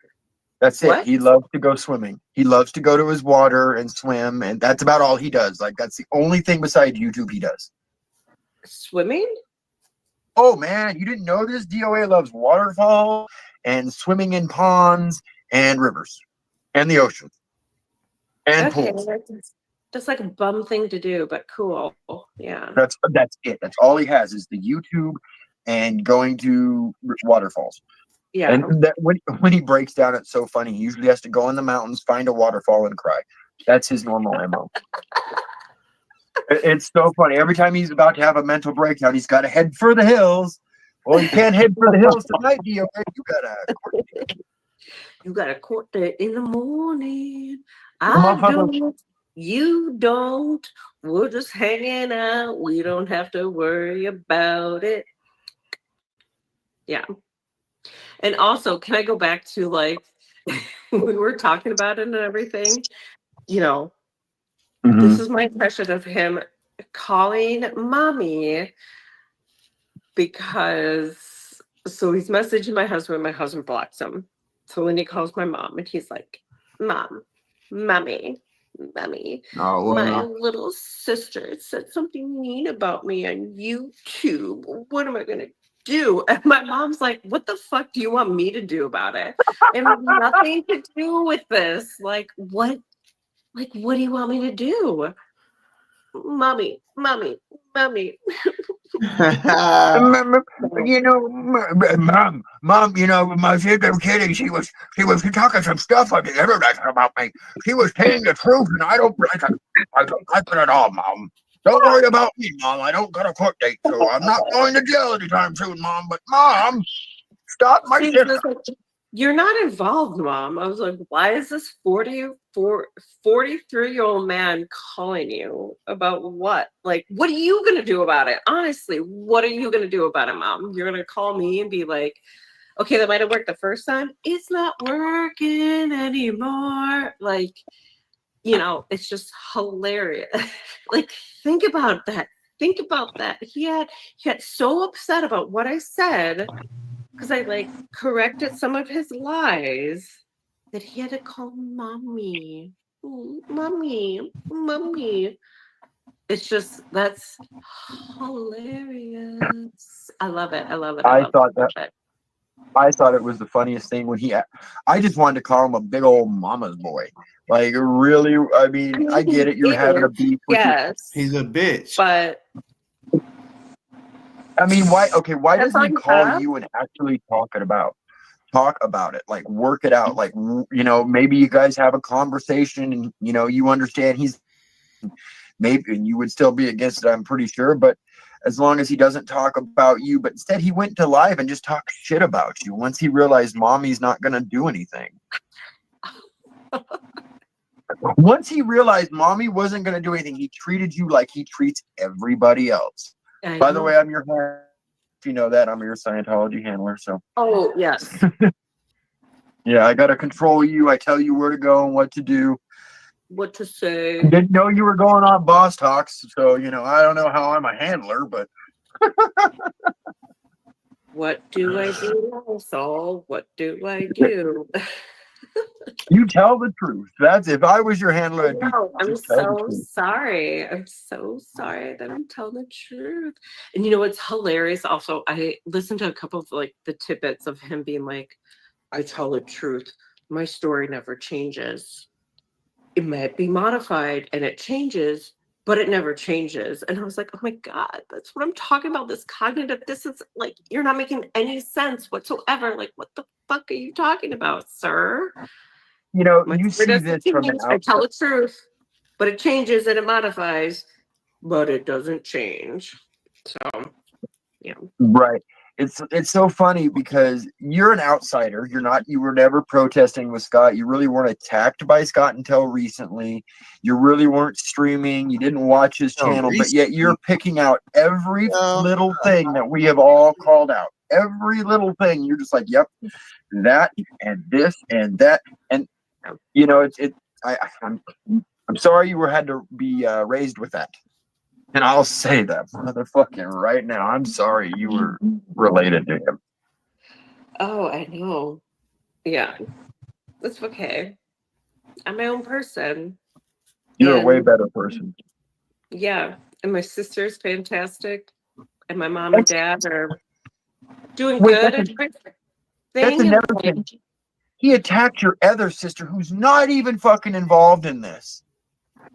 That's it. What? He loves to go swimming. He loves to go to his water and swim, and that's about all he does. Like, that's the only thing besides YouTube he does. Swimming? Oh man, you didn't know this? DOA loves waterfall and swimming in ponds and rivers and the ocean and Okay, pools. that's like a bum thing to do, but cool. Yeah. That's it. That's all he has is the YouTube and going to waterfalls. Yeah. And that when he breaks down, it's so funny. He usually has to go in the mountains, find a waterfall, and cry. That's his normal MO. It's so funny. Every time he's about to have a mental breakdown, he's got to head for the hills. Well, you can't head for the hills tonight, DOA. You got a court date in the morning. The I motherfucker. don't. You don't. We're just hanging out. We don't have to worry about it. Yeah. And also, can I go back to we were talking about it and everything? This is my impression of him calling mommy because so he's messaging my husband blocks him. So then he calls my mom and he's like, Mom, mommy, Oh, my well. little sister said something mean about me on YouTube. What am I gonna do? And my mom's like, what the fuck do you want me to do about it? It has nothing to do with this. What do you want me to do? Mommy. You know, mom, you know, my sister kidding. She was talking some stuff on the internet about me. She was saying the truth, and I don't like it at all, Mom. Don't worry about me, Mom. I don't got a court date, so I'm not going to jail anytime soon, Mom. But Mom, stop my sister. You're not involved, Mom. I was like, why is this 43-year-old man calling you about what? Like, what are you going to do about it? Honestly, what are you going to do about it, Mom? You're going to call me and be like, okay, that might have worked the first time. It's not working anymore. It's just hilarious. Think about that. He got so upset about what I said because I corrected some of his lies that he had to call mommy. Mommy. It's just that's hilarious. I love it. I thought it was the funniest thing when I just wanted to call him a big old mama's boy. Like, really, I mean, I get it. You're having a beef with He's a bitch. But I mean, why? Okay, why that's doesn't all he you call have? you and actually talk it about? talk about it, like work it out. Like, you know, maybe you guys have a conversation and, you know, you understand he's maybe, and you would still be against it, I'm pretty sure. But as long as he doesn't talk about you, but instead he went to live and just talked shit about you once he realized mommy's not going to do anything. Once he realized mommy wasn't going to do anything, he treated you like he treats everybody else. By the way, I'm your handler. If you know that, I'm your Scientology handler. So. Oh, yes. Yeah, I got to control you. I tell you where to go and what to do. What to say. Didn't know you were going on boss talks. So, you know, I don't know how I'm a handler, but. What do I do now, Saul? What do I do? You tell the truth. That's if I was your handler, I'd be, No, I'm just tell the so truth. sorry. I'm so sorry that I'm telling the truth. And you know what's hilarious? Also, I listened to a couple of like the tidbits of him being like, I tell the truth. My story never changes. It might be modified and it changes, but it never changes. And I was like, oh my God, that's what I'm talking about. This cognitive dissonance, like you're not making any sense whatsoever. Like, what the fuck are you talking about, sir? You know, My you story see this doesn't from the change. I tell outside. the truth, but it changes and it modifies, but it doesn't change. So, yeah. Right. It's so funny because you're an outsider. You were never protesting with Scott. You really weren't attacked by Scott until recently. You really weren't streaming. You didn't watch his channel, but yet you're picking out every little thing that we have all called out. Every little thing. You're just like, yep, that and this and that. And you know, I'm sorry you had to be raised with that. And I'll say that motherfucking right now. I'm sorry you were related to him. Oh, I know. Yeah. That's okay. I'm my own person. You're a way And better person. yeah. And my sister's fantastic. And my mom and dad are doing Wait, good that's at everything. another And thing. He attacked your other sister who's not even fucking involved in this.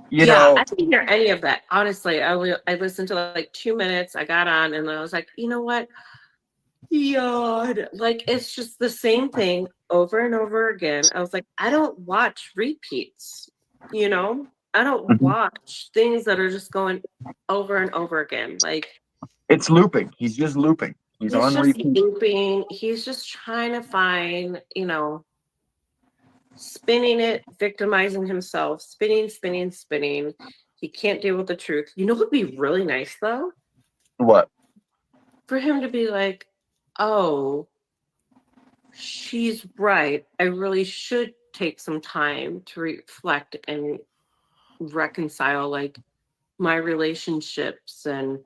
You know, I didn't hear any of that. Honestly, I listened to like 2 minutes. I got on and I was like, you know what? Yeah, like it's just the same thing over and over again. I was like, I don't watch repeats, you know? I don't watch things that are just going over and over again. Like it's looping. He's just looping. He's on just repeat. looping. He's just trying to find, spinning it, victimizing himself, spinning. He can't deal with the truth. You know what would be really nice though? What? For him to be like, oh, she's right. I really should take some time to reflect and reconcile like my relationships and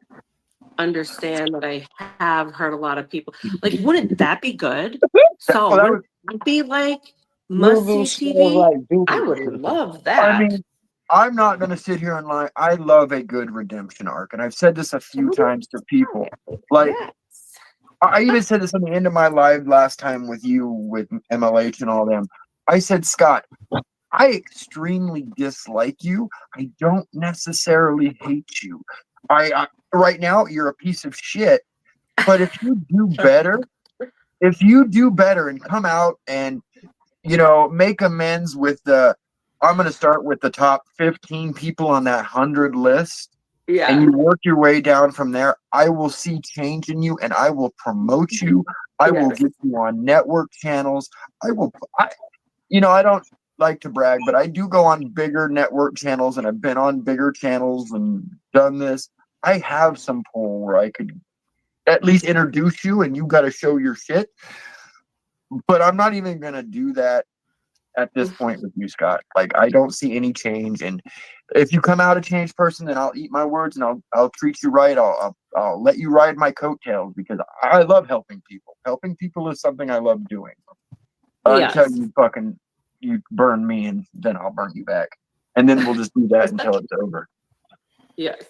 understand that I have hurt a lot of people. Like, wouldn't that be good? So Well, that wouldn't was that be like Moving must-see sort of TV? like I Doobie. would love I that. mean, I'm not going to sit here and lie. I love a good redemption arc. And I've said this a few times to people. Like, Yes. I even said this on the end of my live last time with you, with MLH and all them. I said, Scott, I extremely dislike you. I don't necessarily hate you. I right now you're a piece of shit. But if you do better, and come out and make amends with I'm going to start with the top 15 people on that 100 list. And you work your way down from there, I will see change in you and I will promote you. I will get you on network channels. I don't like to brag, but I do go on bigger network channels and I've been on bigger channels and done this. I have some pull where I could at least introduce you and you got to show your shit. But I'm not even going to do that at this point with you, Scott. Like, I don't see any change. And if you come out a changed person, then I'll eat my words and I'll treat you right. I'll let you ride my coattails because I love helping people. Helping people is something I love doing. Until you burn me, and then I'll burn you back. And then we'll just do that until it's over. Yes.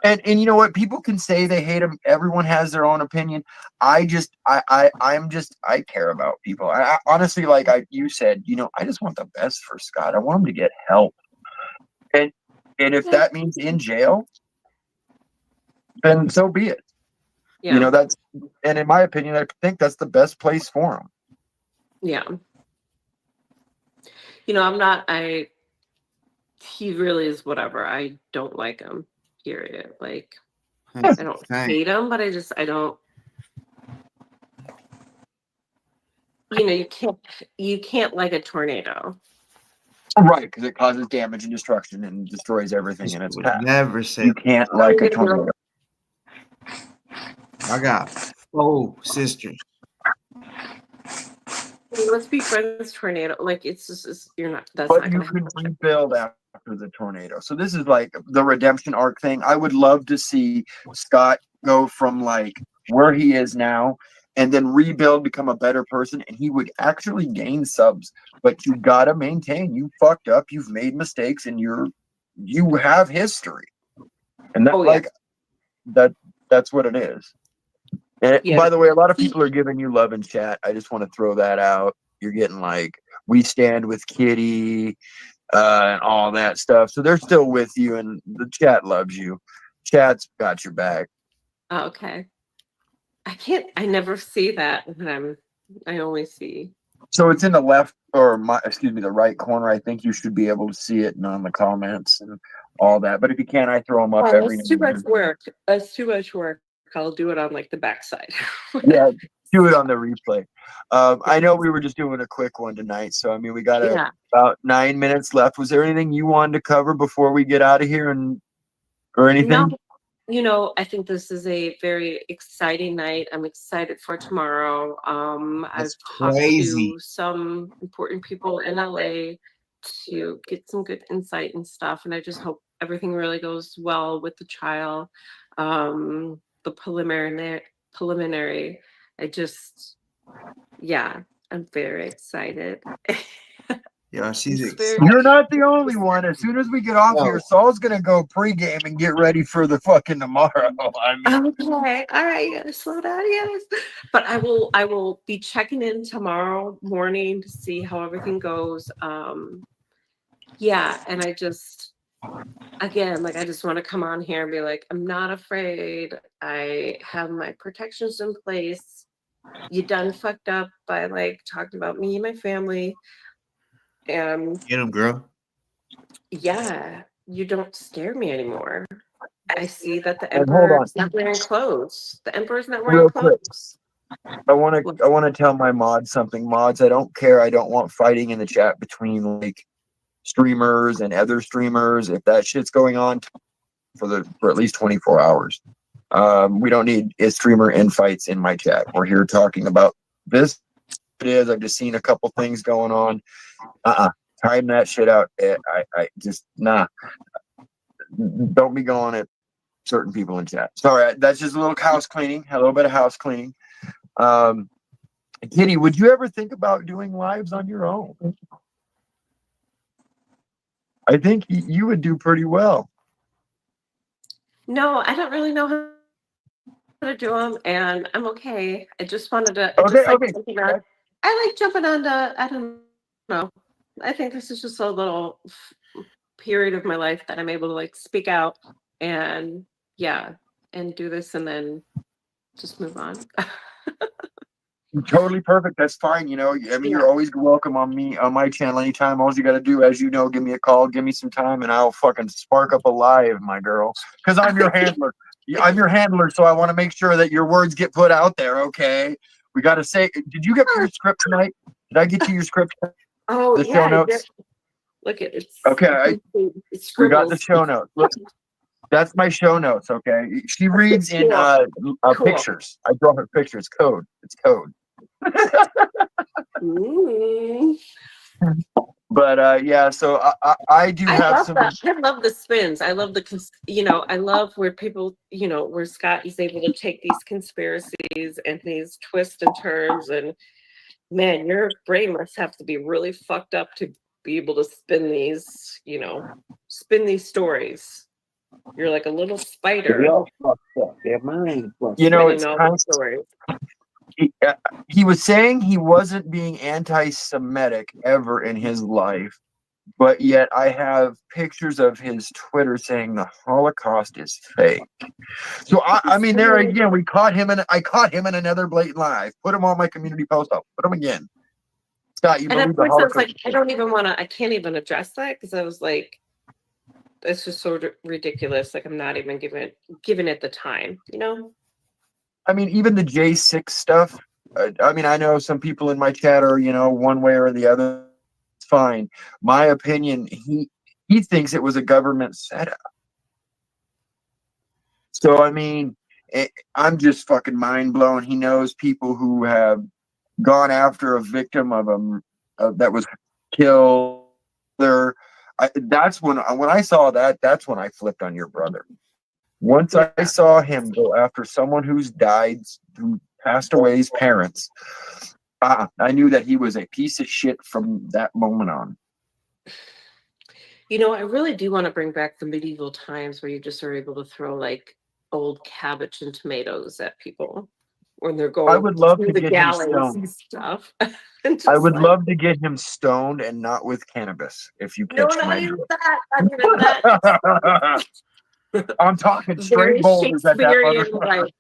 And you know what? People can say they hate him. Everyone has their own opinion. I care about people. I honestly, like you said, I just want the best for Scott. I want him to get help. And if that means in jail, then so be it. Yeah. And in my opinion, I think that's the best place for him. Yeah. I'm not, he really is whatever. I don't like him, period. Like, I don't hate him, but I don't, you can't like a tornado. Right, because it causes damage and destruction and destroys everything in its Would path. never say. You can't like a tornado. I got 4 sisters. Let's be friends, tornado. Like, it's just you're not. That's But not you gonna could happen. rebuild after the tornado. So this is like the redemption arc thing. I would love to see Scott go from like where he is now and then rebuild, become a better person, and he would actually gain subs. But you gotta maintain. You fucked up. You've made mistakes, and you have history. And that that's what it is. And by the way, a lot of people are giving you love in chat. I just want to throw that out. You're getting like, we stand with Kitty and all that stuff. So they're still with you, and the chat loves you. Chat's got your back. Oh, okay. I never see that when I only see. So it's in the left or the right corner. I think you should be able to see it on the comments and all that. But if you can't, I throw them up every. It's too much work. It's too much work. I'll do it on like the backside. Yeah, do it on the replay. I know we were just doing a quick one tonight, so I mean we got about 9 minutes left. Was there anything you wanted to cover before we get out of here, or anything? No, I think this is a very exciting night. I'm excited for tomorrow. I've talked to some important people in LA to get some good insight and stuff, and I just hope everything really goes well with the trial. The preliminary. I'm very excited. Yeah, she's You're not the only one. As soon as we get off here, Saul's gonna go pregame and get ready for the fucking tomorrow. I mean, okay, all right, you gotta slow down, yes. But I will be checking in tomorrow morning to see how everything goes. And I just I just want to come on here and be like, I'm not afraid. I have my protections in place. You done fucked up by like talking about me and my family. And get him, girl. Yeah, you don't scare me anymore. I see that the emperor is not wearing clothes. The emperor's not wearing clothes. I want to tell my mods something. Mods, I don't care. I don't want fighting in the chat between like streamers and other streamers. If that shit's going on for at least 24 hours, we don't need a streamer infights in my chat. We're here talking about this. It is. I've just seen a couple things going on. Time that shit out. I just don't be going at certain people in chat. Sorry, that's just a little house cleaning. A little bit of house cleaning. Kitty, would you ever think about doing lives on your own? I think you would do pretty well. No, I don't really know how to do them, and I'm okay. I just wanted to. I like jumping on to. I don't know. I think this is just a little period of my life that I'm able to like speak out and do this and then just move on. Totally perfect. That's fine. You're always welcome on my channel anytime. All you got to do, as you know, give me a call, give me some time, and I'll fucking spark up a live, my girl. Because I'm your handler. I'm your handler, so I want to make sure that your words get put out there. Okay. We got to say, did you get your script tonight? Did I get you your script? Oh, the show notes. Look at it. Okay. We got the show notes. Look, that's my show notes. Okay. She reads in pictures. I draw her pictures. Code. It's code. But so I do have some. I love the spins. I love I love where people, where Scott is able to take these conspiracies and these twists and turns, and man, your brain must have to be really fucked up to be able to spin these stories. You're like a little spider. It's kind of stories. He was saying he wasn't being anti-Semitic ever in his life, but yet I have pictures of his Twitter saying the Holocaust is fake. So I mean, there again, I caught him in another blatant lie. Put him on my community post. I'll put him again. Scott, you And at believe the first I was Holocaust? like, I can't even address that because I was like, it's just so ridiculous. Like I'm not even giving it the time, you know? I mean, even the J6 stuff. I mean, I know some people in my chat are, one way or the other. It's fine. My opinion, he thinks it was a government setup. So I mean, I'm just fucking mind blown. He knows people who have gone after a victim of that was killed. That's when I saw that. That's when I flipped on your brother. Once I saw him go after someone who passed away's parents, I knew that he was a piece of shit from that moment on. I really do want to bring back the medieval times where you just are able to throw like old cabbage and tomatoes at people when they're going I would love through to the get him galleys stoned. and stuff. And I just would like, love to get him stoned and not with cannabis, if you no, catch not my even drift. that. Not even that. I'm talking straight Very boulders at that Shakespearean, motherfucker. like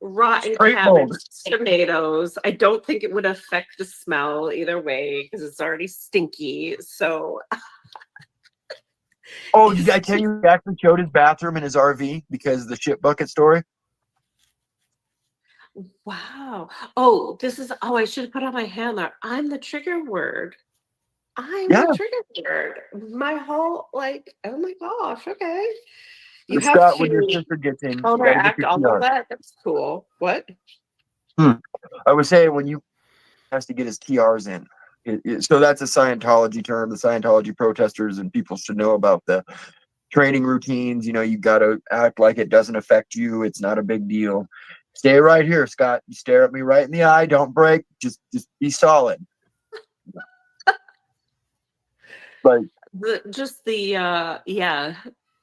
rotten Straight cabbage, boulders. tomatoes. I don't think it would affect the smell either way because it's already stinky. So, Oh, did I tell you he actually showed his bathroom in his RV because of the shit bucket story? wow. Oh, I should have put on my hand there. I'm the trigger word. I'm Yeah. the trigger word. My whole, like, oh my gosh, okay. You have Scott, when your to sister gets in, you gotta get counteract your all of TR. that. That's cool. What? I was saying when you has to get his TRs in. So that's a Scientology term. The Scientology protesters and people should know about the training routines. You got to act like it doesn't affect you. It's not a big deal. Stay right here, Scott. You stare at me right in the eye. Don't break. Just be solid. Like The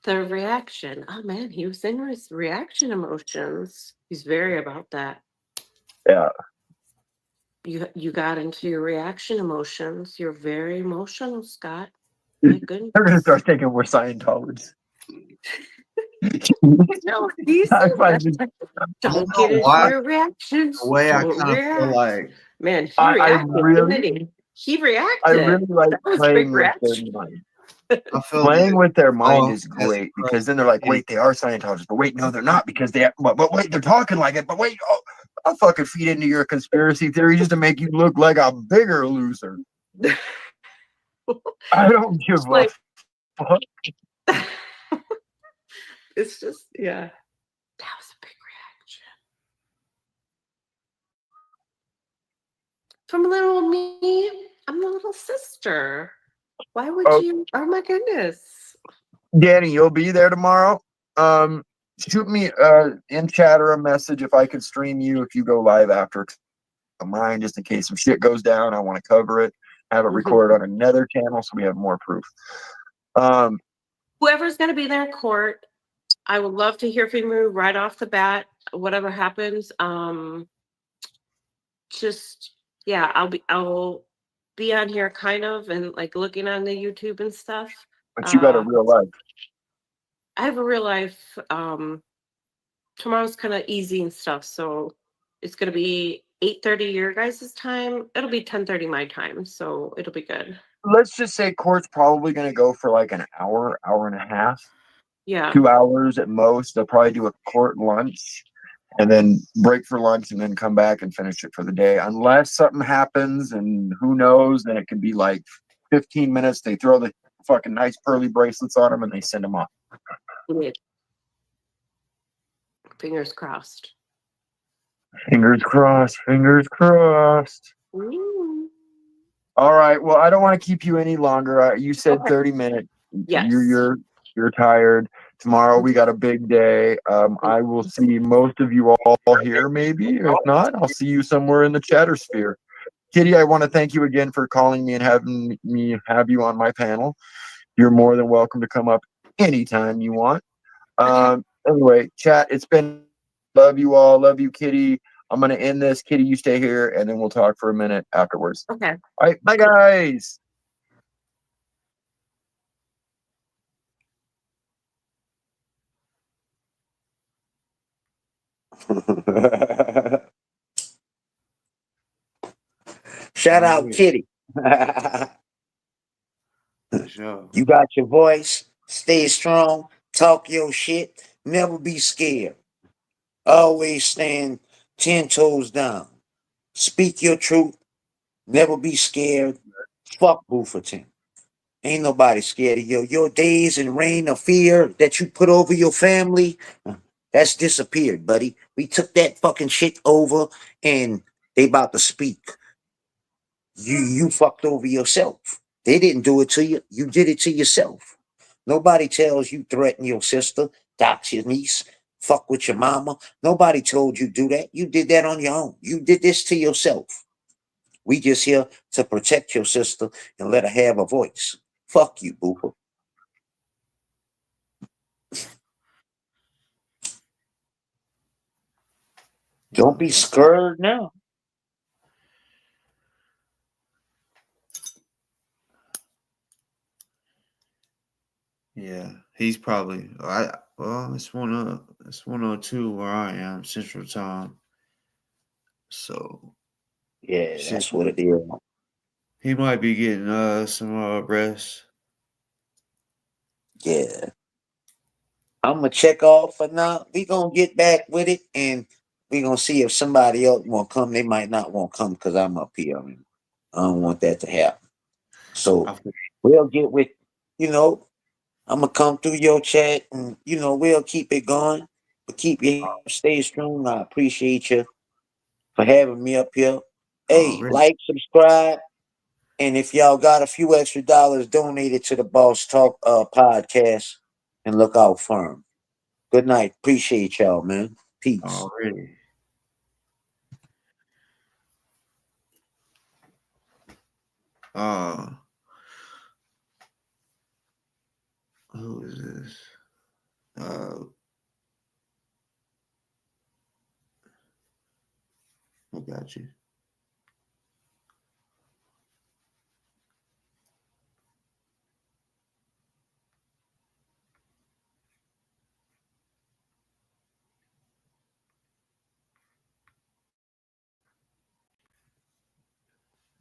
reaction. Oh man, he was in his reaction emotions. He's very about that. yeah. You got into your reaction emotions. You're very emotional, Scott. My goodness. They're gonna start thinking we're Scientologists. No, he's I so find this, don't get into why your reactions. the way I Don't kind of feel react. like Man, he I reacted, really, didn't he? He reacted. I really like That was a playing big with their reaction. mind. I feel Playing like with their mind boss is has great because then they're like, wait, they are Scientologists, but wait, no, they're not because but wait, they're talking like it, but wait, I'll fucking feed into your conspiracy theory just to make you look like a bigger loser. I don't give It's like, a fuck. it's just, yeah. That was a big reaction. From little me, I'm the little sister. Why would Oh, you? Oh my goodness. Danny, you'll be there tomorrow. Shoot me in chat or a message if I could stream you if you go live after mine, just in case some shit goes down. I want to cover it, have it recorded on another channel so we have more proof. Whoever's going to be there in court, I would love to hear from you right off the bat. Whatever happens, just yeah, I'll be on here kind of and like looking on the YouTube and stuff. But you got a real life. I have a real life. Tomorrow's kind of easy and stuff, so it's gonna be 8:30 your guys' time. It'll be 10:30 my time, so it'll be good. Let's just say court's probably going to go for like an hour, hour and a half. Yeah. 2 hours at most. They'll probably do a court lunch and then break for lunch and then come back and finish it for the day. Unless something happens and who knows, then it could be like 15 minutes. They throw the fucking nice pearly bracelets on them and they send them off. Fingers crossed. Fingers crossed. Fingers crossed. Ooh. All right. Well, I don't want to keep you any longer. You said Okay. 30 minutes. Yes. You're tired. Tomorrow we got a big day. I will see most of you all here, maybe. If not, I'll see you somewhere in the chatter sphere. Kitty, I want to thank you again for calling me and having me have you on my panel. You're more than welcome to come up anytime you want. Anyway, chat, it's been love you all. Love you, Kitty. I'm going to end this. Kitty, you stay here, and then we'll talk for a minute afterwards. Okay. All right. Bye, guys. Shout out, Kitty. For sure. You got your voice. Stay strong. Talk your shit. Never be scared. Always stand 10 toes down. Speak your truth. Never be scared. Fuck Bufferton. Ain't nobody scared of you. Your days and reign of fear that you put over your family, that's disappeared, buddy. We took that fucking shit over and they about to speak. You fucked over yourself. They didn't do it to you. You did it to yourself. Nobody tells you threaten your sister, dox your niece, fuck with your mama. Nobody told you do that. You did that on your own. You did this to yourself. We just here to protect your sister and let her have a voice. Fuck you, Booper. Don't be scared now. Yeah, he's probably. Well, it's 102 where I am Central Time. So Yeah, shit, that's what it is. he might be getting some rest. Yeah. I'm gonna check off for now. We gonna get back with it, and we gonna see if somebody else want to come. They might not want to come because I'm up here. I mean, I don't want that to happen. So I feel, we'll get with, you know, I'm gonna come through your chat, and we'll keep it going. But keep your head up, stay strong. I appreciate you for having me up here. Hey, already. like, subscribe, and if y'all got a few extra dollars, donate it to the Boss Talk podcast, and look out for 'em. Good night. Appreciate y'all, man. Peace. Already. Uh, who is this? Uh, I got you.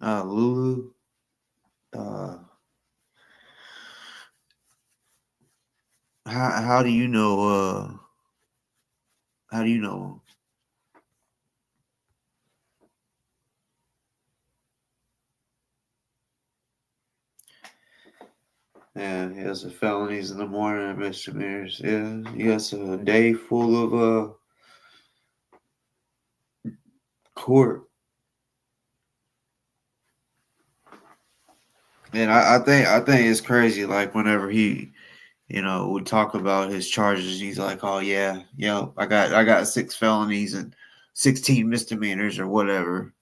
Lulu. Uh, how do you know? How do you know? Yeah, he has the felonies in the morning and misdemeanors. Yeah, he got a day full of court. And I think it's crazy. Like whenever he, would talk about his charges, he's like, "Oh yeah, I got 6 felonies and 16 misdemeanors or whatever."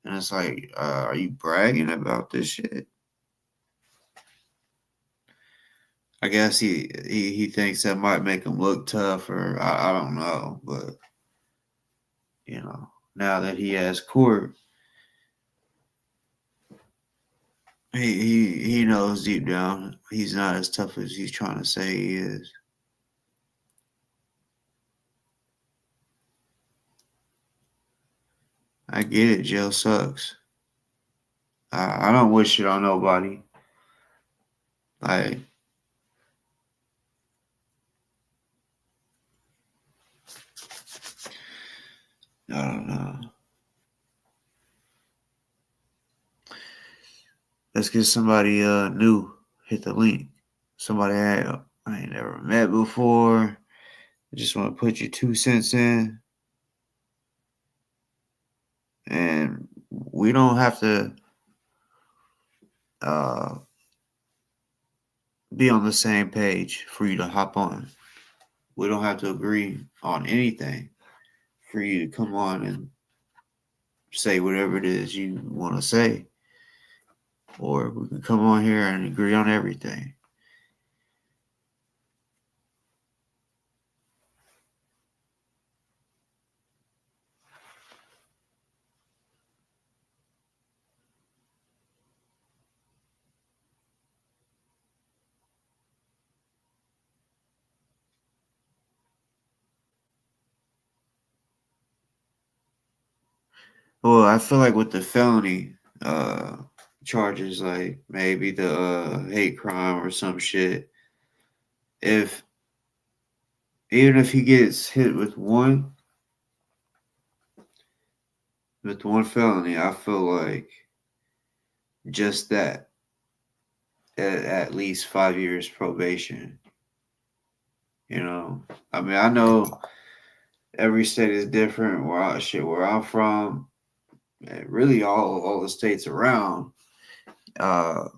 And it's like, are you bragging about this shit? I guess he thinks that might make him look tough, or I don't know, but now that he has court, he knows deep down he's not as tough as he's trying to say he is. I get it, jail sucks. I don't wish it on nobody. Like, I don't know. Let's get somebody new. Hit the link. Somebody I ain't never met before. I just want to put your 2 cents in, and we don't have to uh, be on the same page for you to hop on. We don't have to agree on anything for you to come on and say whatever it is you want to say, or we can come on here and agree on everything. Well, I feel like with the felony, uh charges, like maybe the hate crime or some shit. If Even if he gets hit with one felony, I feel like just that at least 5 years probation. You know, I mean, I know every state is different. Where I'm from, and really all the states around. Uh,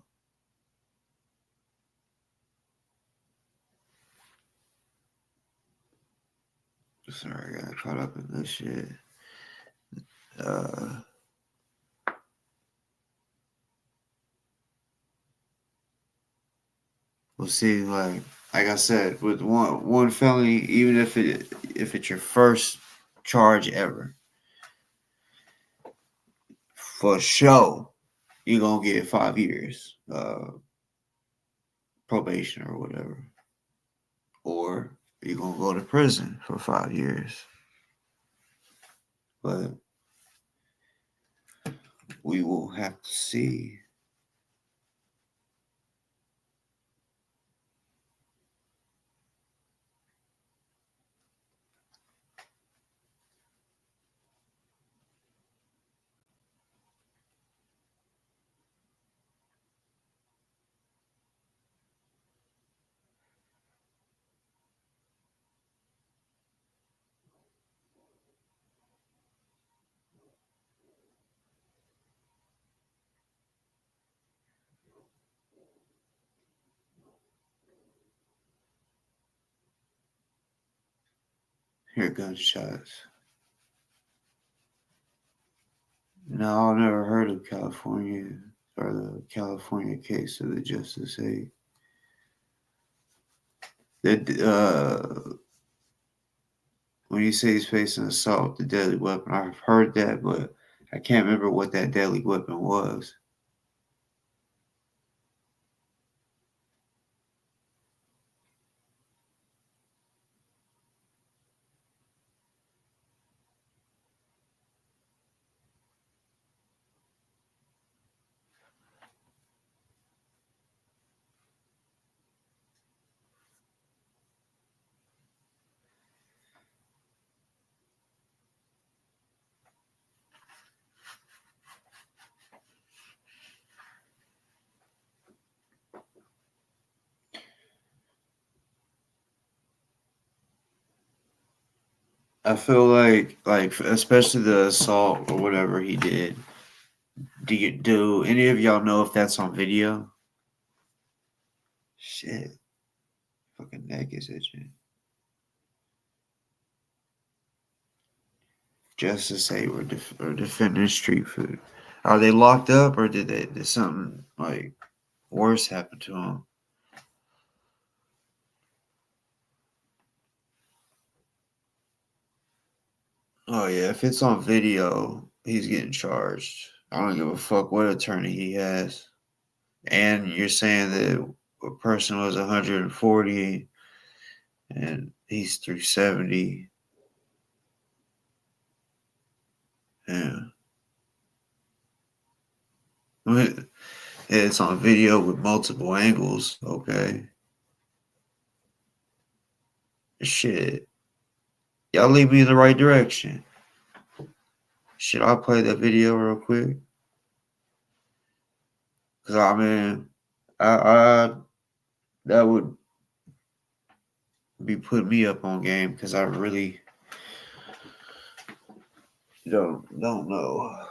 Sorry, I got caught up in this shit. Uh, we'll see. Like I said, with one felony, even if it's your first charge ever, for sure, you're gonna get 5 years probation or whatever, or you're gonna go to prison for 5 years. But we will have to see. Hear gunshots. No, I never heard of California or the California case of the Justice 8. That when you say he's facing assault, the deadly weapon, I've heard that, but I can't remember what that deadly weapon was. I feel like especially the assault or whatever he did. Do any of y'all know if that's on video? Shit, fucking neck is itching. Justice 8 were defending street food. Are they locked up or did something like worse happen to them? Oh yeah, if it's on video, he's getting charged. I don't give a fuck what attorney he has. And you're saying that a person was 140 and he's 370. Yeah. It's on video with multiple angles. Okay. Shit. Y'all lead me in the right direction. Should I play that video real quick? Cause I mean, I that would be putting me up on game because I really don't know.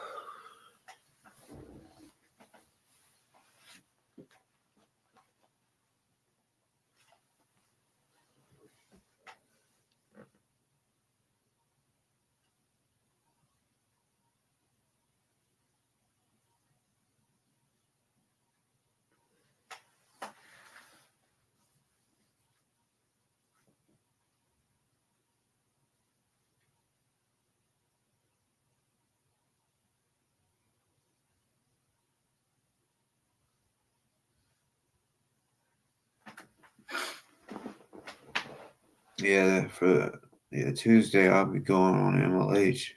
Yeah, Tuesday I'll be going on MLH.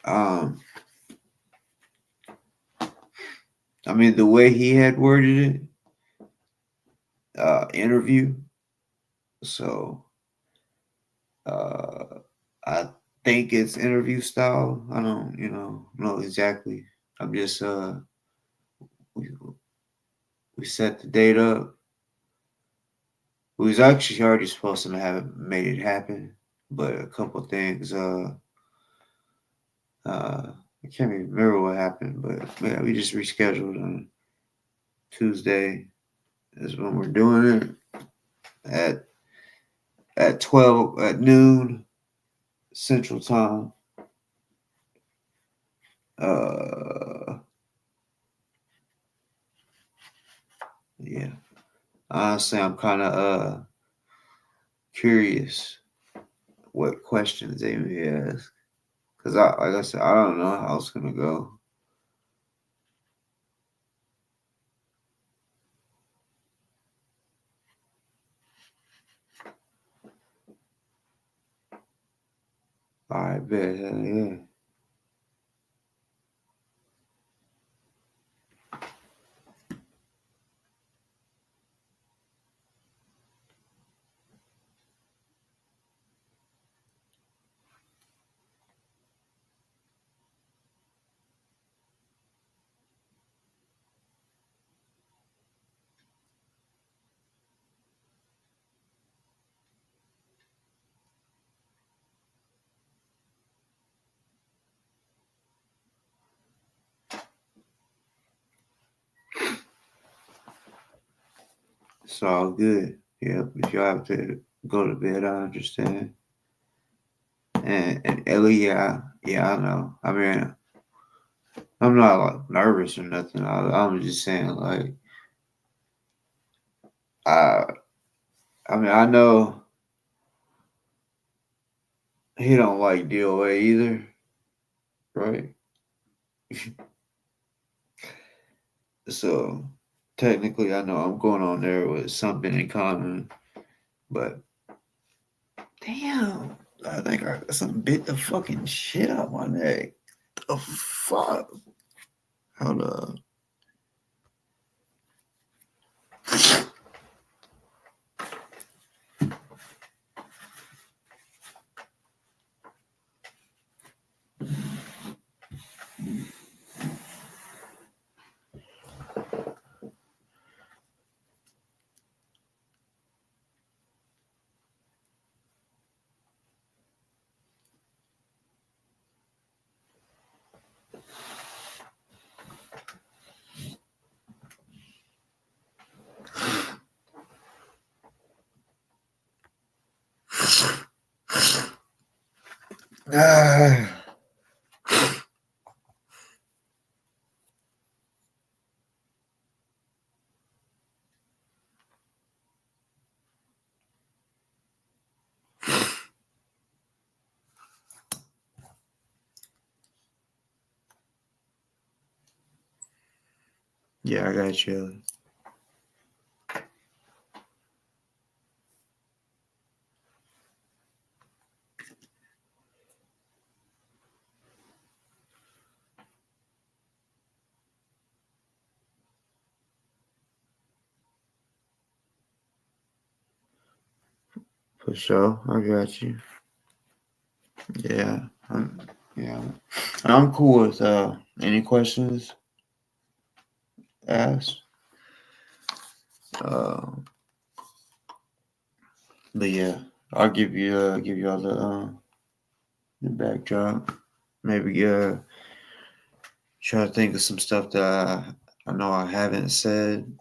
I mean, the way he had worded it, interview. So, I think it's interview style. I don't, know exactly. I'm just, we, we set the date up. We was actually already supposed to have made it happen, but a couple things, I can't even remember what happened, but yeah, we just rescheduled on Tuesday. Is when we're doing it at 12 at noon Central Time. Yeah. Honestly, I'm kind of curious what questions they may ask, because like I said, I don't know how it's gonna go. I bet, hell yeah. It's all good. Yep. If you have to go to bed, I understand. And Ellie, yeah, I know. I mean, I'm not like nervous or nothing. I'm just saying, like, I, I mean, I know he don't like DOA either, right? So technically, I know I'm going on there with something in common, but damn, I think I got something bit the fucking shit out my neck. The fuck? Hold up. Ah. Yeah, I got you. For sure, I got you. Yeah, yeah. I'm cool with any questions asked. Uh, but yeah, I'll give you all the backdrop. Maybe try to think of some stuff that I know I haven't said.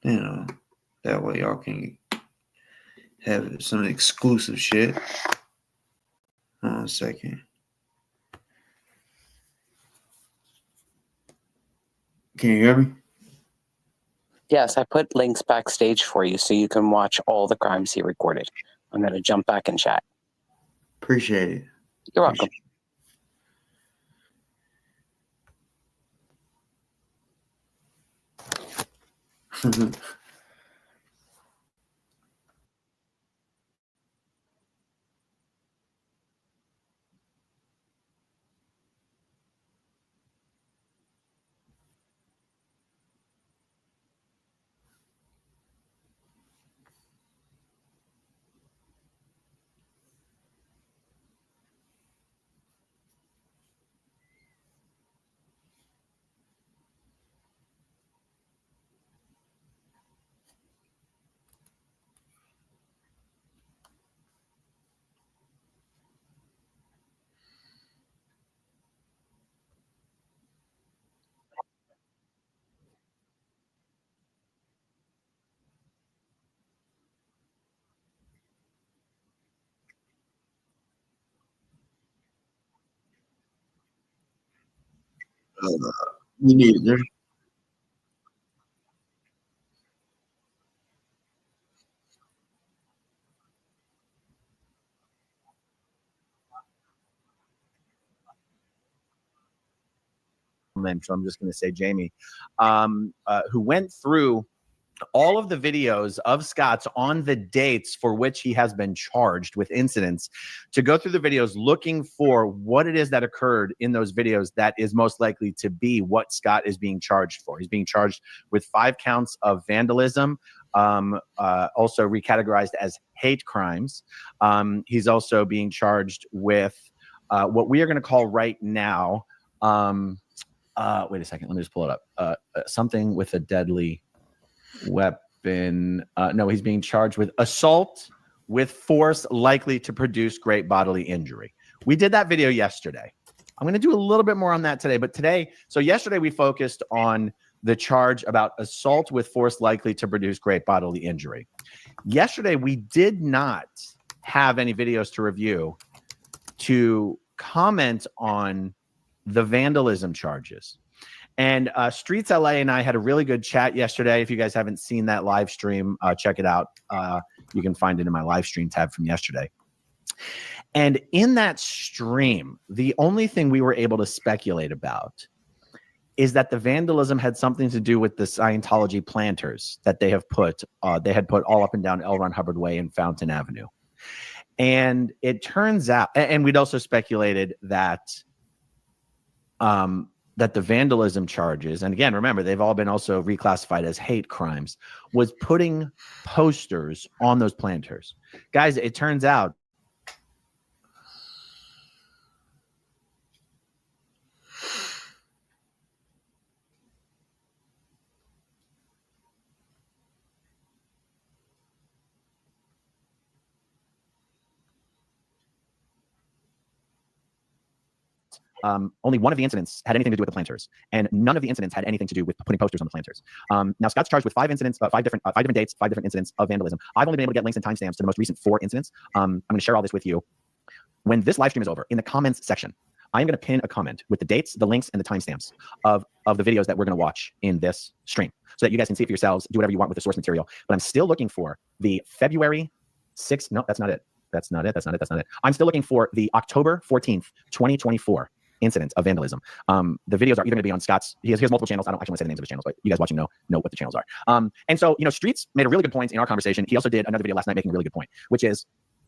You know, that way y'all can have some exclusive shit. Hold on a second. Can you hear me? Yes, I put links backstage for you so you can watch all the crimes he recorded. I'm going to jump back and chat. Appreciate it. You're welcome. Me neither. So I'm just going to say Jamie, who went through all of the videos of Scott's on the dates for which he has been charged with incidents, to go through the videos looking for what it is that occurred in those videos that is most likely to be what Scott is being charged for. He's being charged with 5 counts of vandalism, also recategorized as hate crimes. He's also being charged with what we are going to call right now, wait a second, let me just pull it up. Something with a deadly weapon. No, he's being charged with assault with force likely to produce great bodily injury. We did that video yesterday. I'm going to do a little bit more on that today, but yesterday we focused on the charge about assault with force likely to produce great bodily injury. Yesterday, we did not have any videos to review to comment on the vandalism charges. And Streets LA and I had a really good chat yesterday. If you guys haven't seen that live stream, check it out. You can find it in my live stream tab from yesterday. And in that stream, the only thing we were able to speculate about is that the vandalism had something to do with the Scientology planters that they had put all up and down L. Ron Hubbard Way and Fountain Avenue. And it turns out, and we'd also speculated that that the vandalism charges, and again, remember, they've all been also reclassified as hate crimes, was putting posters on those planters. Guys, it turns out only one of the incidents had anything to do with the planters, and none of the incidents had anything to do with putting posters on the planters. Now, Scott's charged with 5 incidents, 5 different dates, 5 different incidents of vandalism. I've only been able to get links and timestamps to the most recent 4 incidents. I'm going to share all this with you. When this live stream is over, in the comments section, I'm going to pin a comment with the dates, the links, and the timestamps of the videos that we're going to watch in this stream, so that you guys can see it for yourselves, do whatever you want with the source material. But I'm still looking for the February 6th. No, that's not it. That's not it. I'm still looking for the October 14th, 2024 incident of vandalism. The videos are either going to be on Scott's. He has multiple channels. I don't actually want to say the names of his channels, but you guys watching know what the channels are. And so, Streets made a really good point in our conversation. He also did another video last night making a really good point, which is,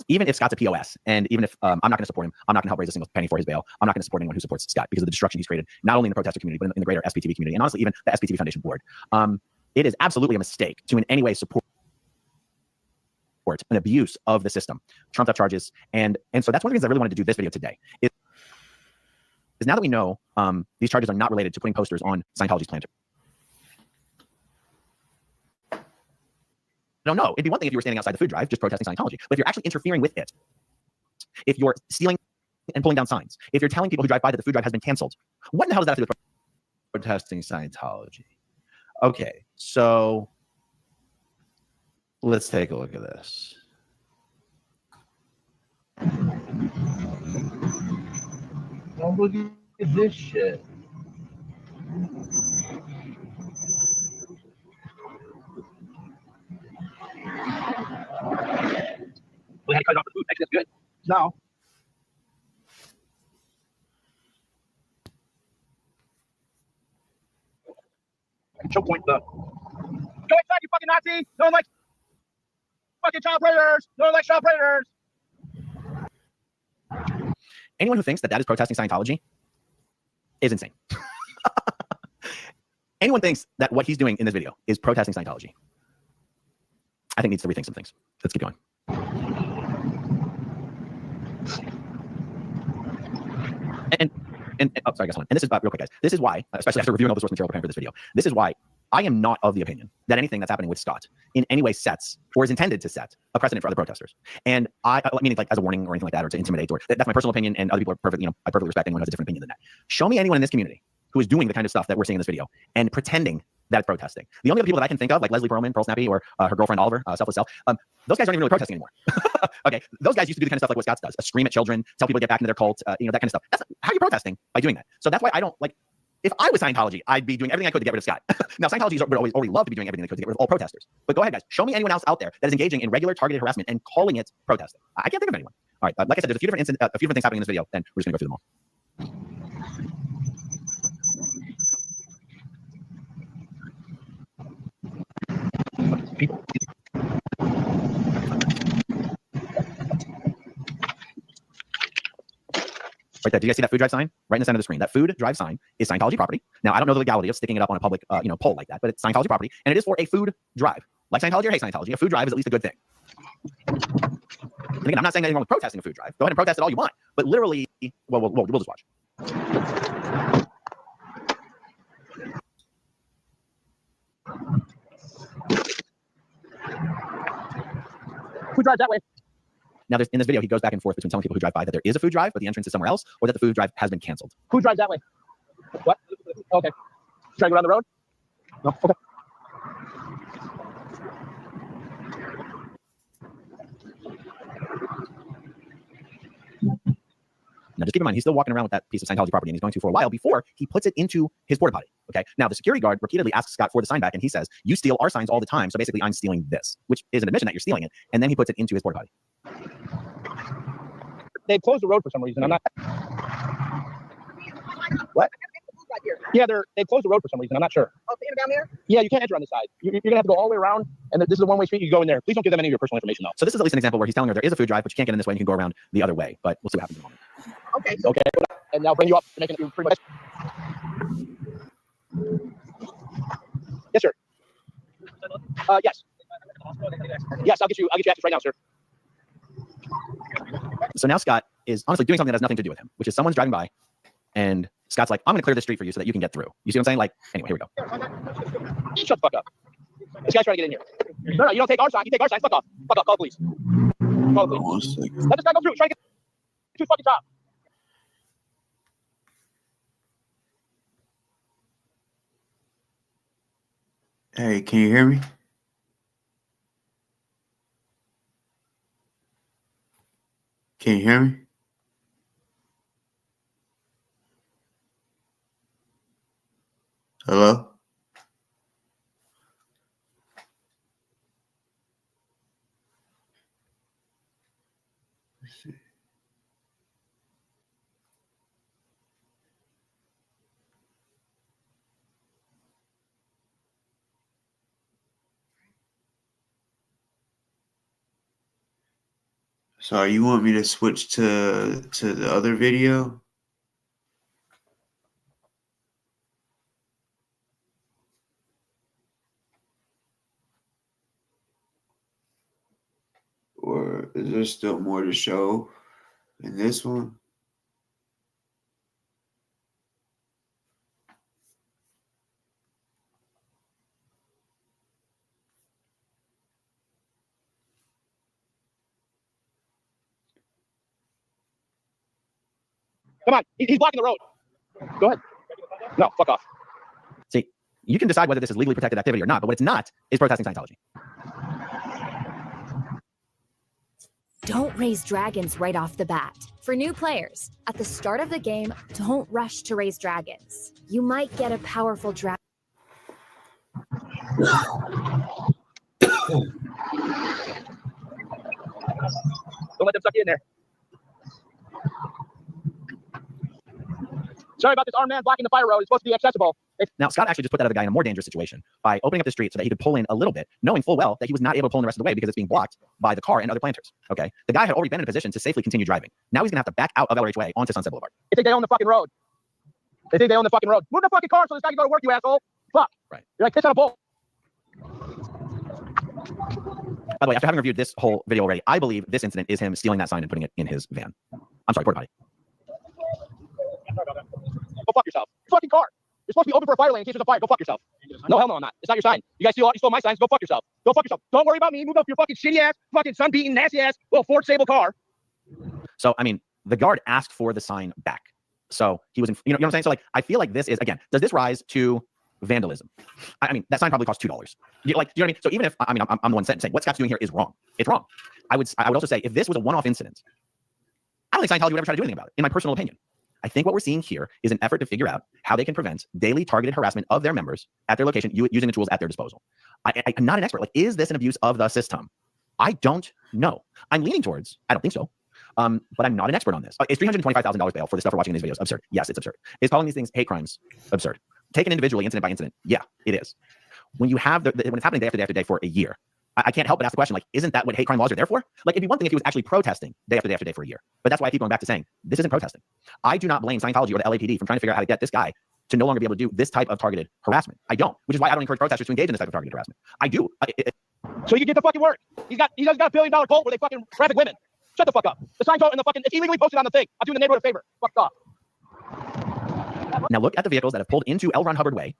even if Scott's a POS, and even if I'm not going to support him, I'm not going to help raise a single penny for his bail, I'm not going to support anyone who supports Scott because of the destruction he's created, not only in the protester community, but in the greater SPTV community, and honestly, even the SPTV Foundation board. It is absolutely a mistake to in any way support an abuse of the system, trumped up charges. And so that's one of the reasons I really wanted to do this video today. Is now that we know these charges are not related to putting posters on Scientology's planter. I don't know. It'd be one thing if you were standing outside the food drive just protesting Scientology, but if you're actually interfering with it, if you're stealing and pulling down signs, if you're telling people who drive by that the food drive has been canceled, what in the hell does that have to do with protesting Scientology? Okay, so let's take a look at this. Now look at this shit. We had to cut off the food. That's good. No. Choke point the. Go inside, you fucking Nazi! No one likes fucking child predators! No one likes child predators! Anyone who thinks that is protesting Scientology is insane. Anyone thinks that what he's doing in this video is protesting Scientology, I think needs to rethink some things. Let's keep going. And sorry, guys. And this is real quick, guys. This is why, especially after reviewing all the source material preparing for this video, this is why I am not of the opinion that anything that's happening with Scott in any way sets or is intended to set a precedent for other protesters. And meaning like as a warning or anything like that, or to intimidate, or that's my personal opinion. And other people are perfect. I perfectly respect anyone who has a different opinion than that. Show me anyone in this community who is doing the kind of stuff that we're seeing in this video and pretending that it's protesting. The only other people that I can think of, like Leslie Pearlman, Pearl Snappy, or her girlfriend Oliver, Selfless Self, those guys aren't even really protesting anymore. Okay, those guys used to do the kind of stuff like what Scott does: scream at children, tell people to get back into their cult, that kind of stuff. That's how you're protesting, by doing that. So that's why I don't like. If I was Scientology, I'd be doing everything I could to get rid of Scott. Now, Scientology would always love to be doing everything they could to get rid of all protesters. But go ahead, guys. Show me anyone else out there that is engaging in regular targeted harassment and calling it protesting. I can't think of anyone. All right, like I said, there's a few different things happening in this video, and we're just gonna go through them all. Right there. Do you guys see that food drive sign right in the center of the screen? That food drive sign is Scientology property. Now, I don't know the legality of sticking it up on a public, pole like that, but it's Scientology property, and it is for a food drive. Like Scientology or hate Scientology, a food drive is at least a good thing. And again, I'm not saying anything wrong with protesting a food drive. Go ahead and protest it all you want, but literally, well, we'll just watch. Food drive that way. Now, in this video, he goes back and forth between telling people who drive by that there is a food drive, but the entrance is somewhere else, or that the food drive has been canceled. Food drive that way. What? Okay. Trying to go around the road? No. Okay. Now, just keep in mind, he's still walking around with that piece of Scientology property, and he's going to for a while before he puts it into his porta potty. Okay. Now, the security guard repeatedly asks Scott for the sign back, and he says, "You steal our signs all the time, so basically, I'm stealing this," which is an admission that you're stealing it. And then he puts it into his porta potty. They closed the road for some reason. I'm not. What? Yeah, they closed the road for some reason. I'm not sure. Oh, down there? Yeah, you can't enter on this side. You're gonna have to go all the way around, and this is a one-way street. You go in there. Please don't give them any of your personal information, though. So this is at least an example where he's telling her there is a food drive, but you can't get in this way, and you can go around the other way. But we'll see what happens in a moment. Okay. Okay. And now bring you up to making it pretty much. Yes, sir. Yes. Yes, I'll get you access right now, sir. So now Scott is honestly doing something that has nothing to do with him, which is someone's driving by, and Scott's like, "I'm going to clear the street for you so that you can get through." You see what I'm saying? Like, anyway, here we go. Shut the fuck up. This guy's trying to get in here. No, you don't take our sign. You take our sign. Fuck off. Fuck off. Call police. Call police. Let this guy go through. He's trying to get to his fucking top. Hey, can you hear me? Can you hear me? Hello? Let's see. So you want me to switch to the other video? Or is there still more to show in this one? Come on. He's blocking the road. Go ahead. No, fuck off. See, you can decide whether this is legally protected activity or not, but what it's not is protesting Scientology. Don't raise dragons right off the bat. For new players, at the start of the game, don't rush to raise dragons. You might get a powerful dragon. Don't let them suck you in there. Sorry about this armed man blocking the fire road. It's supposed to be accessible. Now, Scott actually just put that other guy in a more dangerous situation by opening up the street so that he could pull in a little bit, knowing full well that he was not able to pull in the rest of the way because it's being blocked by the car and other planters. Okay, the guy had already been in a position to safely continue driving. Now he's gonna have to back out of LRH Way onto Sunset Boulevard. They think they own the fucking road. They think they own the fucking road. Move the fucking car so this guy can go to work, you asshole. Fuck. Right. You're like piss on a bull. By the way, after having reviewed this whole video already, I believe this incident is him stealing that sign and putting it in his van. I'm sorry, porta potty. Go fuck yourself. Fucking car. You're supposed to be open for a fire lane in case there's a fire. Go fuck yourself. No, hell no, I'm not. It's not your sign. You guys stole my signs. Go fuck yourself. Go fuck yourself. Don't worry about me. Move up your fucking shitty ass, fucking sun-beaten, nasty ass, little Ford Sable car. So, I mean, the guard asked for the sign back. So he was, you know what I'm saying? So, like, I feel like this is, again, does this rise to vandalism? I mean, that sign probably costs $2. Do you know what I mean? So even if, I'm the one saying what Scott's doing here is wrong. It's wrong. I would also say if this was a one-off incident, I don't think Scientology would ever try to do anything about it, in my personal opinion. I think what we're seeing here is an effort to figure out how they can prevent daily targeted harassment of their members at their location using the tools at their disposal. I'm not an expert. Like, is this an abuse of the system? I don't know. I'm leaning towards, I don't think so. But I'm not an expert on this. Is $325,000 bail for the stuff we're watching in these videos absurd? Yes, it's absurd. Is calling these things hate crimes absurd? Taken individually, incident by incident, yeah, it is. When you have when it's happening day after day after day for a year, I can't help but ask the question, like, isn't that what hate crime laws are there for? Like, it'd be one thing if he was actually protesting day after day after day for a year. But that's why I keep going back to saying, this isn't protesting. I do not blame Scientology or the LAPD from trying to figure out how to get this guy to no longer be able to do this type of targeted harassment. I don't, which is why I don't encourage protesters to engage in this type of targeted harassment. I do. So you can get the fucking work. He's got $1 billion cult where they fucking traffic women. Shut the fuck up. The sign and the fucking, it's illegally posted on the thing. I'm doing the neighborhood a favor. Fuck off. Now look at the vehicles that have pulled into L. Ron Hubbard Way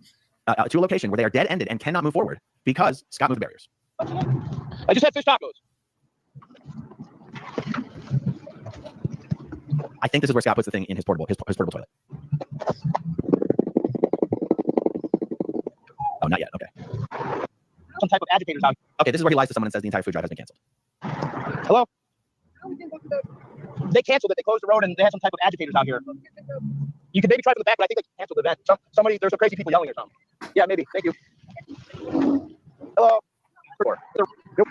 to a location where they are dead-ended and cannot move forward because Scott moved the barriers. I just had fish tacos. I think this is where Scott puts the thing in his portable toilet. Oh, not yet. Okay. Some type of agitators out. Okay, this is where he lies to someone and says the entire food drive has been canceled. Hello? They canceled it. They closed the road and they had some type of agitators out here. You can maybe try from the back, but I think they canceled the event. There's some crazy people yelling or something. Yeah, maybe. Thank you. Hello? Nope.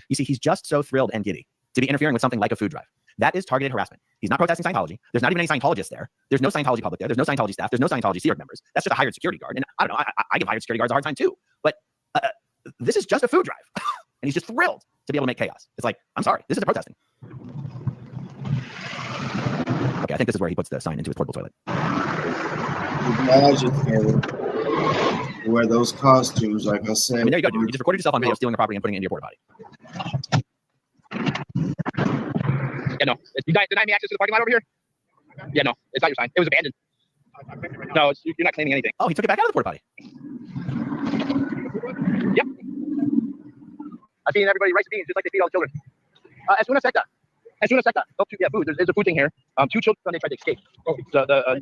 You see, he's just so thrilled and giddy to be interfering with something like a food drive. That is targeted harassment. He's not protesting Scientology. There's not even any Scientologists there. There's no Scientology public there. There's no Scientology staff. There's no Scientology Sea Org members. That's just a hired security guard. And I don't know, I give hired security guards a hard time too. But this is just a food drive. And he's just thrilled to be able to make chaos. It's like, I'm sorry, this isn't protesting. Okay, I think this is where he puts the sign into his portable toilet. Imagine where those costumes, like I said. I mean, there you go, dude. You just recorded yourself on video stealing the property and putting it into your porta potty. Yeah, no. You deny me access to the parking lot over here? Yeah, no. It's not your sign. It was abandoned. No, you're not claiming anything. Oh, he took it back out of the porta potty. Yep. I'm feeding everybody rice and beans just like they feed all the children. As soon as secta. Oh, yeah, food. There's a food thing here. 2 children, they tried to escape.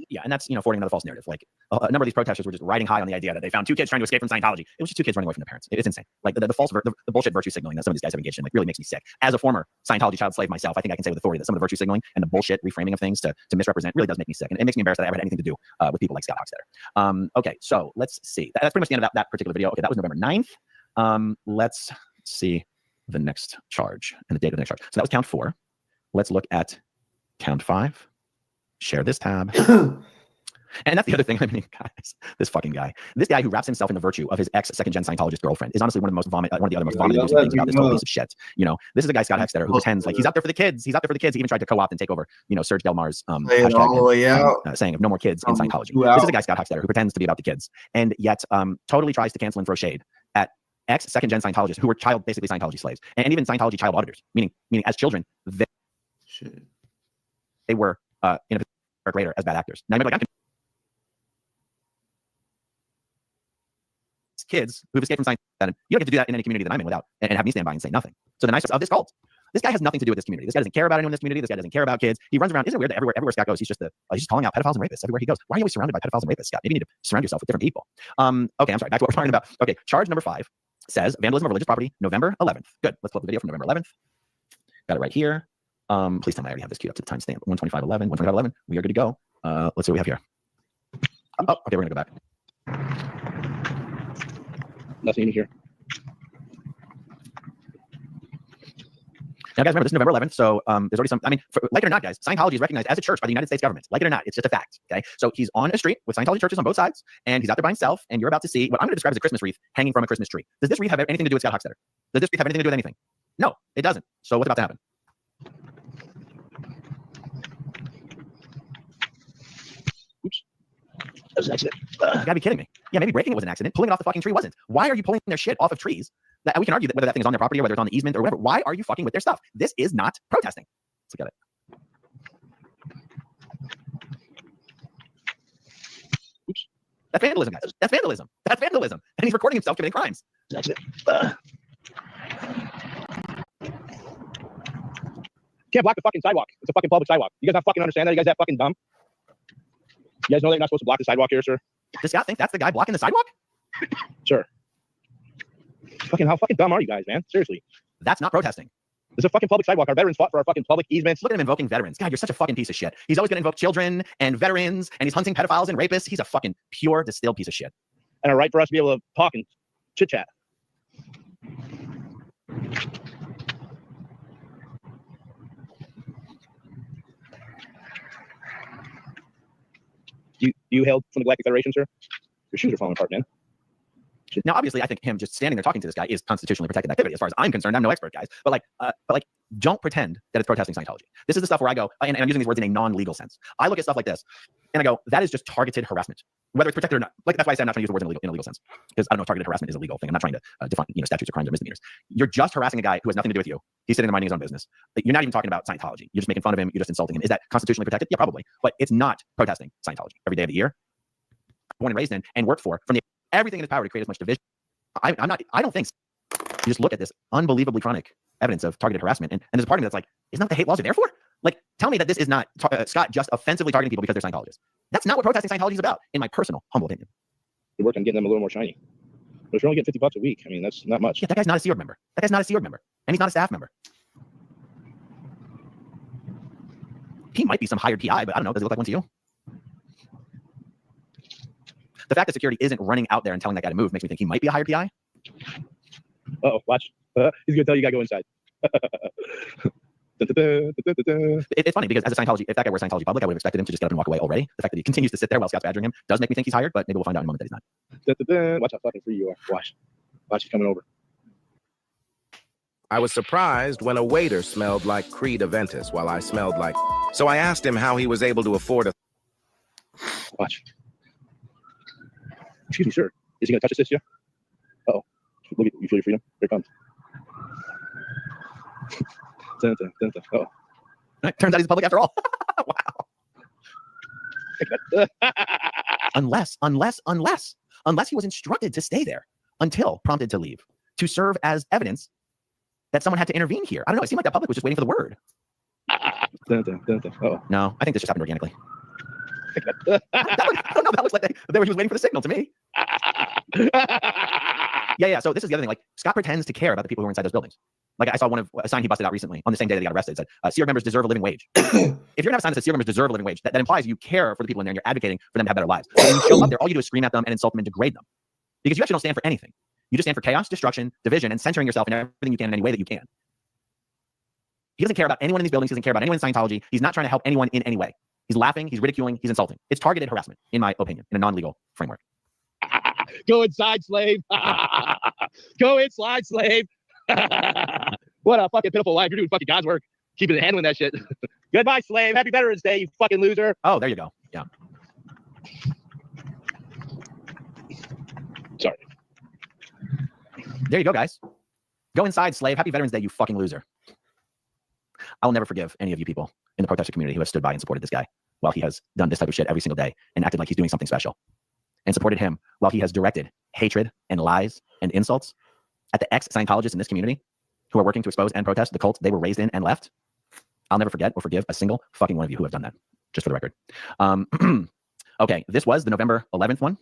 Yeah, and that's, forwarding another false narrative. Like, a number of these protesters were just riding high on the idea that they found 2 kids trying to escape from Scientology. It was just 2 kids running away from their parents. It's insane. Like, the false, the bullshit virtue signaling that some of these guys have engaged in, like, really makes me sick. As a former Scientology child slave myself, I think I can say with authority that some of the virtue signaling and the bullshit reframing of things to misrepresent really does make me sick. And it makes me embarrassed that I ever had anything to do with people like Scott Hockstetter. Okay, so let's see. That's pretty much the end of that particular video. Okay, that was November 9th. Let's see the next charge and the date of the next charge. So that was count 4. Let's look at count 5. Share this tab. And that's the other thing. I mean, guys, this guy who wraps himself in the virtue of his ex second-gen Scientologist girlfriend is honestly one of the other most vomiting things about this whole piece of shit. This is a guy, Scott Hockstetter, who pretends like he's out there for the kids. He's out there for the kids. He even tried to co-opt and take over, Serge Delmar's hashtag, all the way out. Saying of no more kids in Scientology. This is a guy, Scott Hockstetter, who pretends to be about the kids and yet totally tries to cancel and throw shade at ex second-gen Scientologists who were basically Scientology slaves, and even Scientology child auditors, meaning as children, they were in a greater as bad actors. Now, like, kids who've escaped from Scientology, you don't get to do that in any community that I'm in without and have me stand by and say nothing. So the niceness of this cult. This guy has nothing to do with this community. This guy doesn't care about anyone in this community. This guy doesn't care about kids. He runs around. Isn't it weird that everywhere Scott goes, he's just calling out pedophiles and rapists everywhere he goes? Why are you always surrounded by pedophiles and rapists, Scott? Maybe you need to surround yourself with different people. Okay, I'm sorry. Back to what we're talking about. Okay, charge number 5 says vandalism of religious property, November 11th. Good. Let's pull up the video from November 11th. Got it right here. Please tell me I already have this queued up to the timestamp. 125:11. 125:11. We are good to go. Let's see what we have here. Oh, okay, we're gonna go back. Nothing in here. Now, guys, remember, this is November 11th, so there's already some, like it or not, guys, Scientology is recognized as a church by the United States government. Like it or not, it's just a fact, okay? So he's on a street with Scientology churches on both sides, and he's out there by himself, and you're about to see what I'm going to describe as a Christmas wreath hanging from a Christmas tree. Does this wreath have anything to do with Scott Hockstetter? Does this wreath have anything to do with anything? No, it doesn't. So what's about to happen? Oops. That was an accident. You gotta be kidding me. Yeah, maybe breaking it was an accident. Pulling it off the fucking tree wasn't. Why are you pulling their shit off of trees? That we can argue that whether that thing is on their property or whether it's on the easement or whatever. Why are you fucking with their stuff? This is not protesting. Let's look at it. Oops. That's vandalism, guys. That's vandalism. That's vandalism. And he's recording himself committing crimes. That's it. Can't block the fucking sidewalk. It's a fucking public sidewalk. You guys not fucking understand that? You guys that fucking dumb? You guys know that you're not supposed to block the sidewalk here, sir? Does Scott think that's the guy blocking the sidewalk? Sure. How fucking dumb are you guys, man? Seriously. That's not protesting. There's a fucking public sidewalk. Our veterans fought for our fucking public easements. Look at him invoking veterans. God, you're such a fucking piece of shit. He's always going to invoke children and veterans, and he's hunting pedophiles and rapists. He's a fucking pure distilled piece of shit. And a right for us to be able to talk and chit chat. You hailed from the Galactic Federation, sir? Your shoes are falling apart, man. Now, obviously, I think him just standing there talking to this guy is constitutionally protected activity. As far as I'm concerned, I'm no expert, guys. But don't pretend that it's protesting Scientology. This is the stuff where I go, and I'm using these words in a non-legal sense. I look at stuff like this, and I go, that is just targeted harassment, whether it's protected or not. Like, that's why I say I'm not trying to use the words in a legal sense, because I don't know if targeted harassment is a legal thing. I'm not trying to define statutes or crimes or misdemeanors. You're just harassing a guy who has nothing to do with you. He's sitting there minding his own business. You're not even talking about Scientology. You're just making fun of him. You're just insulting him. Is that constitutionally protected? Yeah, probably. But it's not protesting Scientology. Every day of the year, born and raised in, and worked for, from everything in his power to create as much division. I don't think so. You just look at this unbelievably chronic evidence of targeted harassment, and there's a part of me that's like, isn't that what the hate laws are there for? Like, tell me that this is not Scott just offensively targeting people because they're Scientologists. That's not what protesting Scientology is about, in my personal, humble opinion. We work on getting them a little more shiny. But if you're only getting $50 a week, I mean, that's not much. Yeah, that guy's not a Sea Org member. That guy's not a Sea Org member, and he's not a staff member. He might be some hired PI, but I don't know. Does he look like one to you? The fact that security isn't running out there and telling that guy to move makes me think he might be a hired PI. Uh-oh, watch. He's gonna tell you gotta go inside. It's funny because as a Scientology, if that guy were Scientology public, I would have expected him to just get up and walk away already. The fact that he continues to sit there while Scott's badgering him does make me think he's hired, but maybe we'll find out in a moment that he's not. Watch how fucking free you are. Watch, he's coming over. I was surprised when a waiter smelled like Creed Aventus while I smelled like... So I asked him how he was able to afford a... Watch. Excuse me, sir. Is he gonna touch this here? Uh-oh. Look at you, feel your freedom. Here it comes. Oh. Turns out he's public after all. Wow. unless he was instructed to stay there until prompted to leave, to serve as evidence that someone had to intervene here. I don't know. It seemed like that public was just waiting for the word. Oh. No, I think this just happened organically. I don't know. That looks like they were just waiting for the signal to me. Yeah. So this is the other thing. Like, Scott pretends to care about the people who are inside those buildings. Like, I saw a sign he busted out recently on the same day that he got arrested. It said, Sea Org members deserve a living wage. If you're gonna have a sign that says Sea Org members deserve a living wage, that implies you care for the people in there and you're advocating for them to have better lives. So when you show up there, all you do is scream at them and insult them and degrade them. Because you actually don't stand for anything. You just stand for chaos, destruction, division, and centering yourself in everything you can in any way that you can. He doesn't care about anyone in these buildings. He doesn't care about anyone in Scientology. He's not trying to help anyone in any way. He's laughing, he's ridiculing, he's insulting. It's targeted harassment, in my opinion, in a non-legal framework. Go inside, slave. Go inside, slave. What a fucking pitiful life. You're doing fucking God's work, keeping and handling that shit. Goodbye, slave. Happy Veterans Day, you fucking loser. Oh, there you go. Yeah. Sorry. There you go, guys. Go inside, slave. Happy Veterans Day, you fucking loser. I'll never forgive any of you people in the protester community who have stood by and supported this guy while he has done this type of shit every single day and acted like he's doing something special, and supported him while he has directed hatred and lies and insults at the ex-Scientologists in this community who are working to expose and protest the cult they were raised in and left. I'll never forget or forgive a single fucking one of you who have done that, just for the record. Okay, this was the November 11th one.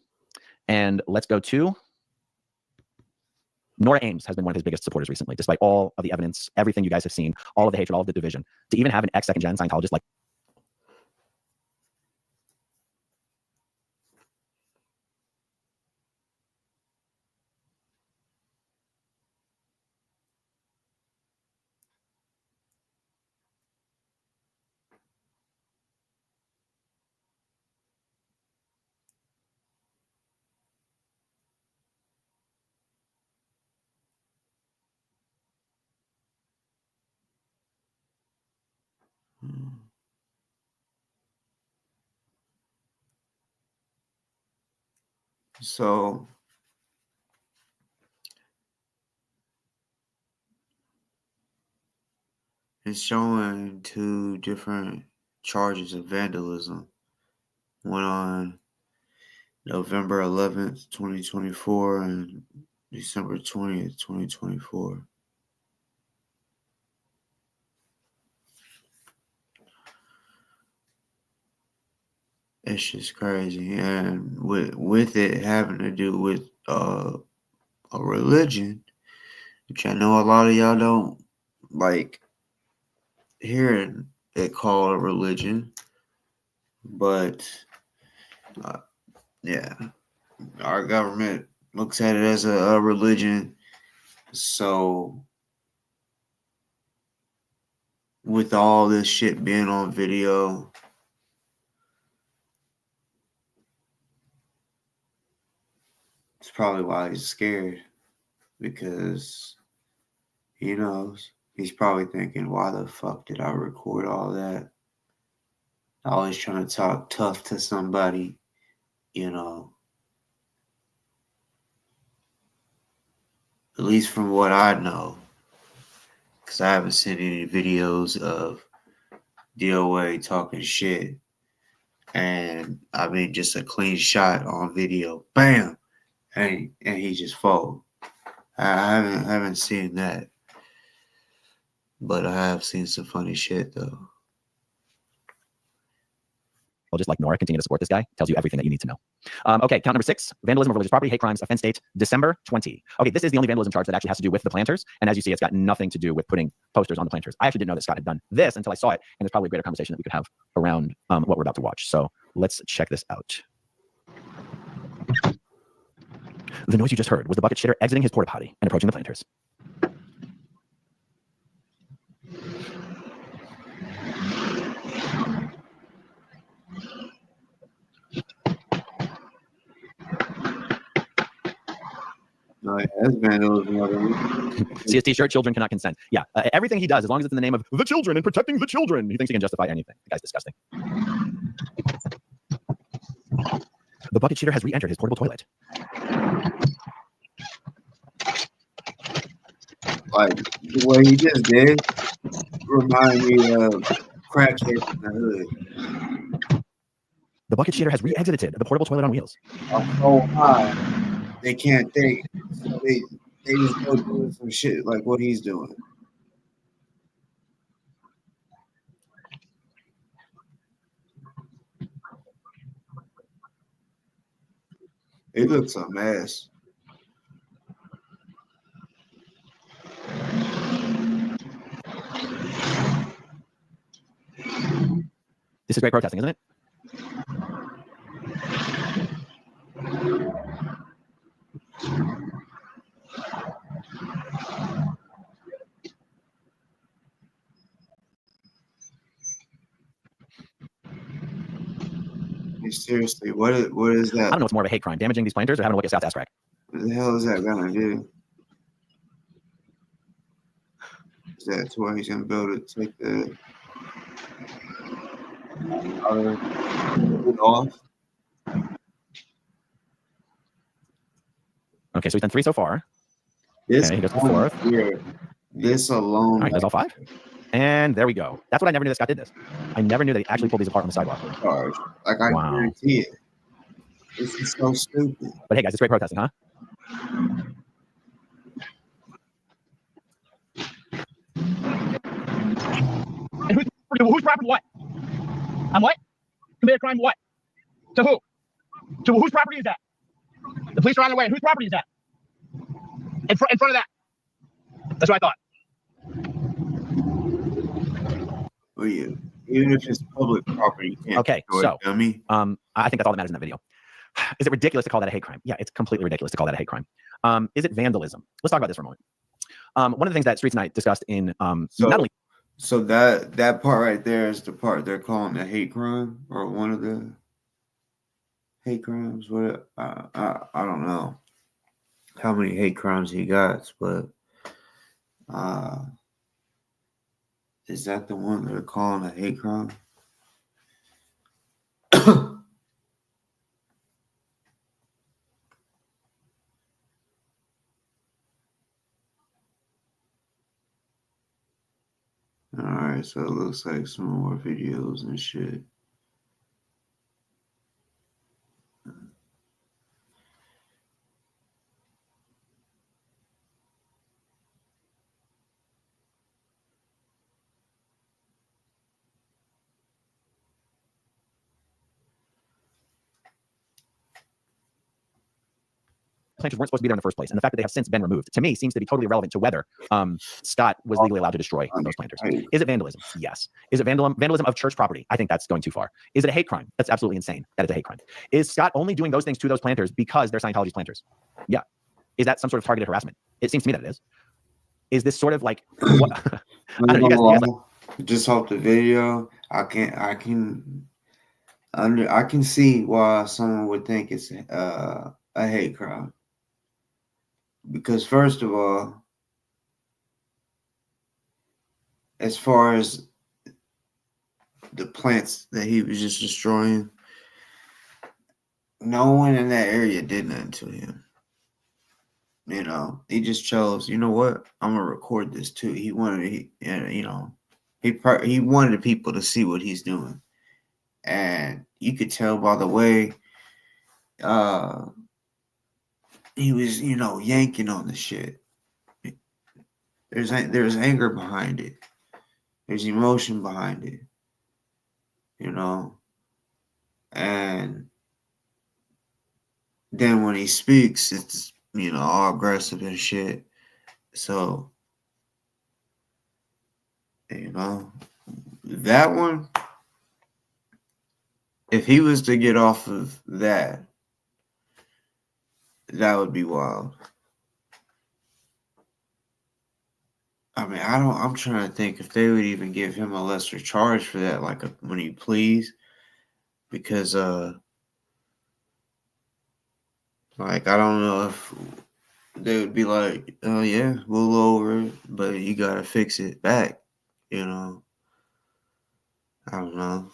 And let's go to Nora Ames has been one of his biggest supporters recently, despite all of the evidence, everything you guys have seen, all of the hatred, all of the division, to even have an ex-second gen Scientologist like So it's showing two different charges of vandalism. One on November 11th, 2024 and December 20th, 2024. It's just crazy. And with it having to do with a religion, which I know a lot of y'all don't like hearing it called a religion, but yeah, our government looks at it as a religion. So with all this shit being on video, it's probably why he's scared, because he knows. He's probably thinking, why the fuck did I record all that? Always trying to talk tough to somebody, you know. At least from what I know, because I haven't seen any videos of DOA talking shit. And I mean, just a clean shot on video, bam, and he just fold. I haven't seen that, but I have seen some funny shit though. Well, just like Nora, continue to support this guy. Tells you everything that you need to know. Okay, count number 6, vandalism of religious property, hate crimes, offense date, December 20. Okay, this is the only vandalism charge that actually has to do with the planters. And as you see, it's got nothing to do with putting posters on the planters. I actually didn't know that Scott had done this until I saw it. And there's probably a greater conversation that we could have around what we're about to watch. So let's check this out. The noise you just heard was the bucket shitter exiting his porta potty and approaching the planters. No, yeah, that's vandalism. CST shirt, children cannot consent. Yeah, everything he does, as long as it's in the name of the children and protecting the children, he thinks he can justify anything. The guy's disgusting. The bucket shitter has re-entered his portable toilet. Like, what he just did remind me of crackheads in the hood. The bucket shitter has re-exited the portable toilet on wheels. So high, they can't think. So they just go doing some shit like what he's doing. It looks a mess. This is great protesting, isn't it? Seriously, what is that? I don't know what's more of a hate crime, damaging these planters or having a look at Scott's ass crack. What the hell is that gonna do? Is that why he's gonna be able to take the off? Okay, so he's done 3 so far. This okay, he goes to the 4th. Here, this alone. All right, he does all 5. And there we go. That's what I never knew that Scott did this. I never knew that he actually pulled these apart on the sidewalk. Like, I guarantee it. This is so stupid. But hey, guys, it's great protesting, huh? And who's property what? I'm what? Commit a crime what? To who? To whose property is that? The police are on their way. And whose property is that? In front of that. That's what I thought. Oh, yeah. Even if it's public property, you can't. Okay, so I think that's all that matters in that video. Is it ridiculous to call that a hate crime? Yeah, it's completely ridiculous to call that a hate crime. Is it vandalism? Let's talk about this for a moment. One of the things that Streets and I discussed in not only. So that part right there is the part they're calling a hate crime, or one of the hate crimes. What I don't know how many hate crimes he got, but is that the one they're calling a hate crime? Alright, so it looks like some more videos and shit. planters weren't supposed to be there in the first place, and the fact that they have since been removed, to me, seems to be totally irrelevant to whether Scott was legally allowed to destroy those planters. Is it vandalism? Yes. Is it vandalism of church property? I think that's going too far. Is it a hate crime? That's absolutely insane. That is a hate crime. Is Scott only doing those things to those planters because they're Scientology's planters? Yeah. Is that some sort of targeted harassment? It seems to me that it is. Is this sort of like what? I don't know, you guys just off the video, I can see why someone would think it's a hate crime. Because first of all, as far as the plants that he was just destroying, no one in that area did nothing to him. You know, he just chose, you know what, I'm gonna record this too. He wanted, he wanted the people to see what he's doing. And you could tell by the way he was, yanking on the shit. There's anger behind it. There's emotion behind it. And then when he speaks, it's, all aggressive and shit. So, that one, if he was to get off of that would be wild. I mean, I'm trying to think if they would even give him a lesser charge for that, like when he pleads, because, like, I don't know if they would be like, oh yeah, we'll lower it, but you gotta fix it back, I don't know.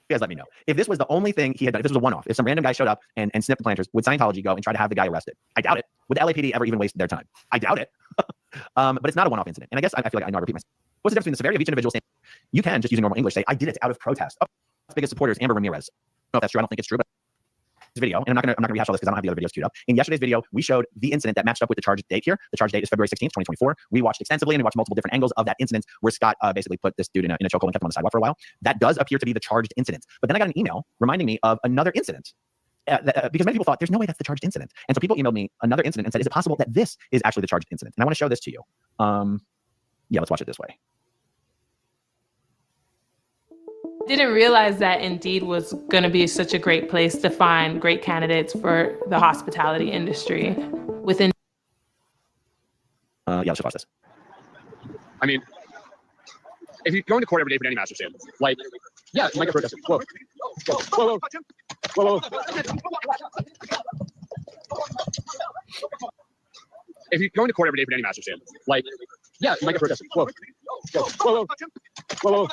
You guys let me know. If this was the only thing he had done, if this was a one-off, if some random guy showed up and sniffed the planters, would Scientology go and try to have the guy arrested? I doubt it. Would the LAPD ever even waste their time? I doubt it. But it's not a one-off incident. And I guess I feel like I know I repeat myself. What's the difference between the severity of each individual? You can, just using normal English, say, I did it out of protest. Oh, biggest supporters, Amber Ramirez. I don't know if that's true. I don't think it's true, but this video, and I'm not gonna rehash all this because I don't have the other videos queued up. In yesterday's video, we showed the incident that matched up with the charge date here. The charge date is February 16th, 2024. We watched extensively and we watched multiple different angles of that incident where Scott basically put this dude in a chokehold and kept him on the sidewalk for a while. That does appear to be the charged incident. But then I got an email reminding me of another incident. Because many people thought there's no way that's the charged incident. And so people emailed me another incident and said, is it possible that this is actually the charged incident? And I want to show this to you. Yeah, let's watch it this way. Didn't realize that Indeed was going to be such a great place to find great candidates for the hospitality industry. Within yeah, let's watch this. I mean, if you're going to court every day for any master stand, like, yeah, you might get protested. Whoa. Whoa, whoa, whoa, whoa. If you're going to court every day for any master stand, like, yeah, you might get protested. Whoa. Whoa, whoa, whoa, whoa.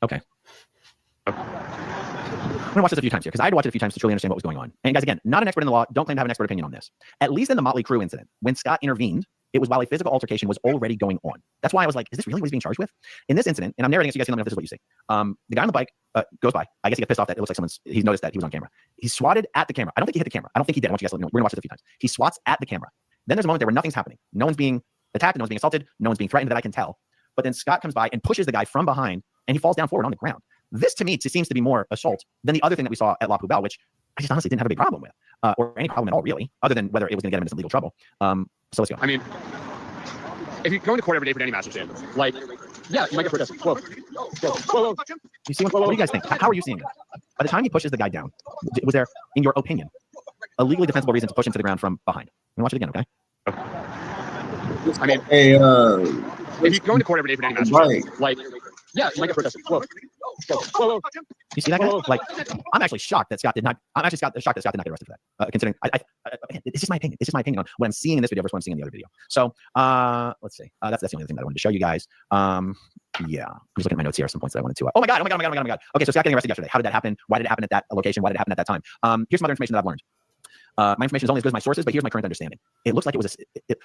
Okay. I'm gonna watch this a few times here because I had to watch it a few times to truly understand what was going on. And guys, again, not an expert in the law, don't claim to have an expert opinion on this. At least in the Motley Crue incident, when Scott intervened, it was while a physical altercation was already going on. That's why I was like, is this really what he's being charged with? In this incident, and I'm narrating it so you guys can let me know if this is what you see. The guy on the bike goes by. I guess he got pissed off that it looks like he's noticed that he was on camera. He swatted at the camera. I don't think he hit the camera. I don't think he did. I want you guys to let me know. We're gonna watch this a few times. He swats at the camera. Then there's a moment there where nothing's happening. No one's being attacked, no one's being assaulted, no one's being threatened that I can tell. But then Scott comes by and pushes the guy from behind and he falls down forward on the ground. This to me seems to be more assault than the other thing that we saw at La Poubelle, which I just honestly didn't have a big problem with, or any problem at all, really, other than whether it was going to get him into some legal trouble. So let's go. I mean, if you're going to court every day for any master stand, like, yeah, you might get protested. Whoa. Whoa, whoa, whoa. You see what do you guys think? How are you seeing this? By the time he pushes the guy down, was there, in your opinion, a legally defensible reason to push him to the ground from behind? I'm gonna watch it again, okay? I mean, Hey, if you're going to court every day for any master stand, like, Yeah, you might get protested. Whoa. Whoa. You see that guy? Like, I'm actually shocked that Scott did not. I'm actually shocked that Scott did not get arrested for that. Considering, again, it's just my opinion. It's just my opinion on what I'm seeing in this video versus what I'm seeing in the other video. So, let's see. That's the only thing that I wanted to show you guys. Yeah, I'm just looking at my notes here. Some points that I wanted to. Oh my god! Okay, so Scott getting arrested yesterday. How did that happen? Why did it happen at that location? Why did it happen at that time? Here's some other information that I've learned. My information is only as good as my sources, but here's my current understanding. It looks like it was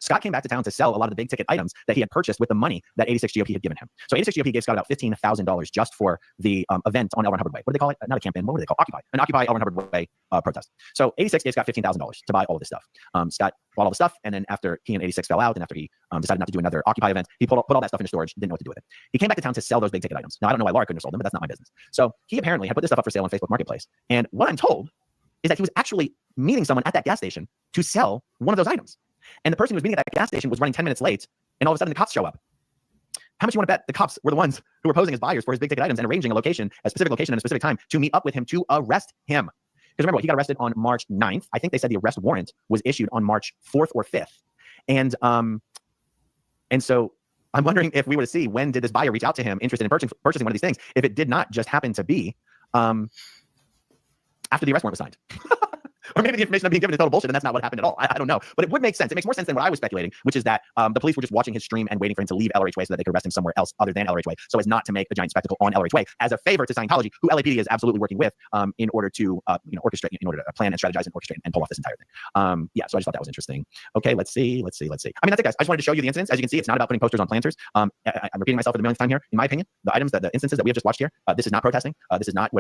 Scott came back to town to sell a lot of the big ticket items that he had purchased with the money that 86 GOP had given him. So 86 GOP gave Scott about $15,000 just for the event on L. Ron Hubbard Way. What do they call it? Not a campaign. What would they call Occupy? An Occupy L. Ron Hubbard Way protest. So 86 gave Scott $15,000 to buy all of this stuff. Scott bought all the stuff, and then after he and 86 fell out, and after he decided not to do another Occupy event, he put all that stuff into storage, didn't know what to do with it. He came back to town to sell those big ticket items. Now, I don't know why Laura couldn't have sold them, but that's not my business. So he apparently had put this stuff up for sale on Facebook Marketplace. And what I'm told is that he was actually meeting someone at that gas station to sell one of those items. And the person who was meeting at that gas station was running 10 minutes late, and all of a sudden the cops show up. How much you want to bet the cops were the ones who were posing as buyers for his big ticket items and arranging a specific location and a specific time to meet up with him to arrest him? Because remember, he got arrested on March 9th. I think they said the arrest warrant was issued on March 4th or 5th. And so I'm wondering if we were to see, when did this buyer reach out to him interested in purchasing one of these things, if it did not just happen to be after the arrest warrant was signed. Or maybe the information I'm being given is total bullshit, and that's not what happened at all. I don't know. But it would make sense. It makes more sense than what I was speculating, which is that the police were just watching his stream and waiting for him to leave LRH Way so that they could arrest him somewhere else other than LRH Way, so as not to make a giant spectacle on LRH Way, as a favor to Scientology, who LAPD is absolutely working with in order to orchestrate, in order to plan and strategize and orchestrate and pull off this entire thing. Yeah, so I just thought that was interesting. Okay, let's see. I mean, that's it, guys. I just wanted to show you the incidents. As you can see, it's not about putting posters on planters. I'm repeating myself for the millionth time here. In my opinion, the instances that we have just watched here, this is not protesting. This is not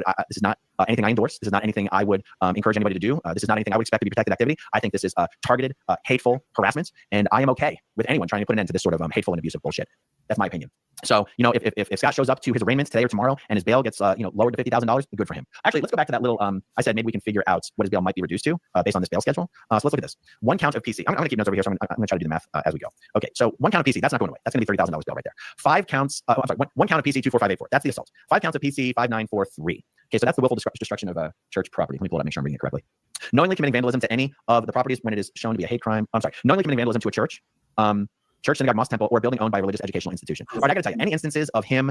anything I endorse. This is not anything I would encourage anybody to do. This is not anything I would expect to be protected activity. I think this is targeted, hateful harassment, and I am okay with anyone trying to put an end to this sort of hateful and abusive bullshit. That's my opinion. So, if Scott shows up to his arraignments today or tomorrow and his bail gets lowered to $50,000, good for him. Actually, let's go back to that little. I said maybe we can figure out what his bail might be reduced to based on this bail schedule. So let's look at this. One count of PC. I'm going to keep notes over here, so I'm going to try to do the math as we go. Okay, so one count of PC. That's not going away. That's going to be $30,000 bail right there. 5 counts. One count of PC 24584. That's the assault. 5 counts of PC 5943. Okay, so that's the willful destruction of church property. Let me pull it up, make sure I'm reading it correctly. Knowingly committing vandalism to any of the properties when it is shown to be a hate crime. Knowingly committing vandalism to a church, synagogue, mosque, temple, or a building owned by a religious educational institution. All right, I got to tell you, any instances of him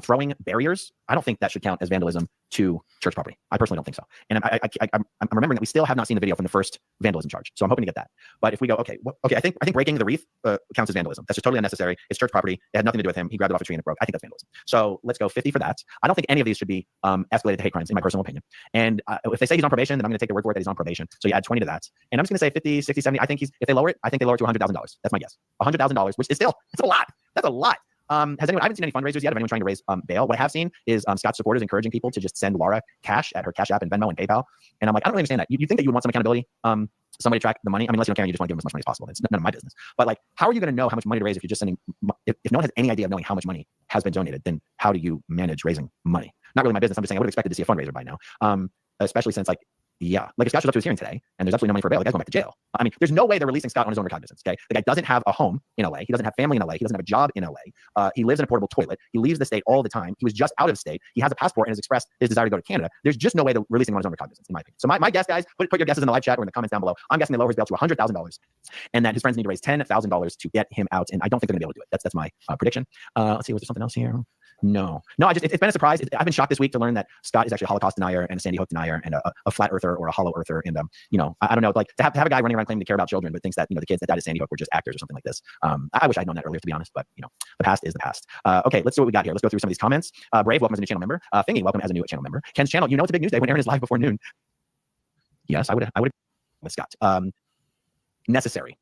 throwing barriers, I don't think that should count as vandalism to church property. I personally don't think so. And I'm remembering that we still have not seen the video from the first vandalism charge, so I'm hoping to get that. But if we go, I think breaking the wreath counts as vandalism. That's just totally unnecessary. It's church property. It had nothing to do with him. He grabbed it off a tree and it broke. I think that's vandalism. So let's go 50 for that. I don't think any of these should be escalated to hate crimes, in my personal opinion. And if they say he's on probation, then I'm going to take their word for it that he's on probation. So you add 20 to that. And I'm just going to say 50, 60, 70. I think if they lower it, I think they lower it to $100,000. That's my guess. $100,000, which is still, it's a lot. That's a lot. I haven't seen any fundraisers yet of anyone trying to raise bail. What I have seen is Scott's supporters encouraging people to just send Laura cash at her Cash App and Venmo and PayPal. And I'm like, I don't really understand that. You think that you would want some accountability, somebody to track the money? I mean, unless you don't care and you just want to give them as much money as possible. It's none of my business. But like, how are you going to know how much money to raise if you're just sending, if no one has any idea of knowing how much money has been donated, then how do you manage raising money? Not really my business. I'm just saying I would have expected to see a fundraiser by now. Especially since if Scott shows up to his hearing today and there's absolutely no money for bail, the guy's going back to jail. I mean, there's no way they're releasing Scott on his own recognizance. Okay, the guy doesn't have a home in LA. He doesn't have family in LA. He doesn't have a job in LA. He lives in a portable toilet. He leaves the state all the time. He was just out of state. He has a passport and has expressed his desire to go to Canada. There's just no way they're releasing him on his own recognizance, in my opinion. So my guess, guys, put your guesses in the live chat or in the comments down below. I'm guessing they lower his bail to $100,000, and that his friends need to raise $10,000 to get him out. And I don't think they're gonna be able to do it. That's my prediction. Let's see, was there something else here? No, it's been a surprise. I've been shocked this week to learn that Scott is actually a Holocaust denier and a Sandy Hook denier and a flat earther or a hollow earther. And I don't know, like to have a guy running around claiming to care about children, but thinks that the kids that died at Sandy Hook were just actors or something like this. I wish I'd known that earlier, to be honest. But the past is the past. Okay, let's see what we got here. Let's go through some of these comments. Brave, welcome as a new channel member. Fingy, welcome as a new channel member. Ken's channel, it's a big news day when Aaron is live before noon. Yes, I would with Scott. Necessary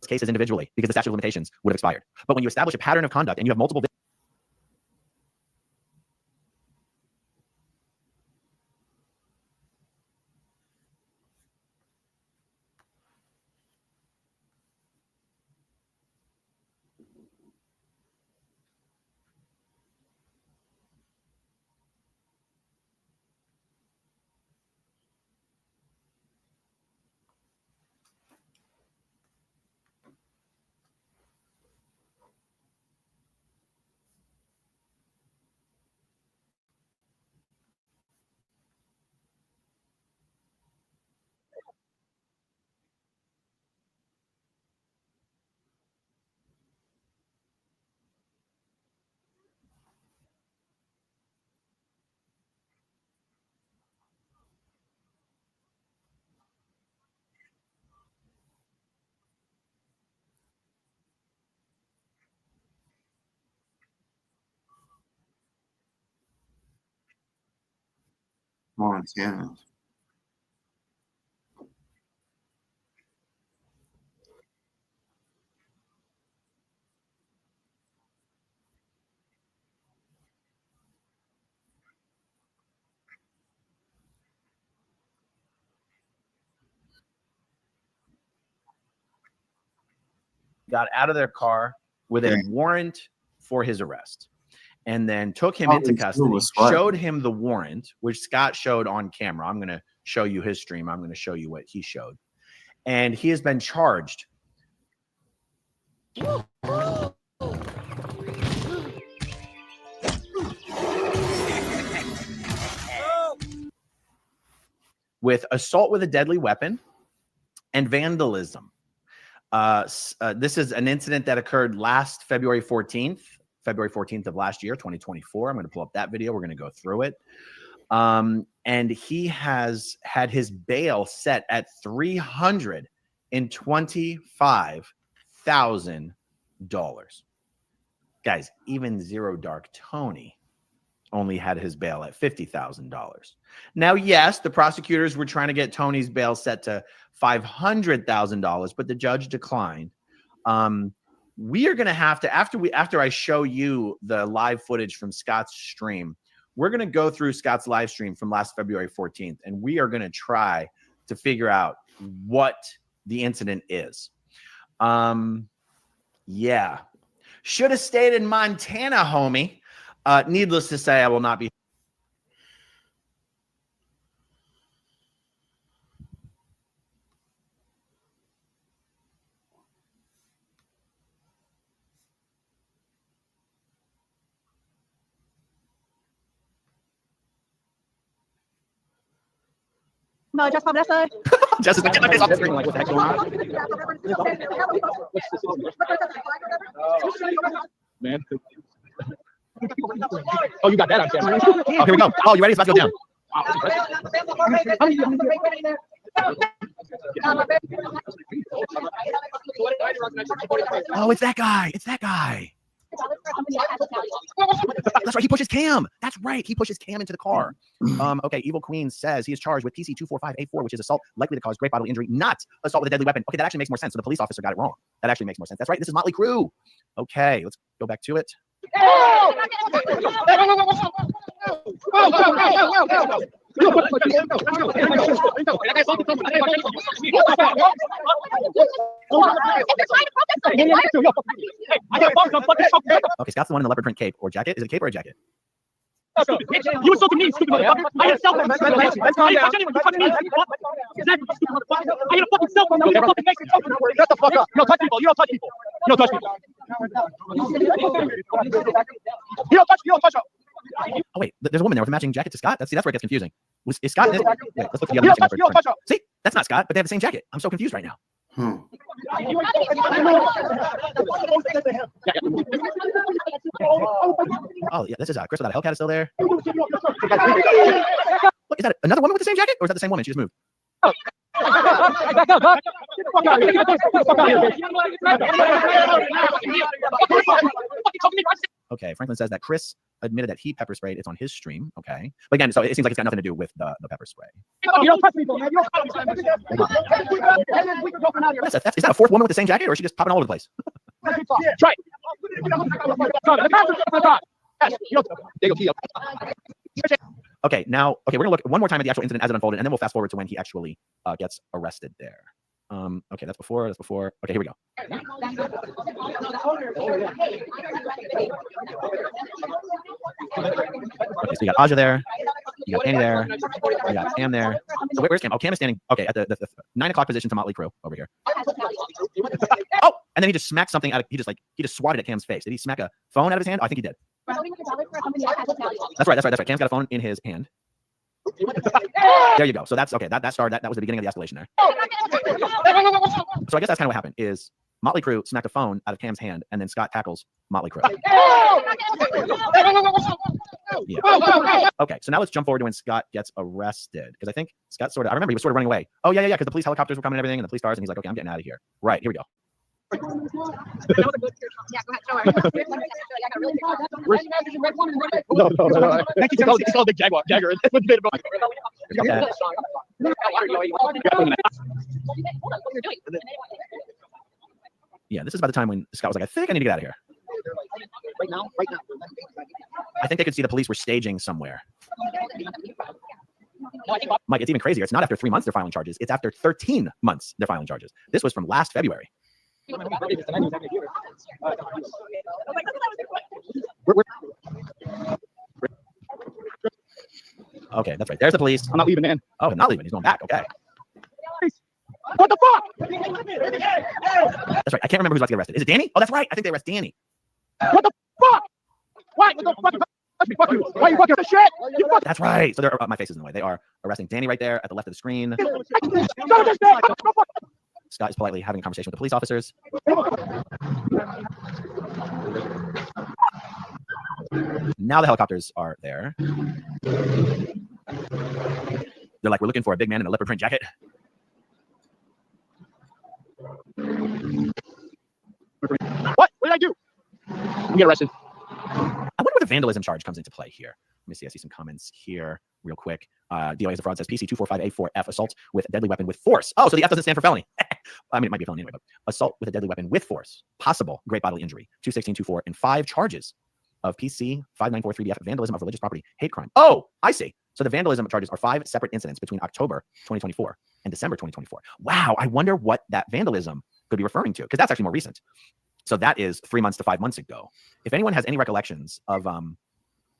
cases individually because the statute of limitations would have expired. But when you establish a pattern of conduct and you have multiple Montana. Got out of their car with a warrant for his arrest, and then took him into custody, showed him the warrant, which Scott showed on camera. I'm going to show you his stream. I'm going to show you what he showed. And he has been charged with assault with a deadly weapon and vandalism. This is an incident that occurred last February 14th of last year, 2024. I'm going to pull up that video. We're going to go through it. And he has had his bail set at $325,000. Guys, even Zero Dark Tony only had his bail at $50,000. Now, yes, the prosecutors were trying to get Tony's bail set to $500,000, but the judge declined. We are going to have to, after I show you the live footage from Scott's stream, we're going to go through Scott's live stream from last February 14th, and we are going to try to figure out what the incident is. Yeah. Should have stayed in Montana, homie. Needless to say, I will not be. No, just come, sir. Just get my face off the screen. Like, what the heck's going on? Man. Oh, you got that on camera. Oh, here we go. Oh, you ready? So let's go down. Oh, it's that guy. It's that guy. That's right. He pushes Cam. That's right. He pushes Cam into the car. Okay. Evil Queen says he is charged with PC 245A4, which is assault likely to cause great bodily injury, not assault with a deadly weapon. Okay, that actually makes more sense. So the police officer got it wrong. That actually makes more sense. That's right. This is Motley Crue. Okay, let's go back to it. Okay, Scott's the one in the leopard print cape or jacket. Is it a cape or a jacket? You insulted me, stupid motherfucker. I had a cell phone. Let's calm down. I didn't touch anyone. You touched me. Exactly, stupid motherfucker. I had a fucking cell phone. You fucking make me talk. Shut the fuck up. You don't touch people. You don't touch people. You don't touch people. You don't touch. You don't touch. Oh wait, there's a woman there with a matching jacket to Scott. That's where it gets confusing. Is Scott? Wait, let's look at the other matching leopard print. See, that's not Scott, but they have the same jacket. I'm so confused right now. Oh yeah, this is Chris without a Hellcat is still there. Look, is that another woman with the same jacket, or is that the same woman? She just moved. Okay, Franklin says that Chris admitted that he pepper sprayed. It's on his stream. Okay, but again, so it seems like it's got nothing to do with the pepper spray. You don't touch people, man. You don't touch Is that a fourth woman with the same jacket, or is she just popping all over the place? Try. Okay, now, we're gonna look one more time at the actual incident as it unfolded, and then we'll fast forward to when he actually gets arrested there. Okay, that's before. Okay, here we go. Okay, so you got Aja there, you got Annie there, you got Cam there. So where's Cam? Oh, Cam is standing, okay, at the 9 o'clock position to Motley Crue over here. Oh, and then he just smacked something out of, he just swatted at Cam's face. Did he smack a phone out of his hand? Oh, I think he did. That's right. Cam's got a phone in his hand. There you go. So that's okay. That started. That was the beginning of the escalation there. So I guess that's kind of what happened. Is Motley Crue smacked a phone out of Cam's hand, and then Scott tackles Motley Crue. Yeah. Okay. So now let's jump forward to when Scott gets arrested, because I think Scott I remember he was sort of running away. Oh yeah, because the police helicopters were coming and everything, and the police cars, and he's like, okay, I'm getting out of here. Right. Here we go. Yeah, go ahead. No. It's all big Jagger. Okay. Yeah, this is about the time when Scott was like, I think I need to get out of here. Right now. I think they could see the police were staging somewhere. Mike, it's even crazier. It's not after 3 months they're filing charges. It's after 13 months they're filing charges. This was from last February. Okay, that's right. There's the police. I'm not leaving, man. Oh, not leaving. He's going back. Okay. What the fuck? That's right. I can't remember who's about to get arrested. Is it Danny? Oh, that's right. I think they arrest Danny. What the fuck? What the fuck? Fuck you. Why you fucking the shit? You fuck. That's right. So my face is in the way. They are arresting Danny right there at the left of the screen. Scott is politely having a conversation with the police officers. Now the helicopters are there. They're like, we're looking for a big man in a leopard print jacket. What? What did I do? I'm get arrested. I wonder what the vandalism charge comes into play here. Let me see. I see some comments here real quick. DOA as a fraud says PC 245A4F assault with a deadly weapon with force. Oh, so the F doesn't stand for felony. I mean, it might be a felony anyway, but assault with a deadly weapon with force, possible great bodily injury, 216-24, and 5 charges of PC 5943BF vandalism of religious property, hate crime. Oh, I see. So the vandalism charges are 5 separate incidents between October 2024 and December 2024. Wow, I wonder what that vandalism could be referring to, because that's actually more recent. So that is 3 months to 5 months ago. If anyone has any recollections of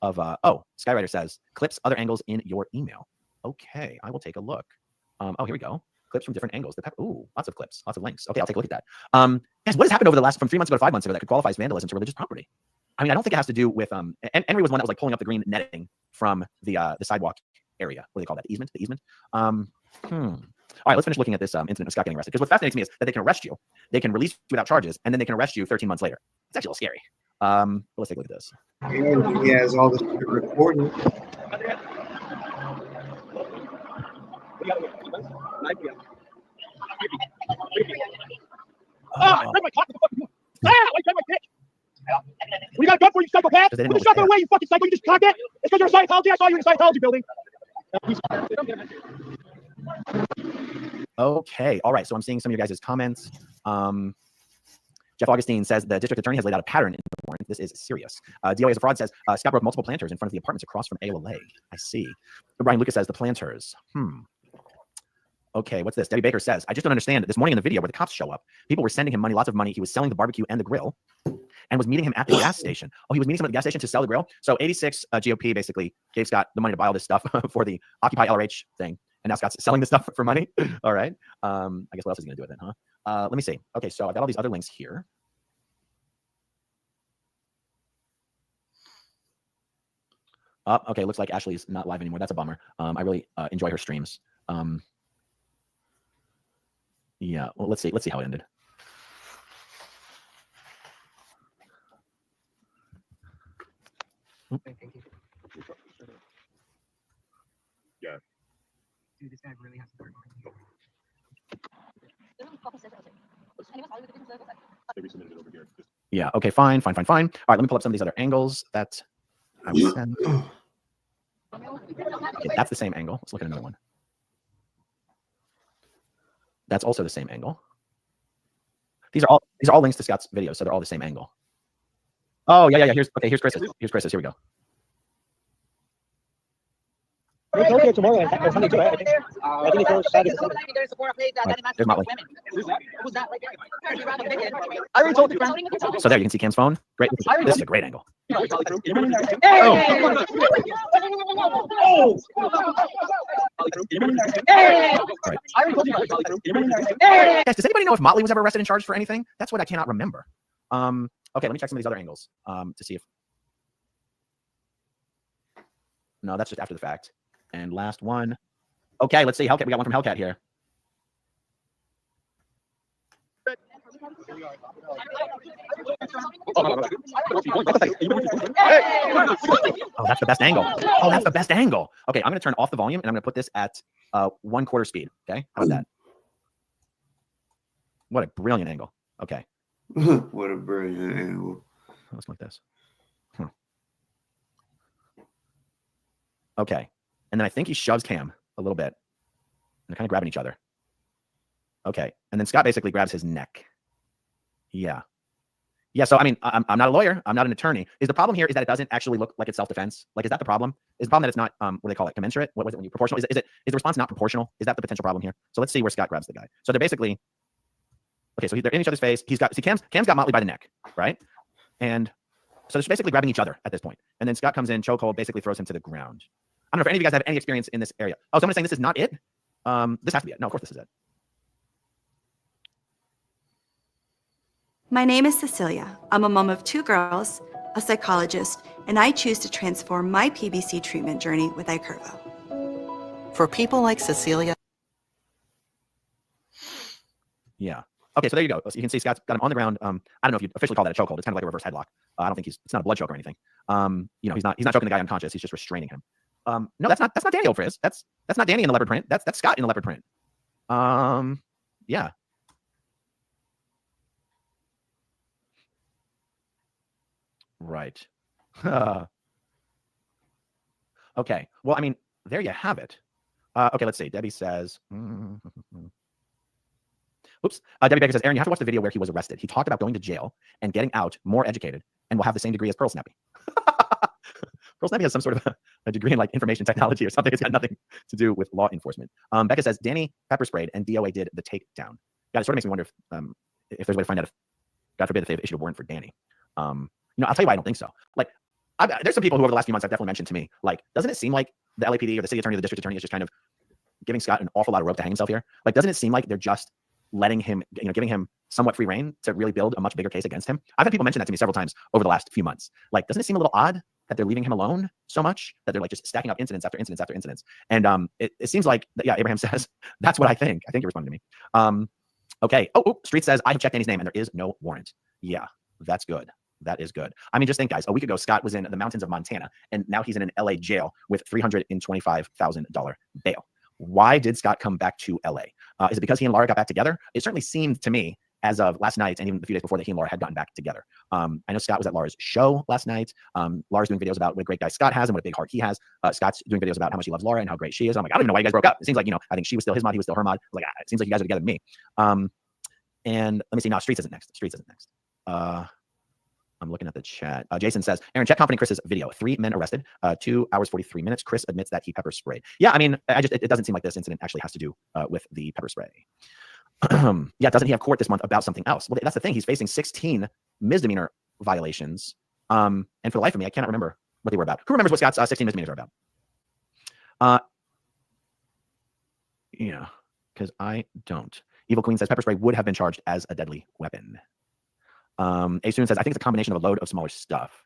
Skywriter says clips other angles in your email. Okay, I will take a look. Oh, here we go. Clips from different angles. Ooh, lots of clips, lots of links. Okay, I'll take a look at that. Guys, what has happened over the last from 3 months ago to 5 months ago that could qualify as vandalism to religious property? I mean, I don't think it has to do with and Henry was one that was like pulling up the green netting from the sidewalk area. What do they call that? The easement? All right, let's finish looking at this incident of Scott getting arrested. Because what fascinates me is that they can arrest you, they can release you without charges, and then they can arrest you 13 months later. It's actually a little scary. But let's take a look at this. And he has all this recording. Break my cock. Why my dick? What you got a gun for, you psychopath? Put the shotgun away, you fucking psycho. You just cocked it. It's because you're a Scientology. I saw you in the Scientology building. Okay. All right. So I'm seeing some of your guys' comments. Jeff Augustine says the district attorney has laid out a pattern in the warrant. This is serious. DOA as a fraud says Scott broke multiple planters in front of the apartments across from AOLA. I see. Brian Lucas says the planters. Okay, what's this? Debbie Baker says, I just don't understand. This morning in the video where the cops show up, people were sending him money, lots of money. He was selling the barbecue and the grill and was meeting him at the gas station. Oh, he was meeting someone at the gas station to sell the grill? So 86 GOP basically gave Scott the money to buy all this stuff for the Occupy LRH thing. And now Scott's selling the stuff for money. All right. I guess what else is he going to do with it, huh? Let me see. Okay, so I've got all these other links here. Okay, looks like Ashley's not live anymore. That's a bummer. I really enjoy her streams. Yeah, well, let's see how it ended. Yeah. Dude, this guy really has to work. Yeah, okay, fine. All right, let me pull up some of these other angles that I was sent. Okay, that's the same angle. Let's look at another one. That's also the same angle. These are all links to Scott's videos, so they're all the same angle. Oh, yeah. Here's Chris's. Here we go. It's okay tomorrow. It's Sunday too, right? I think it's Saturday. There's Motley. I already told you. So there you can see Cam's phone. Great. This is a great angle. Hey! Guys, does anybody know if Motley was ever arrested and charged for anything? That's what I cannot remember. Okay, let me check some of these other angles to see if. No, that's just after the fact. And last one. Okay, let's see. Hellcat. We got one from Hellcat here. Oh, that's the best angle. Okay, I'm going to turn off the volume and I'm going to put this at 1/4 speed. Okay, how's that? What a brilliant angle. Okay. What a brilliant angle. Let's go like this. Okay. And then I think he shoves Cam. a little bit. And they're kind of grabbing each other. Okay. And then Scott basically grabs his neck. Yeah. Yeah. So, I mean, I'm not a lawyer. I'm not an attorney. Is the problem here is that it doesn't actually look like it's self-defense? Like, is that the problem? Is the problem that it's not, what do they call it? Commensurate? What was it when you proportional? Is the response not proportional? Is that the potential problem here? So let's see where Scott grabs the guy. So they're basically, okay, so they're in each other's face. Cam's got Motley by the neck, right? And so they're basically grabbing each other at this point. And then Scott comes in, chokehold, basically throws him to the ground. I don't know if any of you guys have any experience in this area. Oh, someone's saying this is not it? This has to be it. No, of course this is it. My name is Cecilia. I'm a mom of 2 girls, a psychologist, and I choose to transform my PBC treatment journey with iCurvo. For people like Cecilia. Yeah. Okay, so there you go. So you can see Scott's got him on the ground. I don't know if you'd officially call that a chokehold. It's kind of like a reverse headlock. I don't think it's not a blood choke or anything. He's not choking the guy unconscious. He's just restraining him. No, that's not Danny over his. That's not Danny in the leopard print. That's Scott in the leopard print. Yeah. Right. Okay. Well, I mean, there you have it. Okay, let's see. Debbie says, oops. Debbie Baker says, Aaron, you have to watch the video where he was arrested. He talked about going to jail and getting out more educated and will have the same degree as Pearl Snappy. Pearl Snappy has some sort of a degree in like information technology or something. It's got nothing to do with law enforcement. Becca says, Danny pepper sprayed and DOA did the takedown. Yeah, it sort of makes me wonder if there's a way to find out if, God forbid, if they've issued a warrant for Danny. I'll tell you why I don't think so. Like, there's some people who over the last few months have definitely mentioned to me, like, doesn't it seem like the LAPD or the city attorney or the district attorney is just kind of giving Scott an awful lot of rope to hang himself here? Like, doesn't it seem like they're just letting him, giving him somewhat free reign to really build a much bigger case against him? I've had people mention that to me several times over the last few months. Like, doesn't it seem a little odd that they're leaving him alone so much, that they're like just stacking up incidents after incidents after incidents? And it seems like, yeah, Abraham says, that's what I think. I think you're responding to me. Okay. Oh, Street says, I have checked Danny's name and there is no warrant. Yeah, that's good. That is good. I mean, just think, guys, a week ago, Scott was in the mountains of Montana, and now he's in an LA jail with $325,000 bail. Why did Scott come back to LA? Is it because he and Laura got back together? It certainly seemed to me, as of last night and even a few days before, that he and Laura had gotten back together. I know Scott was at Laura's show last night. Laura's doing videos about what a great guy Scott has and what a big heart he has. Scott's doing videos about how much he loves Laura and how great she is. I'm like, I don't even know why you guys broke up. It seems like, I think she was still his mod, he was still her mod. I was like, it seems like you guys are together to me. And let me see, now Streets isn't next. Streets isn't next. I'm looking at the chat. Jason says, Aaron, check Confronting Chris's video. 3 men arrested, 2 hours, 43 minutes. Chris admits that he pepper sprayed. Yeah, I mean, it doesn't seem like this incident actually has to do with the pepper spray. Yeah, doesn't he have court this month about something else? Well, that's the thing. He's facing 16 misdemeanor violations. And for the life of me, I cannot remember what they were about. Who remembers what Scott's 16 misdemeanors are about? Yeah, because I don't. Evil Queen says pepper spray would have been charged as a deadly weapon. A student says, I think it's a combination of a load of smaller stuff.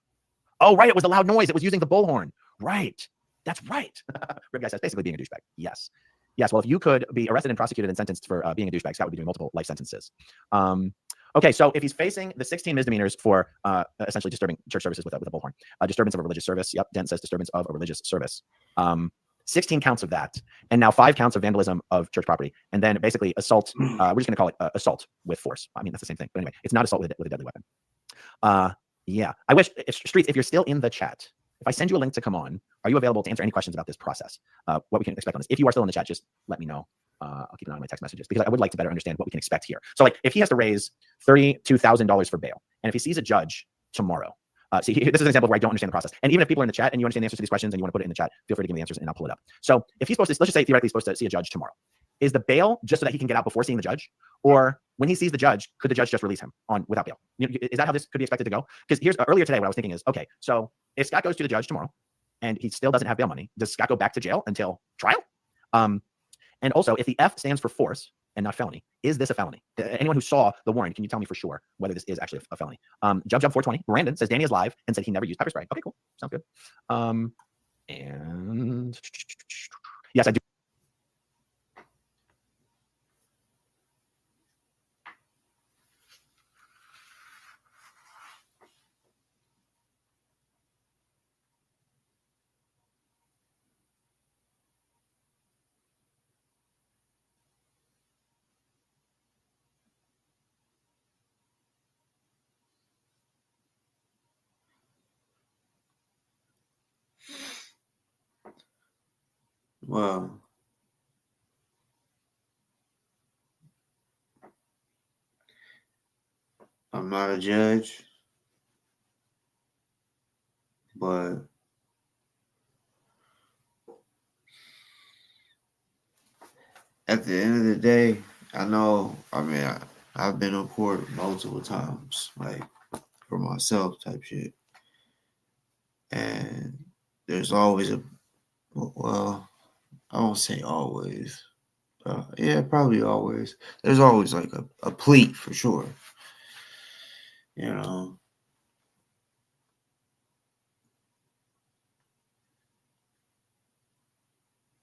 Oh, right. It was the loud noise. It was using the bullhorn. Right. That's right. Rib Guy says, basically being a douchebag. Yes. Yes. Well, if you could be arrested and prosecuted and sentenced for being a douchebag, Scott would be doing multiple life sentences. Okay. So if he's facing the 16 misdemeanors for essentially disturbing church services with a bullhorn, disturbance of a religious service. Yep. Dent says disturbance of a religious service. 16 counts of that, and now 5 counts of vandalism of church property, and then basically assault. We're just going to call it assault with force. I mean, that's the same thing, but anyway, it's not assault with a deadly weapon. Yeah, I wish, Streets, if you're still in the chat, if I send you a link to come on, are you available to answer any questions about this process? What we can expect on this. If you are still in the chat, just let me know. I'll keep an eye on my text messages because I would like to better understand what we can expect here. So, like, if he has to raise $32,000 for bail, and if he sees a judge tomorrow. See, this is an example where I don't understand the process. And even if people are in the chat and you understand the answers to these questions and you want to put it in the chat, feel free to give me the answers and I'll pull it up. So if he's supposed to, let's just say theoretically he's supposed to see a judge tomorrow. Is the bail just so that he can get out before seeing the judge? Or when he sees the judge, could the judge just release him without bail? Is that how this could be expected to go? Because here's earlier today, what I was thinking is, okay, so if Scott goes to the judge tomorrow and he still doesn't have bail money, does Scott go back to jail until trial? And also, if the F stands for force and not felony, is this a felony? Anyone who saw the warrant, can you tell me for sure whether this is actually a felony? Jump 420. Brandon says Danny is live and said he never used pepper spray. Okay, cool. Sounds good. And yes, I do. Well, I'm not a judge, but at the end of the day, I know. I mean, I've been on court multiple times, like for myself, type shit, and there's always a well, I won't say always. Yeah, probably always. There's always like a plea for sure. You know,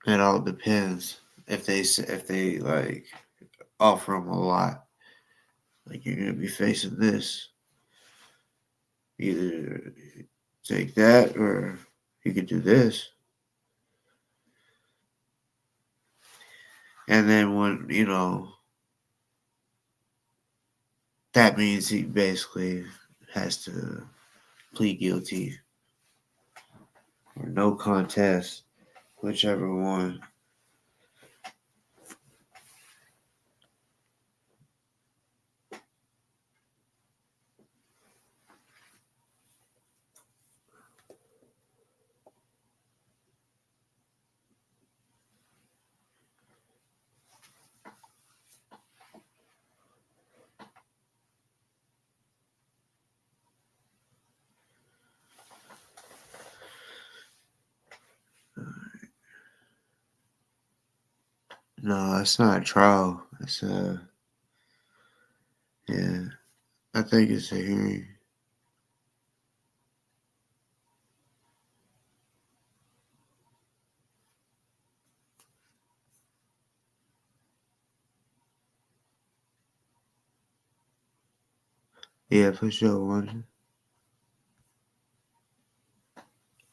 it all depends if they like offer them a lot. Like you're gonna be facing this. Either take that or you could do this. And then when that means he basically has to plead guilty or no contest, whichever one. No, it's not a trial. It's yeah, I think it's a hearing. Yeah, for sure, one.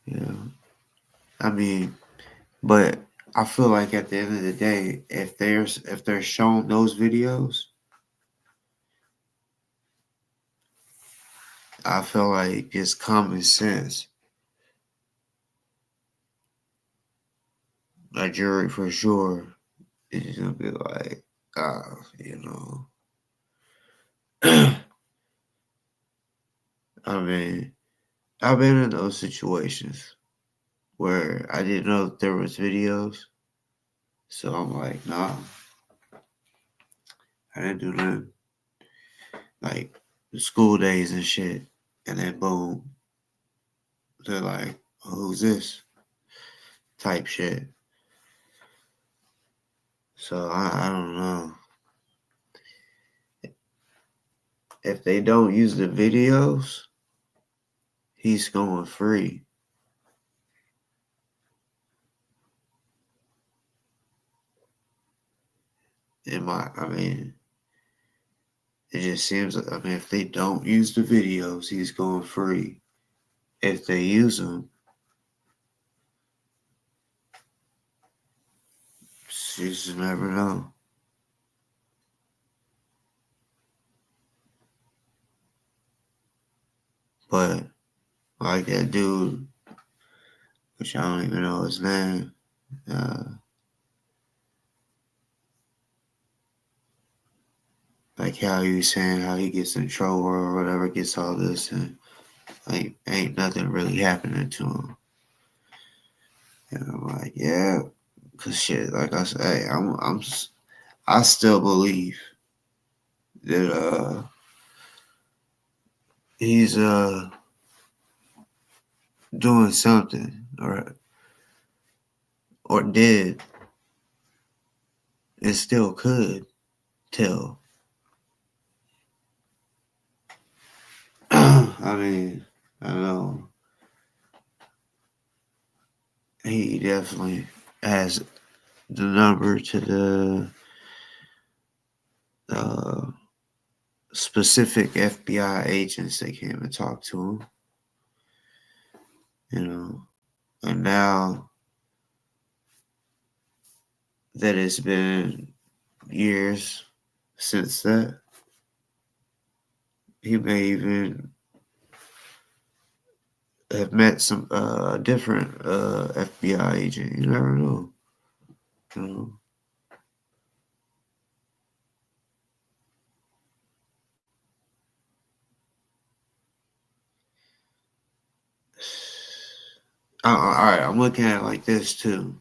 Yeah, I mean, but I feel like at the end of the day, if they're shown those videos, I feel like it's common sense. A jury for sure is gonna be like, I mean, I've been in those situations where I didn't know that there was videos, so I'm like, nah, I didn't do nothing. Like the school days and shit, and then boom, they're like, oh, who's this? Type shit. So I don't know. If they don't use the videos, he's going free. I mean, it just seems like, I mean, if they don't use the videos, he's going free. If they use them, you just never know. But like that dude, which I don't even know his name, like how he was saying how he gets in trouble or whatever, gets all this, and like ain't nothing really happening to him. And I'm like, yeah, cause shit, like I said, hey, I still believe that he's doing something or did and still could tell. I mean, I know he definitely has the number to the specific FBI agents that came and talked to him, and now that it's been years since that, he may even have met some different FBI agent. You never know. You know? all right, I'm looking at it like this too.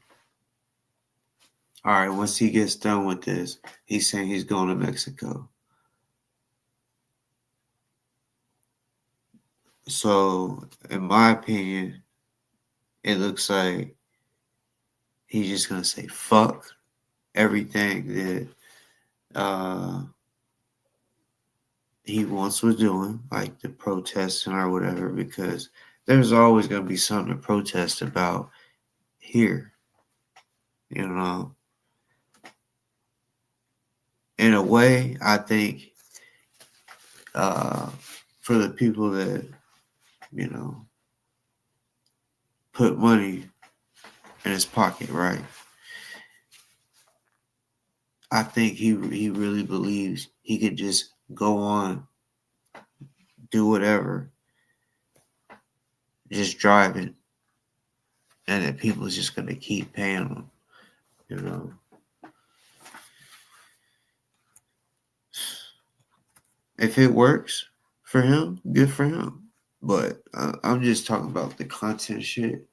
All right, once he gets done with this, he's saying he's going to Mexico. So, in my opinion, it looks like he's just gonna say fuck everything that he once was doing, like the protesting or whatever, because there's always gonna be something to protest about here. You know, in a way, I think for the people that put money in his pocket, right? I think he really believes he could just go on, do whatever, just drive it, and that people is just gonna keep paying him. You know, if it works for him, good for him. But I'm just talking about the content shit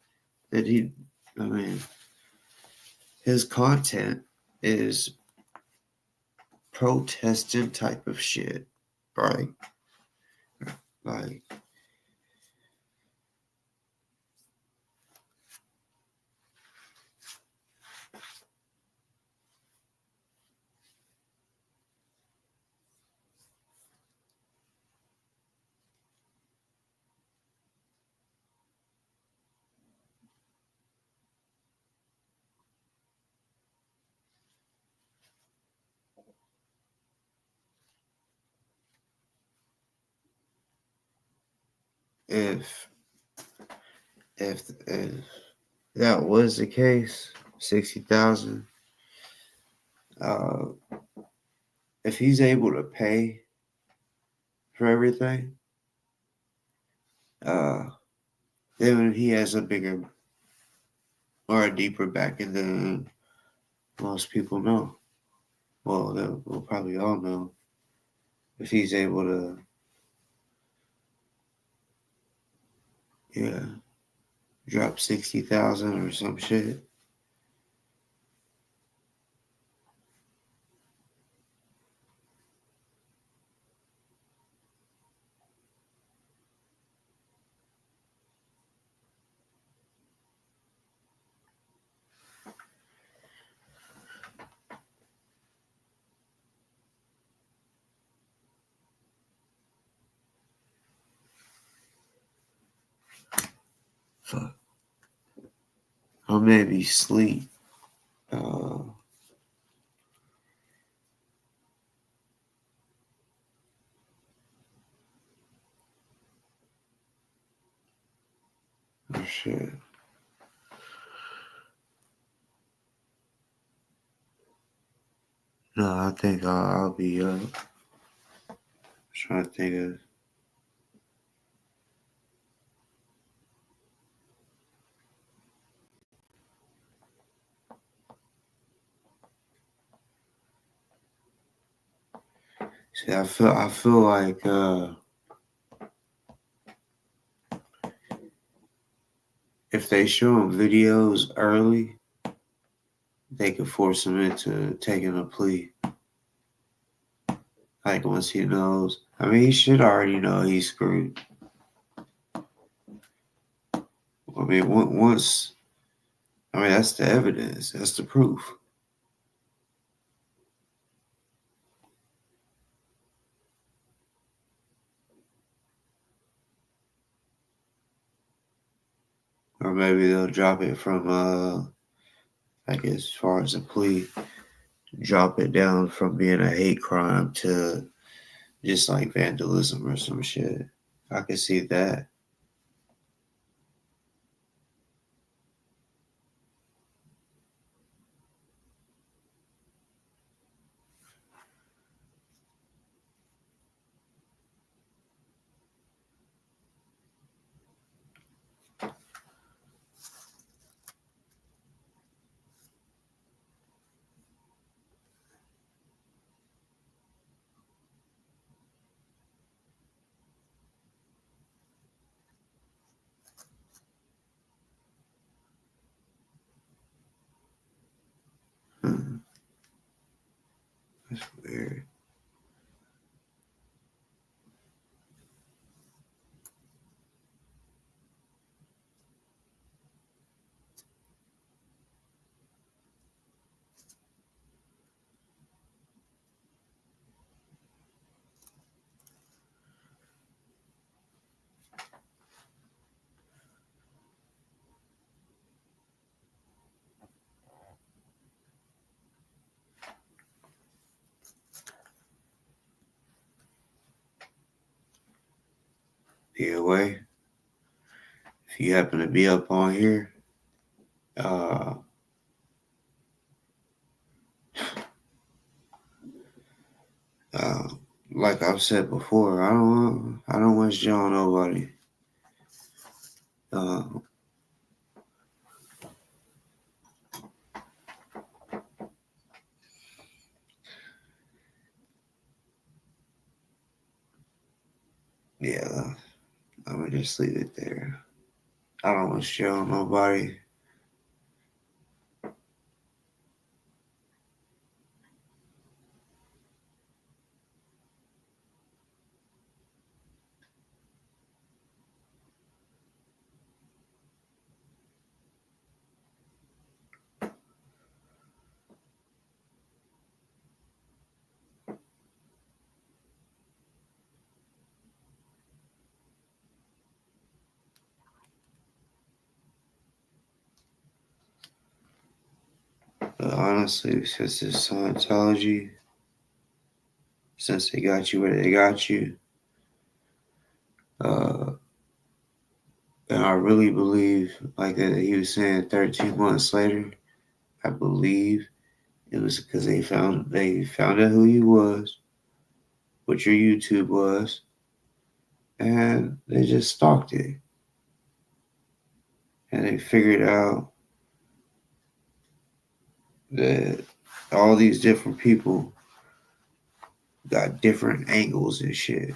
that he. I mean, his content is protesting type of shit, right? Like, if if that was the case, 60,000. If he's able to pay for everything, then he has a bigger or a deeper backing than most people know. Well, we'll probably all know if he's able to, yeah, drop 60,000 or some shit. Fuck. Or maybe sleep. Oh shit. No, I think I'll be up. Trying to think of. See, I feel like if they show him videos early, they could force him into taking a plea. Like once he knows, I mean, he should already know he's screwed. I mean, once, I mean, that's the evidence, that's the proof. Or maybe they'll drop it from, like as far as a plea, drop it down from being a hate crime to just like vandalism or some shit. I could see that. DOA, if you happen to be up on here, like I've said before, I don't wish jail on nobody. Yeah, I'm gonna just leave it there. I don't wish jail on nobody. But honestly, since it's Scientology, since they got you where they got you, and I really believe, like that he was saying, 13 months later, I believe it was because they found out who you was, what your YouTube was, and they just stalked it, and they figured out that all these different people got different angles and shit.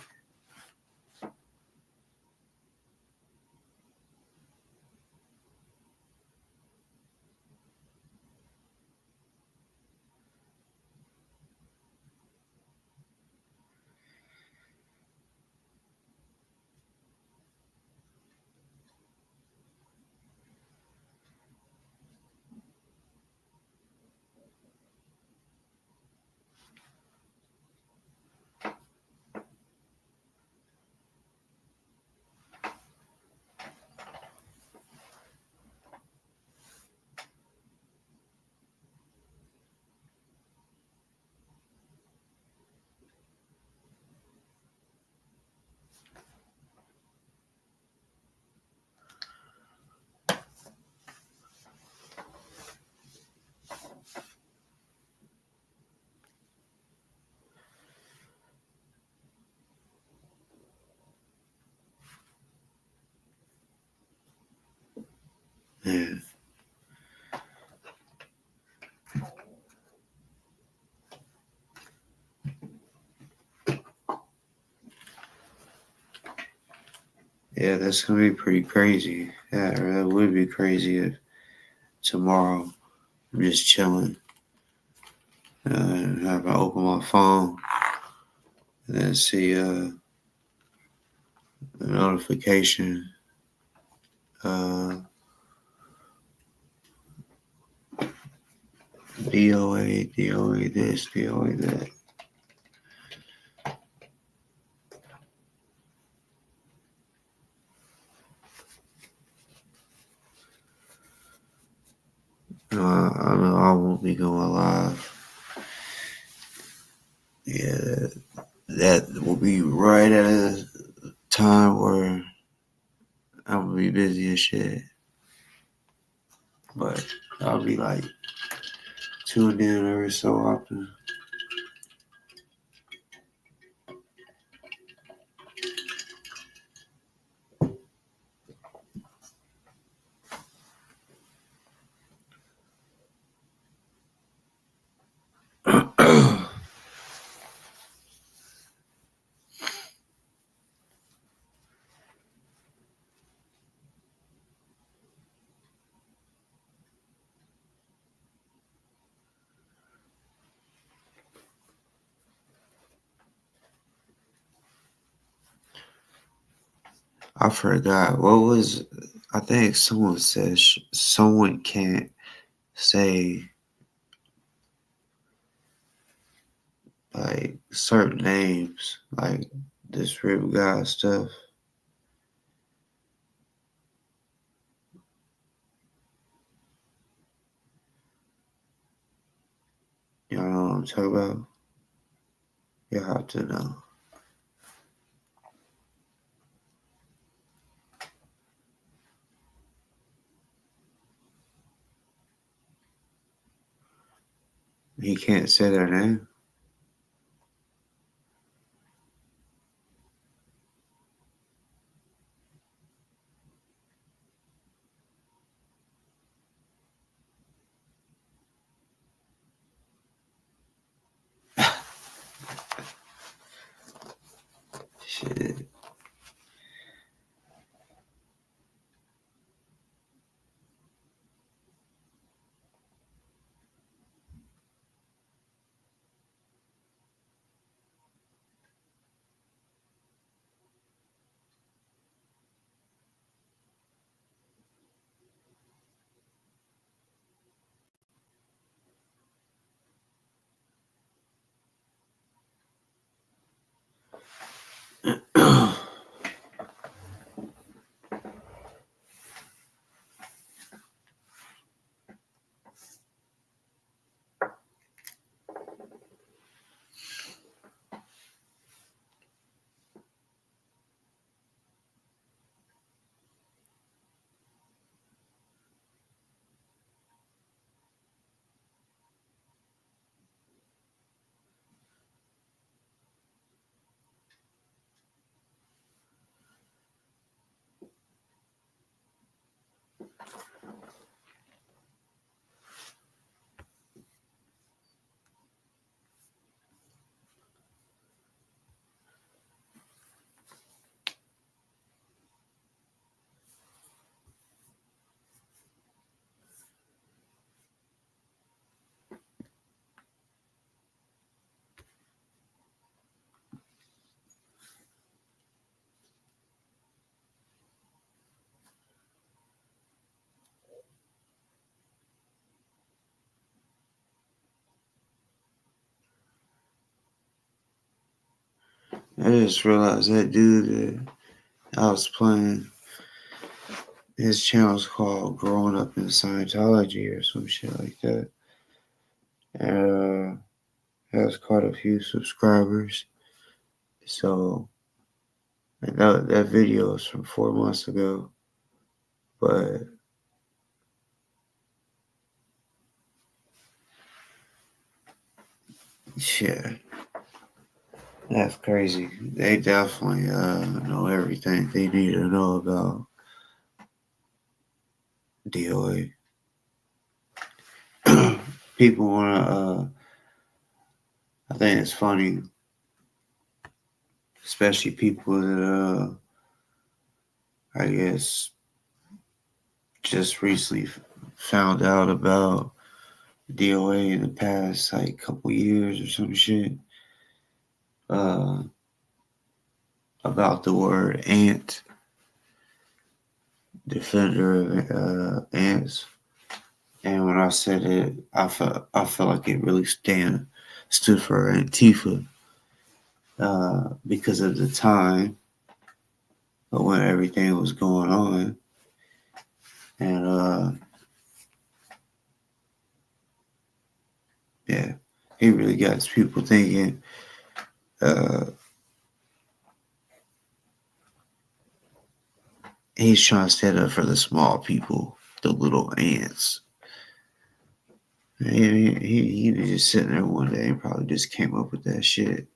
Yeah. Yeah, that's gonna be pretty crazy. Yeah, that would be crazy if tomorrow I'm just chilling, and have I open my phone and then see a notification. DOA this, DOA that. I know I won't be going live. Yeah, that will be right at a time where I'm gonna be busy as shit. But I'll be like tuned in every so often. I forgot what was. I think someone said someone can't say like certain names, like this rip guy stuff. Y'all know what I'm talking about? You have to know. He can't say their name. Shit. I just realized that dude that I was playing, his channel's called Growing Up in Scientology or some shit like that. And has quite a few subscribers. So I know that video is from 4 months ago. But shit, that's crazy. They definitely know everything they need to know about DOA. People want to, I think it's funny, especially people that, I guess, just recently found out about DOA in the past, like, couple years or some shit, about the word ant, defender of ants. And when I said it, I felt like it really stood for Antifa, because of the time of when everything was going on. And yeah, he really got people thinking he's trying to stand up for the small people, the little ants. He was just sitting there one day and probably just came up with that shit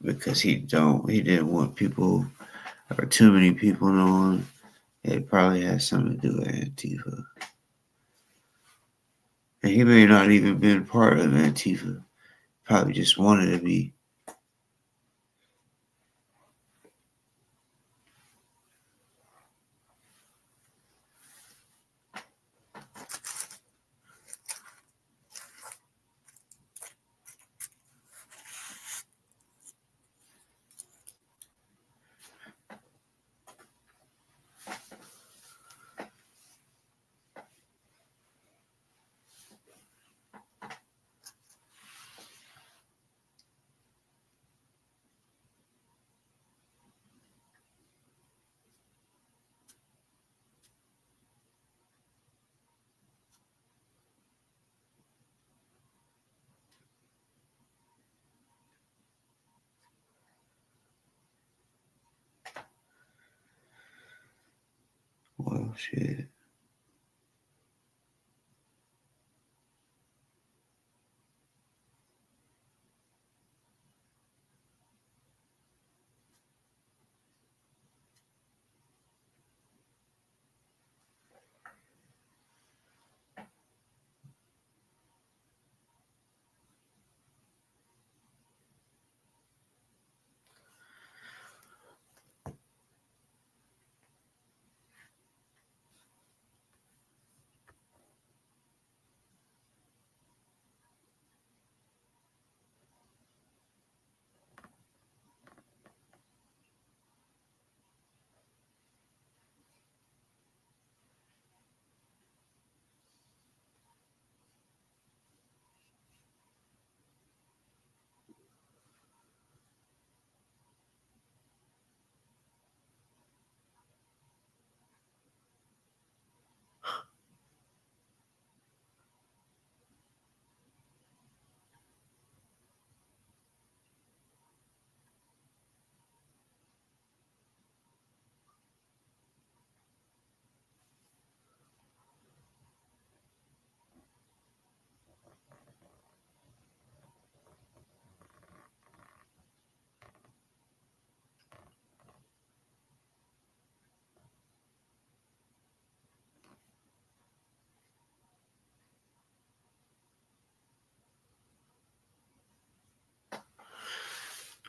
because he didn't want people or too many people knowing. It probably has something to do with Antifa. And he may not even been part of Antifa. Probably just wanted to be. Well, shit.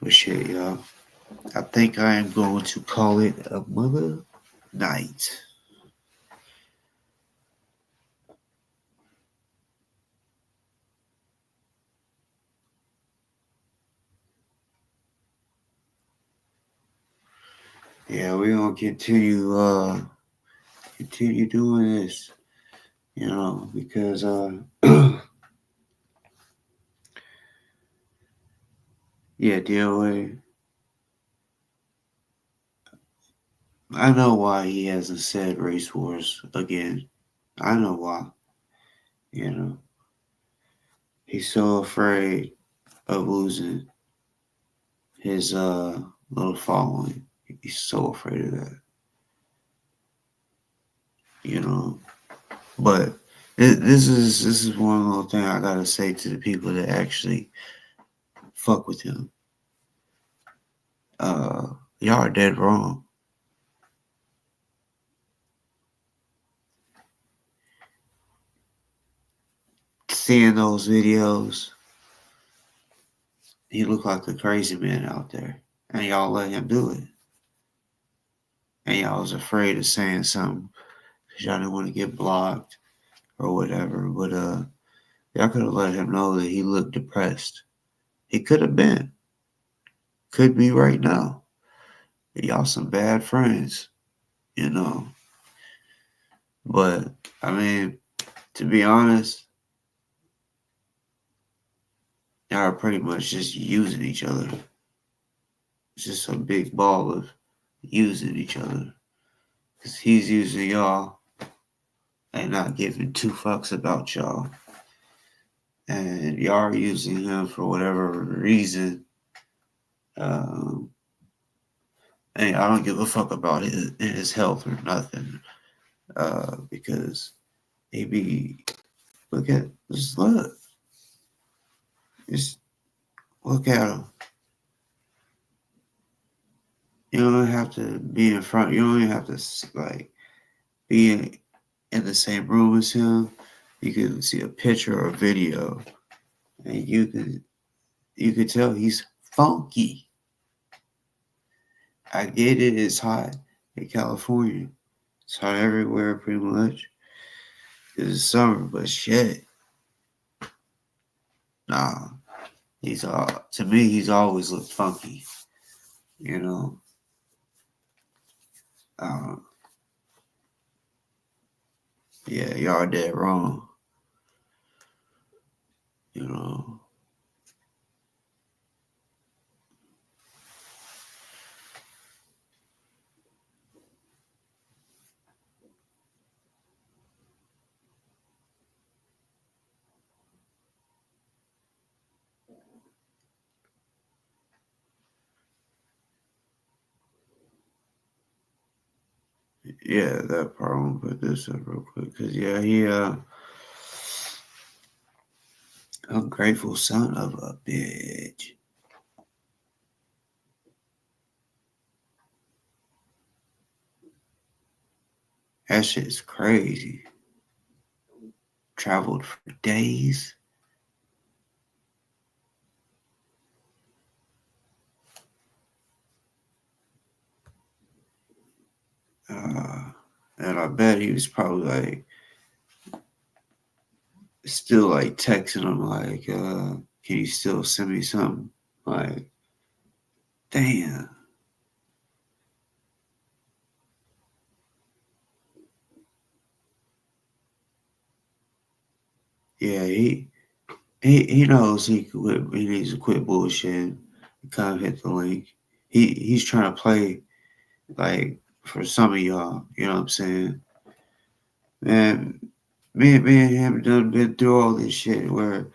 Well, shit, y'all. I think I am going to call it a mother night. Yeah, we're gonna continue doing this, because yeah, DOA. I know why he hasn't said race wars again. I know why. He's so afraid of losing his little following. He's so afraid of that. But this is one little thing I gotta say to the people that actually fuck with him. Y'all are dead wrong. Seeing those videos, he looked like the crazy man out there, and y'all let him do it. And y'all was afraid of saying something because y'all didn't want to get blocked or whatever. But y'all could have let him know that he looked depressed. He could have been. Could be right now. Y'all some bad friends, But I mean, to be honest, y'all are pretty much just using each other. It's just a big ball of using each other. Because he's using y'all and not giving two fucks about y'all. And y'all are using him for whatever reason. And I don't give a fuck about his health or nothing. Because he be, just look. Just look at him. You don't have to be in front. You don't even have to be in the same room as him. You can see a picture or a video, and you could tell he's funky. I get it. It's hot in California. It's hot everywhere, pretty much. It's summer, but shit, nah. To me, he's always looked funky. Yeah, y'all dead wrong. You know. Yeah, that part. I'm gonna put this up real quick because he ungrateful son of a bitch. That shit's crazy. Traveled for days. And I bet he was probably still texting him can you still send me something? Damn. Yeah, he knows he needs to quit bullshit. Kind of hit the link. He's trying to play for some of y'all. You know what I'm saying? Man, me and him done been through all this shit where,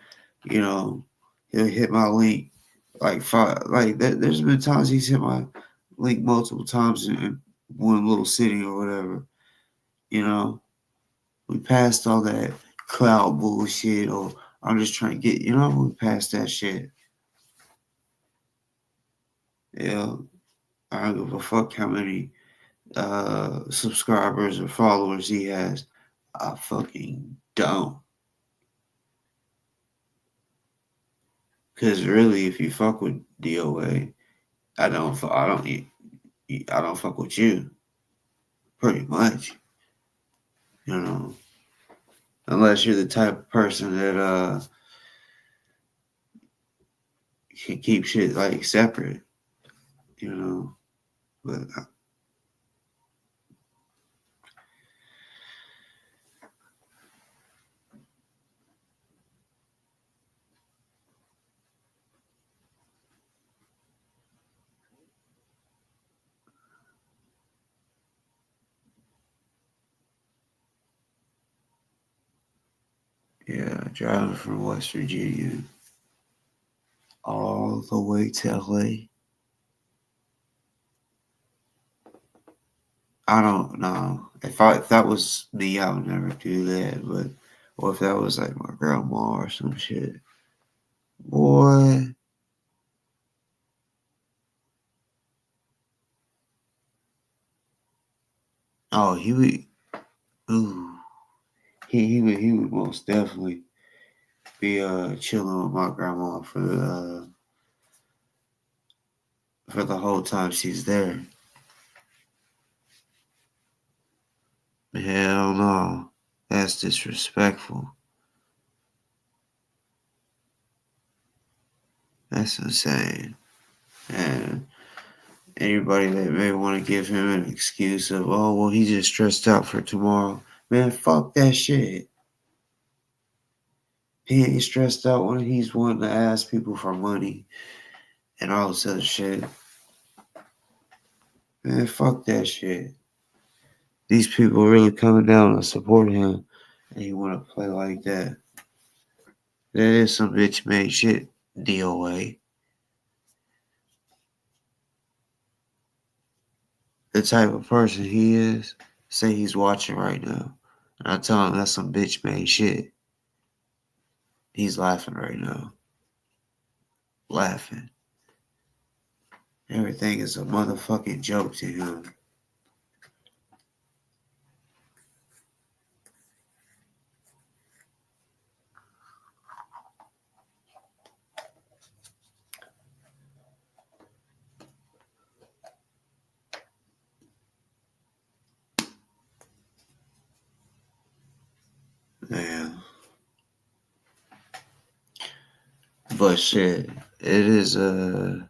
he'll hit my link five. There's been times he's hit my link multiple times in one little city or whatever. We passed all that cloud bullshit, or I'm just trying to get. We passed that shit. Yeah, I don't give a fuck how many subscribers or followers he has. I fucking don't. Because really, if you fuck with DOA, I don't fuck with you. Pretty much, you know. Unless you're the type of person that can keep shit like separate, you know. But yeah, driving from West Virginia all the way to LA. I don't know. If that was me, I would never do that. But or if that was like my grandma or some shit, boy. Oh, he would. Ooh, he would most definitely be chilling with my grandma for the whole time she's there. Hell no, that's disrespectful. That's insane. And anybody that may want to give him an excuse of, oh, well, he just stressed out for tomorrow. Man, fuck that shit. He ain't stressed out when he's wanting to ask people for money and all this other shit. Man, fuck that shit. These people really coming down to support him and he want to play like that. That is some bitch made shit, DOA. The type of person he is, say he's watching right now. And I tell him that's some bitch made shit. He's laughing right now. Laughing. Everything is a motherfucking joke to him. Man. But shit, it is it's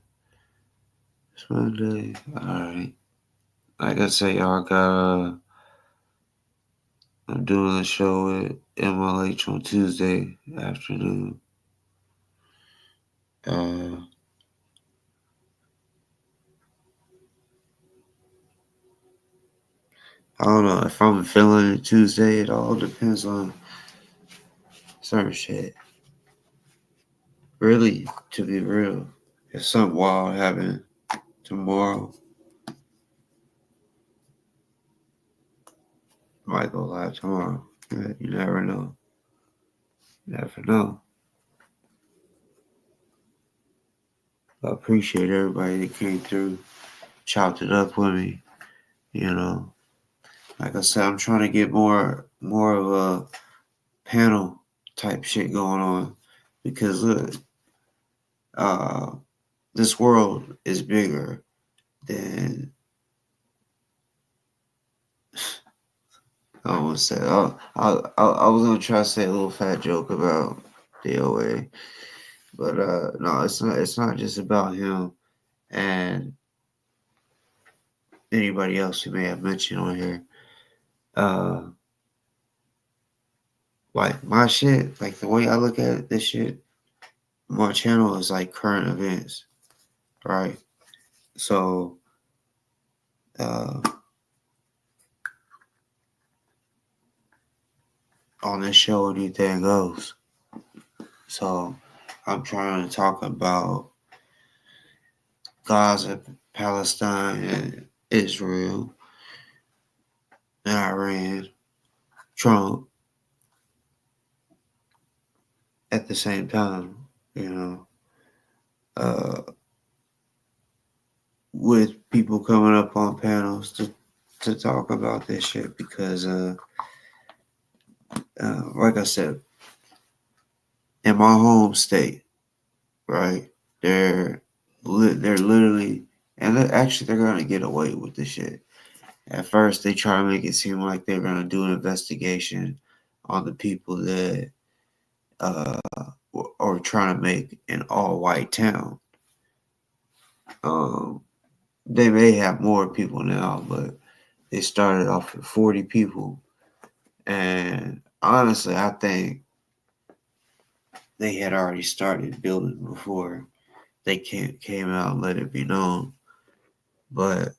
Monday. Alright. Like I say, y'all got I'm doing a show at MLH on Tuesday afternoon. I don't know if I'm feeling it Tuesday. It all depends on certain shit. Really, to be real, if something wild happen tomorrow, I might go live tomorrow. You never know. Never know. I appreciate everybody that came through, chopped it up with me. You know, like I said, I'm trying to get more of a panel type shit going on because look, this world is bigger than I want to say. I was gonna try to say a little fat joke about DOA, but no, it's not. It's not just about him and anybody else who may have mentioned on here. Like my shit, like the way I look at this shit, my channel is like current events, right? So, on this show, anything goes. So, I'm trying to talk about Gaza, Palestine, and Israel, and Iran, Trump at the same time, you know, with people coming up on panels to talk about this shit because, like I said, in my home state, right? They're literally, and actually they're gonna get away with this shit. At first, they try to make it seem like they're gonna do an investigation on the people that are trying to make an all-white town. They may have more people now, but they started off with 40 people, and honestly, I think they had already started building before they came out and let it be known. But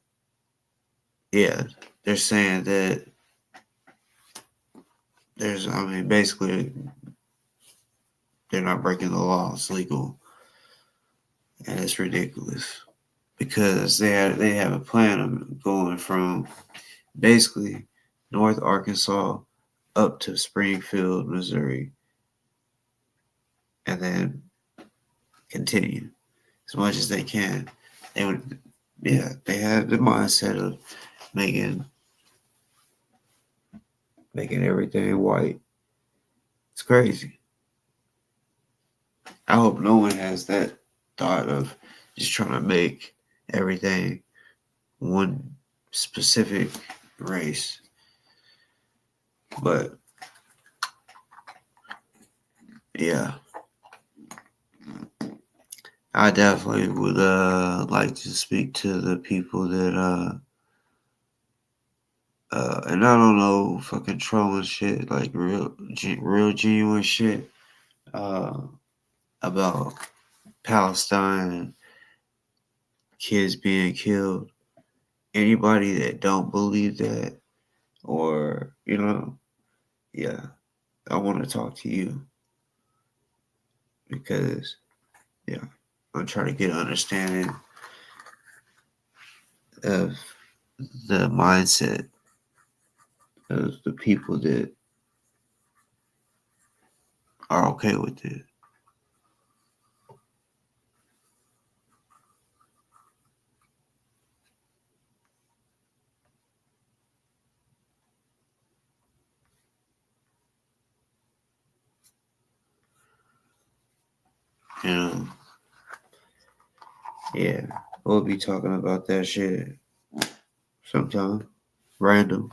yeah, they're saying that basically, they're not breaking the law. It's legal, and it's ridiculous because they have a plan of going from basically North Arkansas up to Springfield, Missouri, and then continue as much as they can. They would, yeah, they have the mindset of making everything white. It's crazy. I hope no one has that thought of just trying to make everything one specific race. But yeah, I definitely would like to speak to the people that and I don't know, fucking trolling shit, like real genuine shit about Palestine and kids being killed. Anybody that don't believe that, or yeah, I want to talk to you because yeah, I'm trying to get an understanding of the mindset of the people that are okay with it. You know, yeah, we'll be talking about that shit sometime, random,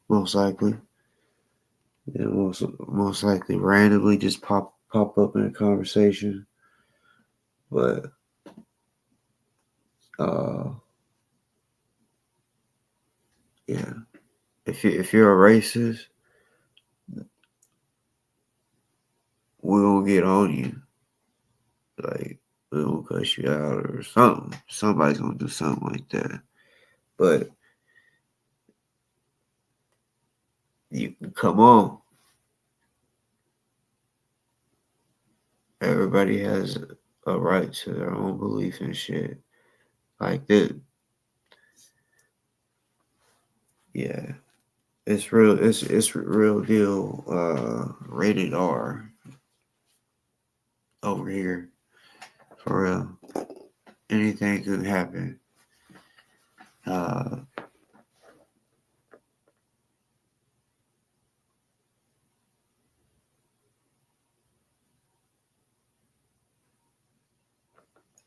most likely. Yeah, most likely randomly just pop up in a conversation. But yeah, if you're a racist, we gonna get on you. Like we gonna cuss you out or something. Somebody's gonna do something like that. But you can come on. Everybody has a right to their own belief and shit. Like that. Yeah. It's real. It's real deal. Rated R over here for real. Anything could happen.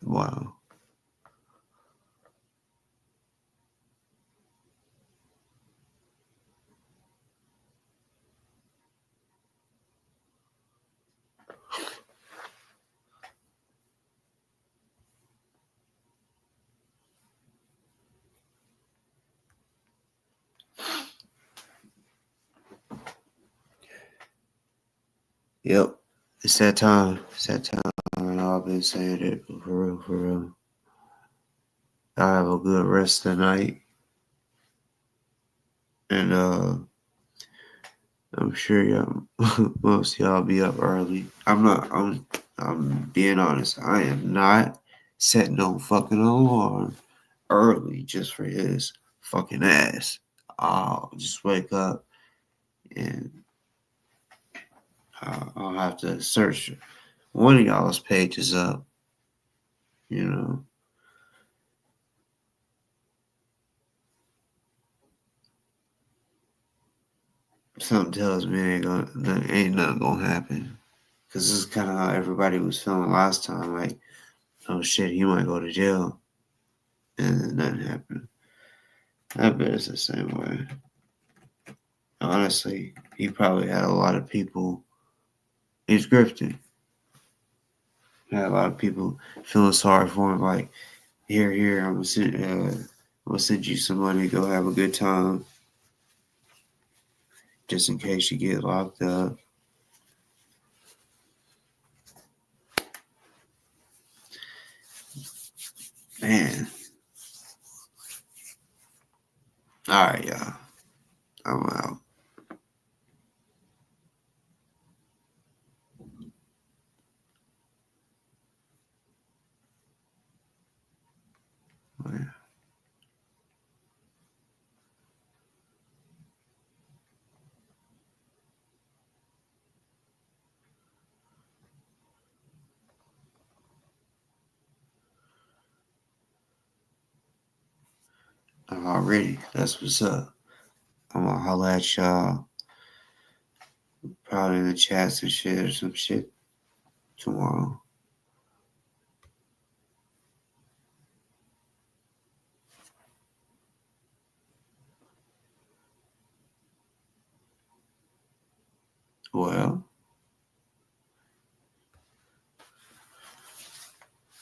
Wow. Yep. It's that time. It's that time. And I've been saying it for real, for real. I have a good rest of the night. And I'm sure y'all most of y'all be up early. I'm being honest. I am not setting no fucking alarm early just for his fucking ass. I'll just wake up and I'll have to search one of y'all's pages up, you know. Something tells me ain't nothing gonna happen. Cause this is kind of how everybody was feeling last time. Like oh shit, he might go to jail, and then nothing happened. I bet it's the same way. Honestly, he probably had a lot of people. He's grifting. Had a lot of people feeling sorry for him, like, here, I'm gonna send you some money, go have a good time, just in case you get locked up. Man. Alright, y'all. I'm out. Already, that's what's up. I'm gonna holla at y'all, probably in the chats and shit or some shit tomorrow. Well,